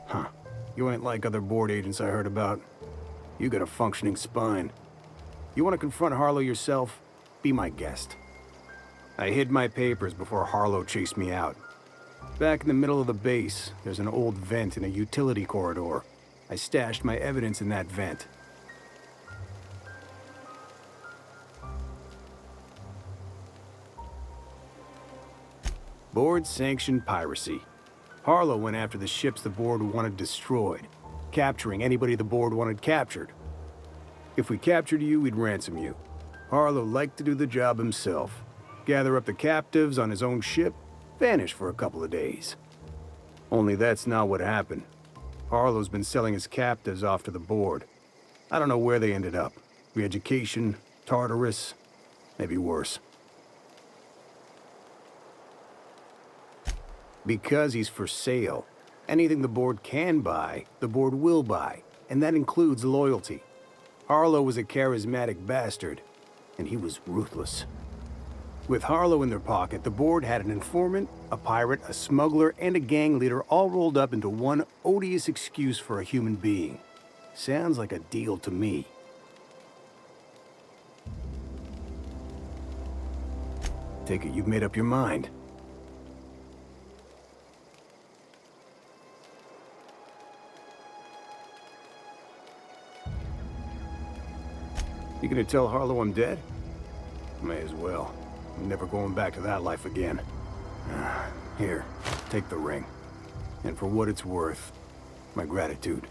Huh. You ain't like other board agents I heard about. You got a functioning spine. You want to confront Harlow yourself? Be my guest. I hid my papers before Harlow chased me out. Back in the middle of the base, there's an old vent in a utility corridor. I stashed my evidence in that vent. Board-sanctioned piracy. Harlow went after the ships the board wanted destroyed, capturing anybody the board wanted captured. If we captured you, we'd ransom you. Harlow liked to do the job himself. Gather up the captives on his own ship, vanish for a couple of days. Only that's not what happened. Harlow's been selling his captives off to the board. I don't know where they ended up. Re-education, Tartarus, maybe worse. Because he's for sale. Anything the board can buy, the board will buy, and that includes loyalty. Harlow was a charismatic bastard, and he was ruthless. With Harlow in their pocket, the board had an informant, a pirate, a smuggler, and a gang leader all rolled up into one odious excuse for a human being. Sounds like a deal to me. Take it you've made up your mind. You gonna tell Harlow I'm dead? May as well. I'm never going back to that life again. Here, take the ring. And for what it's worth, my gratitude.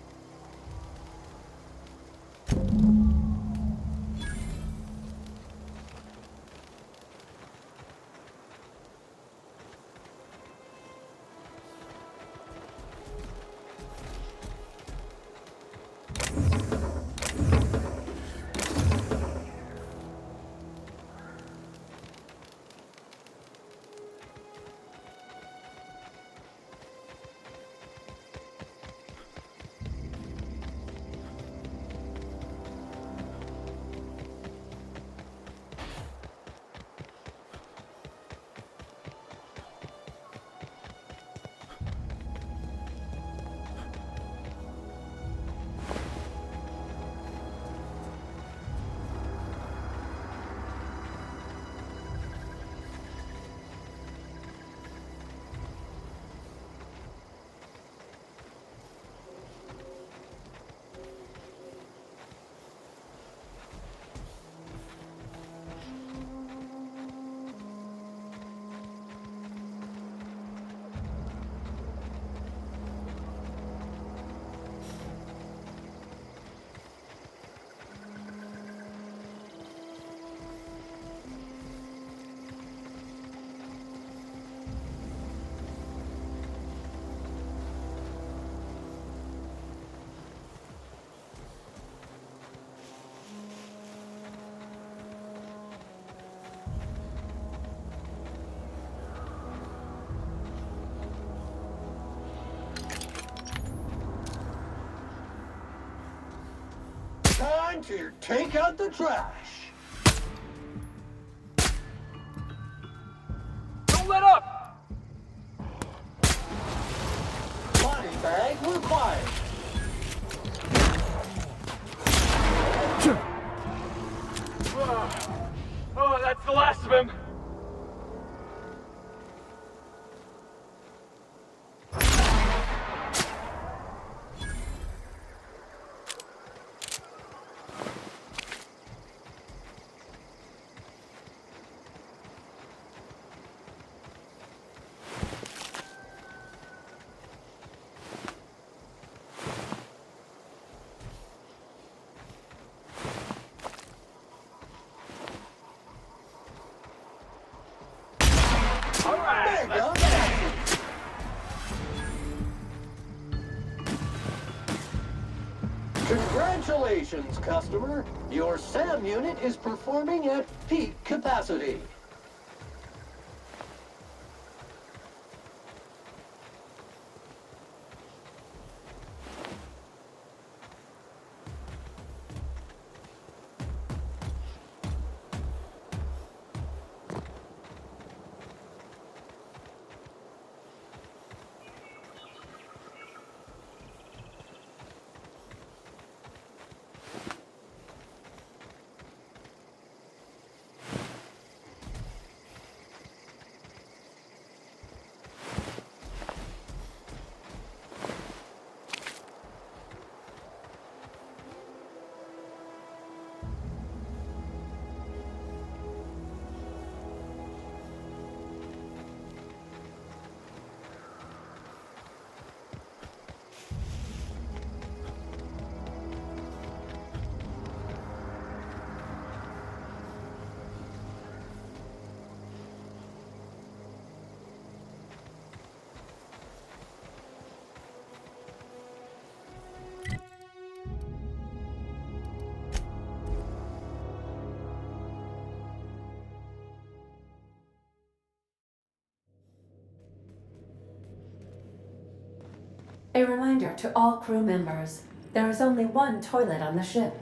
Time to take out the trash. Don't let up! Body bag required. Oh, that's the last of him. Congratulations, customer. Your SAM unit is performing at peak capacity. A reminder to all crew members, there is only one toilet on the ship.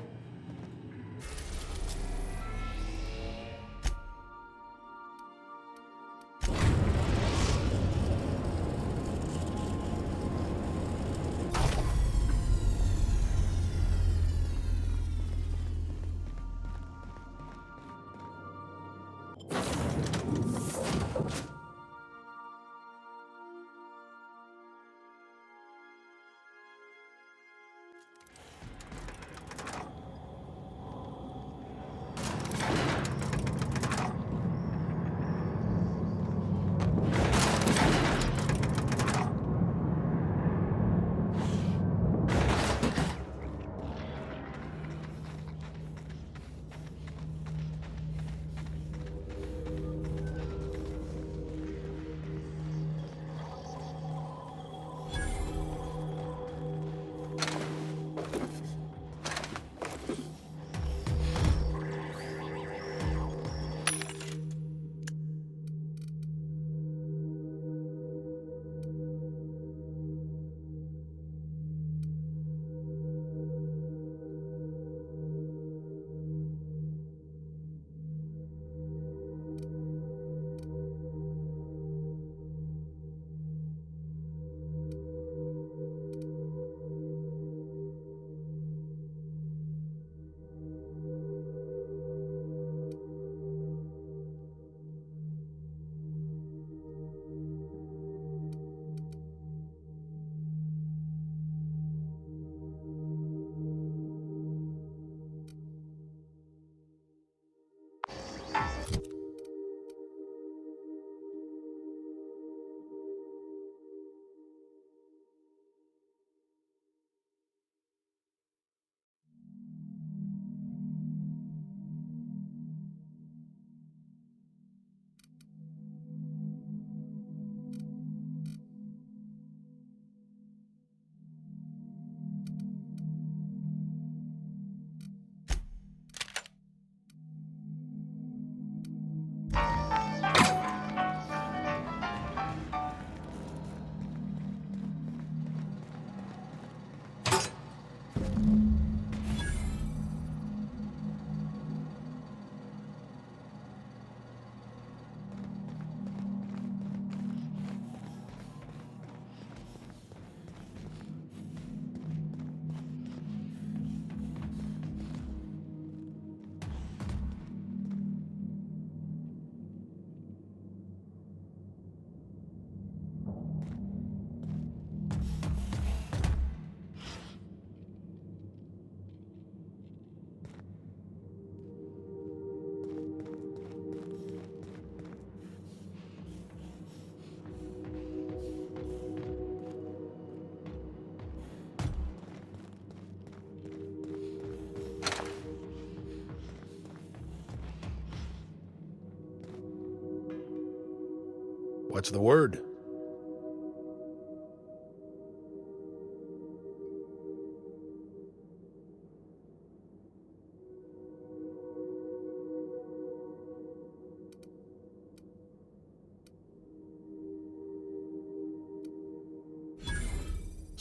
What's the word?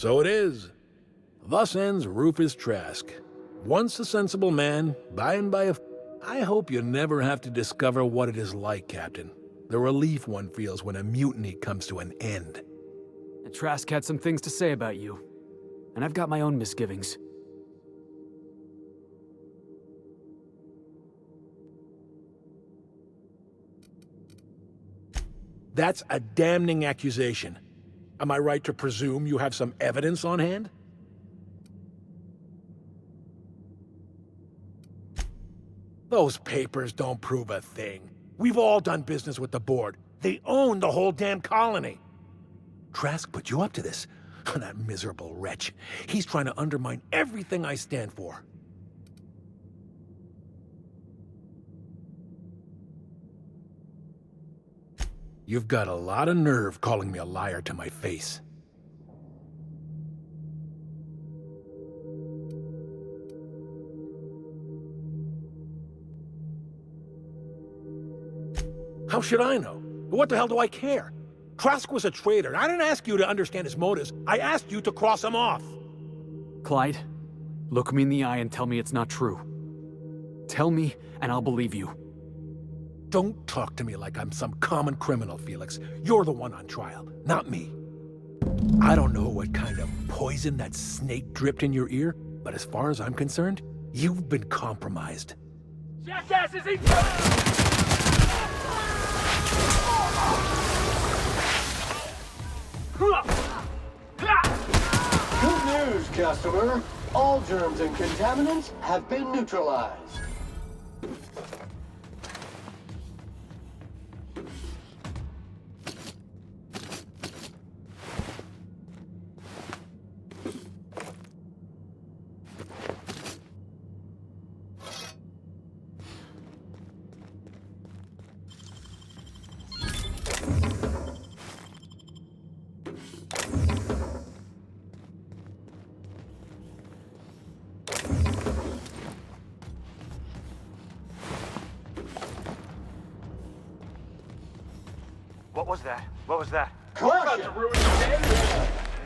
So it is. Thus ends Rufus Trask. Once a sensible man, by and by I hope you never have to discover what it is like, Captain. The relief one feels when a mutiny comes to an end. Trask had some things to say about you. And I've got my own misgivings. That's a damning accusation. Am I right to presume you have some evidence on hand? Those papers don't prove a thing. We've all done business with the board. They own the whole damn colony. Trask put you up to this. That miserable wretch. He's trying to undermine everything I stand for. You've got a lot of nerve calling me a liar to my face. How should I know? What the hell do I care? Trask was a traitor. I didn't ask you to understand his motives. I asked you to cross him off. Clyde, look me in the eye and tell me it's not true. Tell me, and I'll believe you. Don't talk to me like I'm some common criminal, Felix. You're the one on trial, not me. I don't know what kind of poison that snake dripped in your ear, but as far as I'm concerned, you've been compromised. Jackass is in... Good news, customer. All germs and contaminants have been neutralized. What was that? What was that? Caution!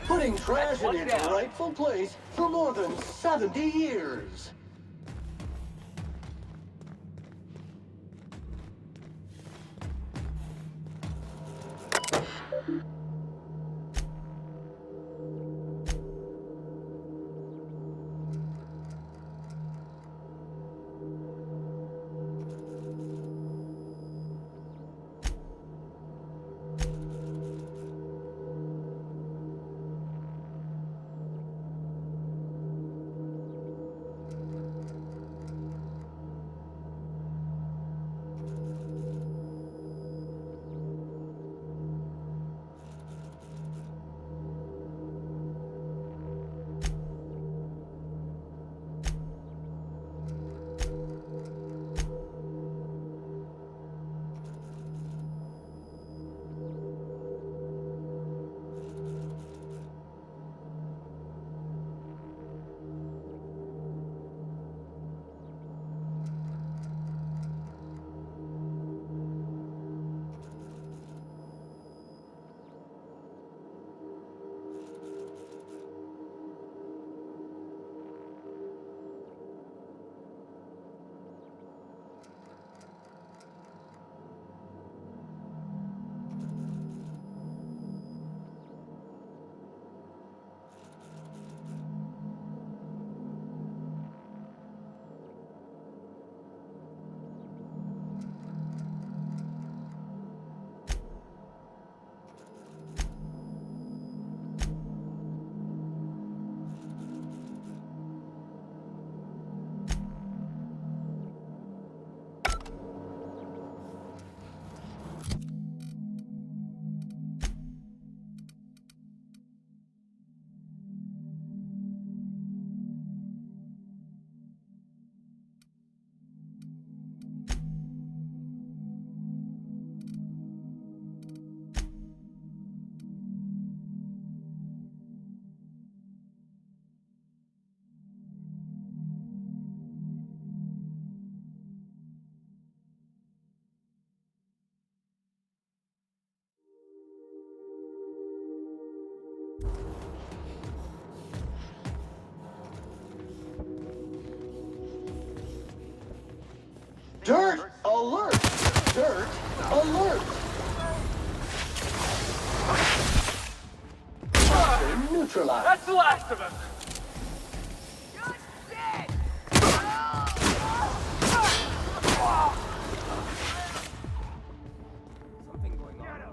Putting trash in its rightful place for more than 70 years. Dirt alert! Dirt alert! Toxin neutralized. That's the last of us! Something going on.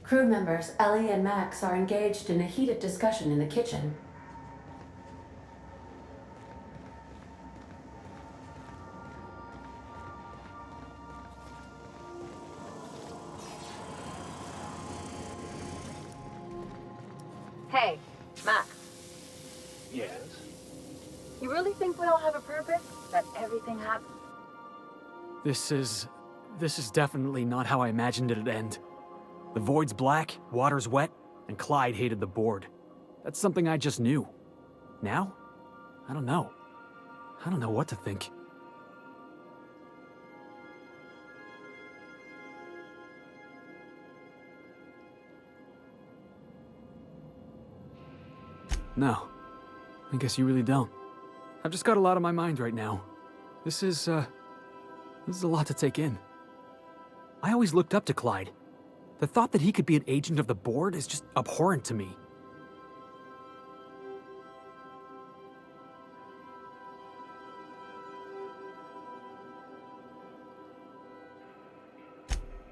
Crew members Ellie and Max are engaged in a heated discussion in the kitchen. Hey, Max. Yes? You really think we all have a purpose? That everything happens? This is definitely not how I imagined it'd end. The void's black, water's wet, and Clyde hated the board. That's something I just knew. Now? I don't know. I don't know what to think. No. I guess you really don't. I've just got a lot on my mind right now. This is a lot to take in. I always looked up to Clyde. The thought that he could be an agent of the board is just abhorrent to me.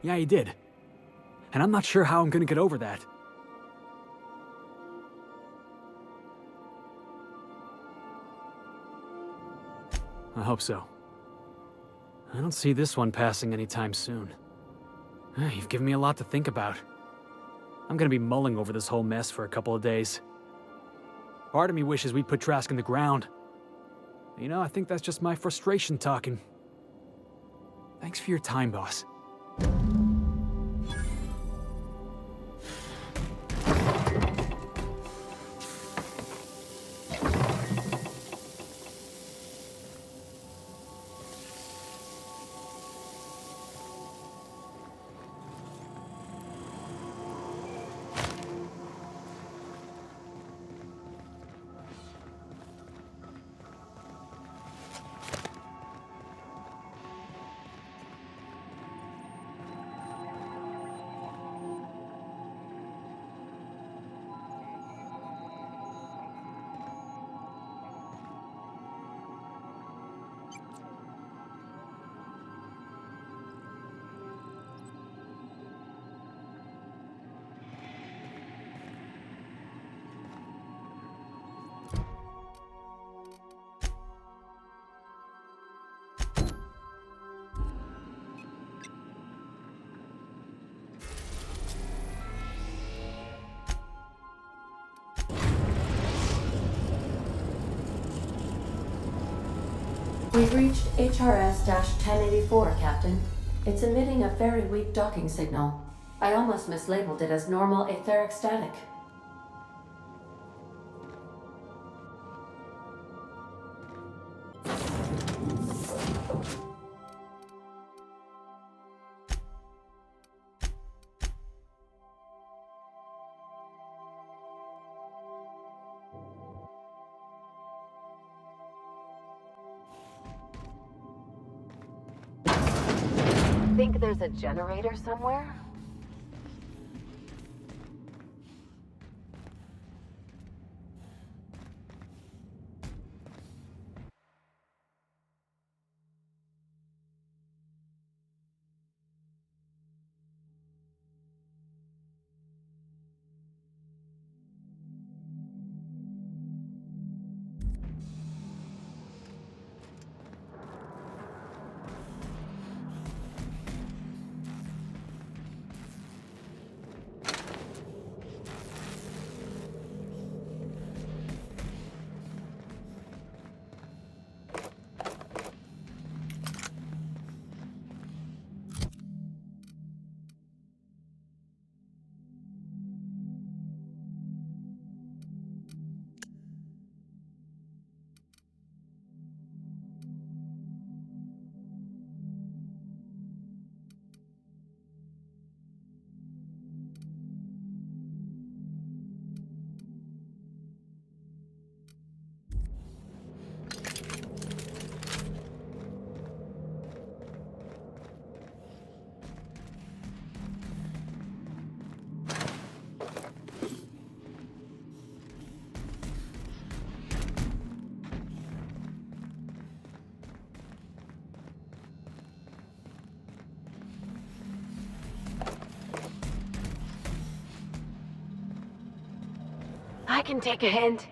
Yeah, he did. And I'm not sure how I'm gonna get over that. I hope so. I don't see this one passing anytime soon. You've given me a lot to think about. I'm gonna be mulling over this whole mess for a couple of days. Part of me wishes we'd put Trask in the ground. You know, I think that's just my frustration talking. Thanks for your time, boss. We've reached HRS-1084, Captain. It's emitting a very weak docking signal. I almost mislabeled it as normal etheric static. Think there's a generator somewhere? I can take a hint.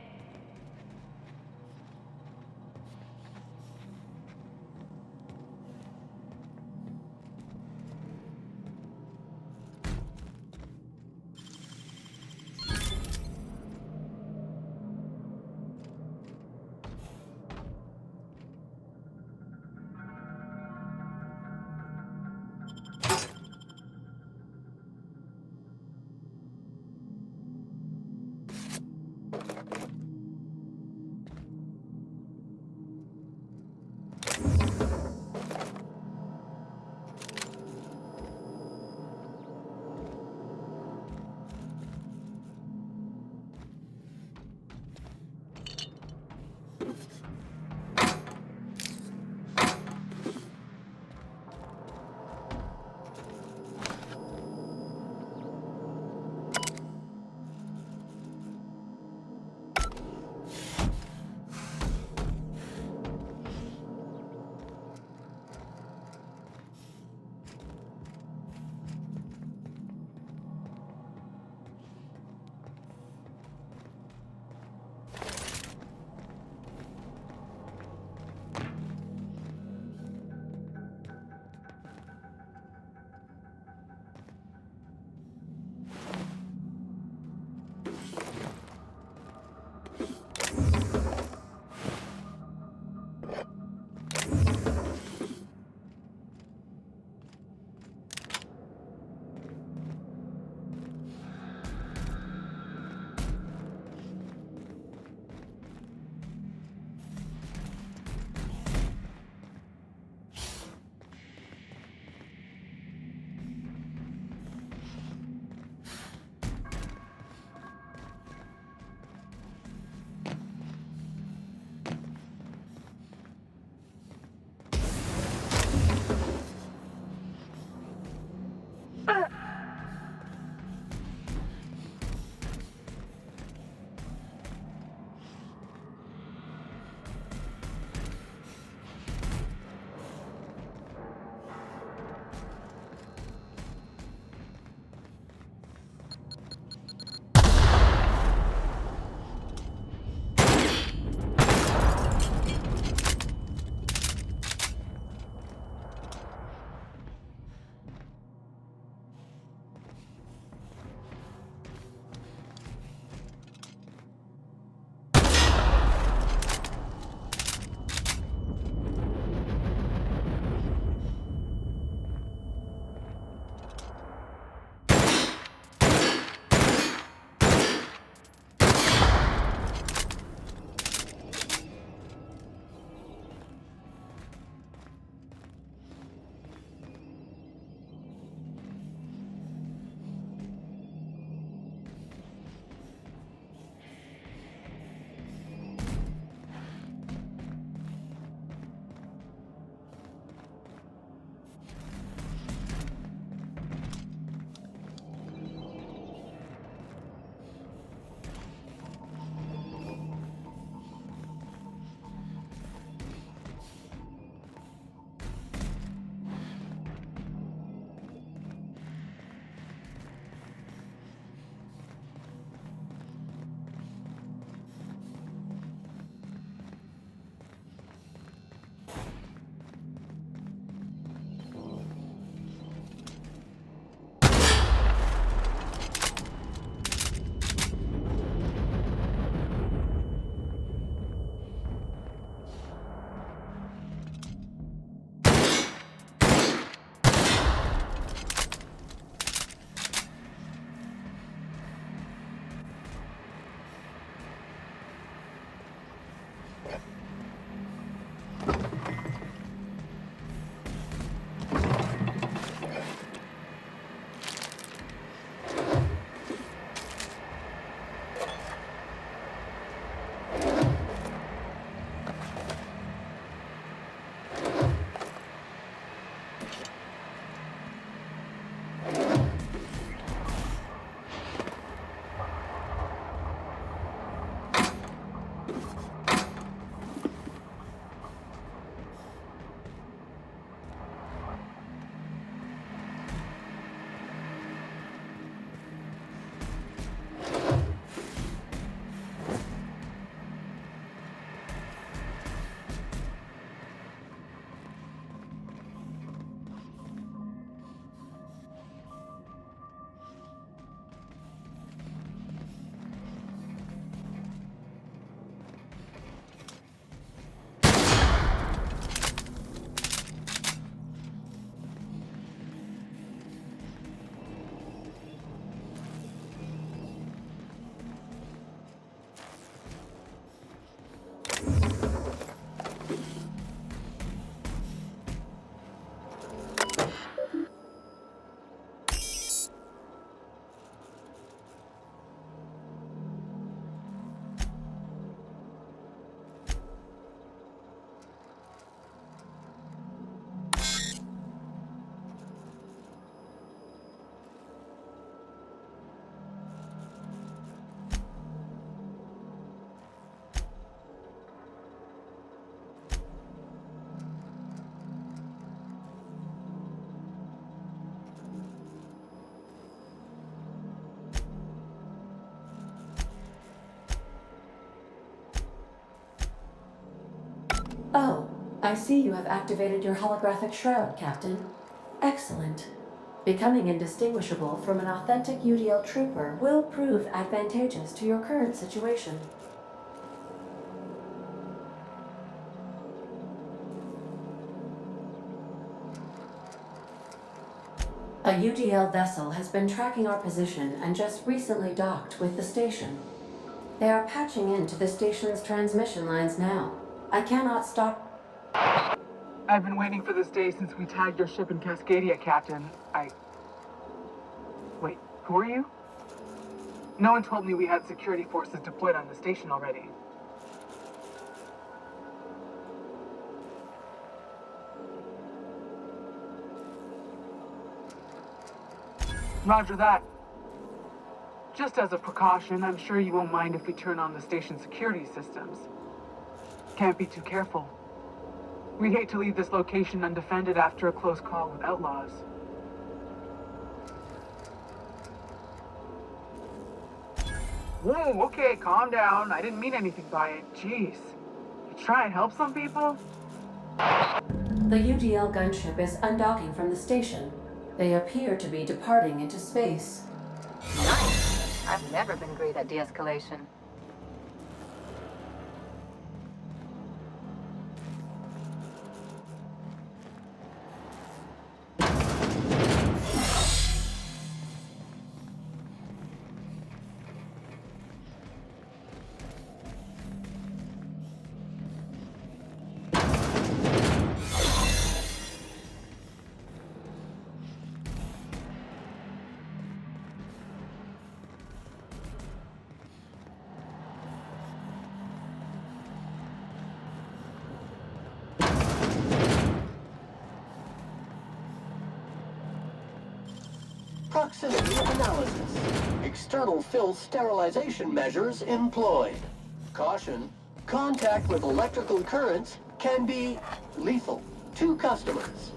Oh, I see you have activated your holographic shroud, Captain. Excellent. Becoming indistinguishable from an authentic UDL trooper will prove advantageous to your current situation. A UDL vessel has been tracking our position and just recently docked with the station. They are patching into the station's transmission lines now. I cannot stop. I've been waiting for this day since we tagged your ship in Cascadia, Captain. Wait, who are you? No one told me we had security forces deployed on the station already. Roger that. Just as a precaution, I'm sure you won't mind if we turn on the station security systems. Can't be too careful. We'd hate to leave this location undefended after a close call with outlaws. Whoa, okay, calm down. I didn't mean anything by it. Jeez. You try and help some people? The UDL gunship is undocking from the station. They appear to be departing into space. Nice. I've never been great at de-escalation. Proximity analysis. External fill sterilization measures employed. Caution, contact with electrical currents can be lethal to customers.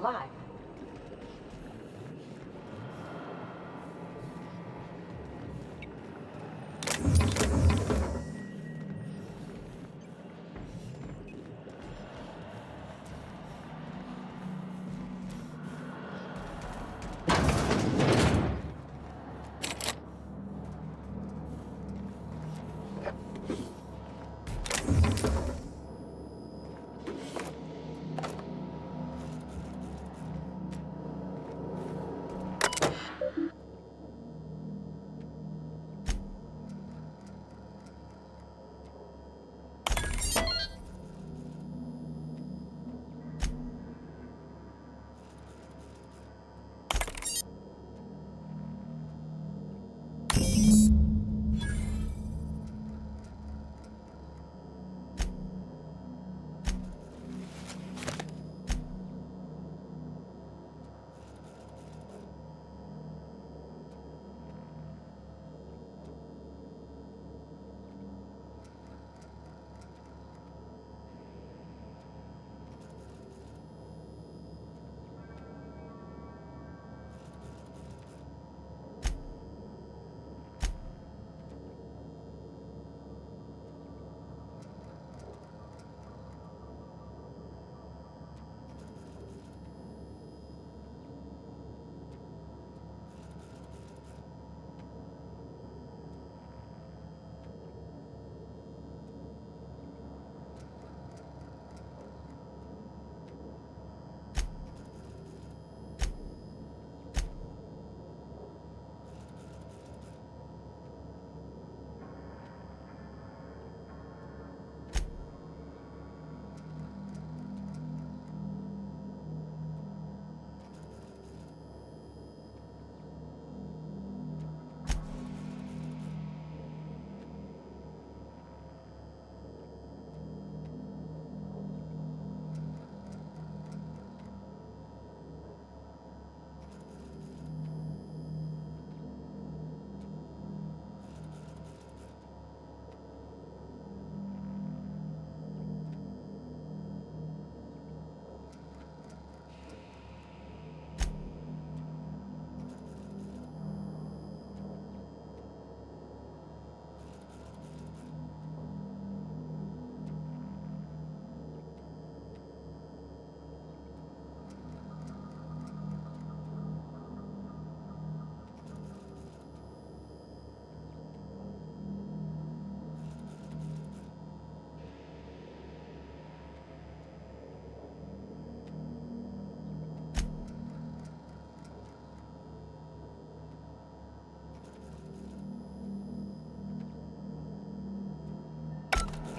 alive.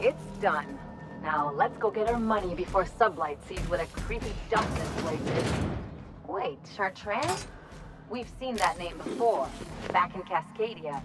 It's done. Now let's go get our money before Sublight sees what a creepy dump this place is. Wait, Chartrand? We've seen that name before, back in Cascadia.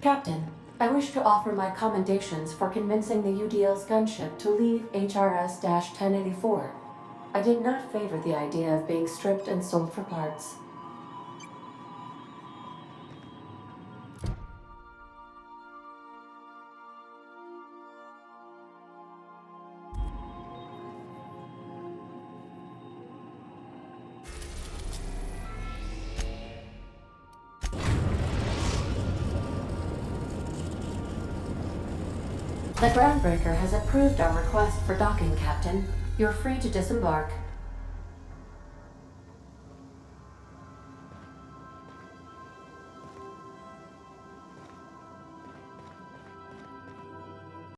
Captain, I wish to offer my commendations for convincing the UDL's gunship to leave HRS-1084. I did not favor the idea of being stripped and sold for parts. The Groundbreaker has approved our request for docking, Captain. You're free to disembark.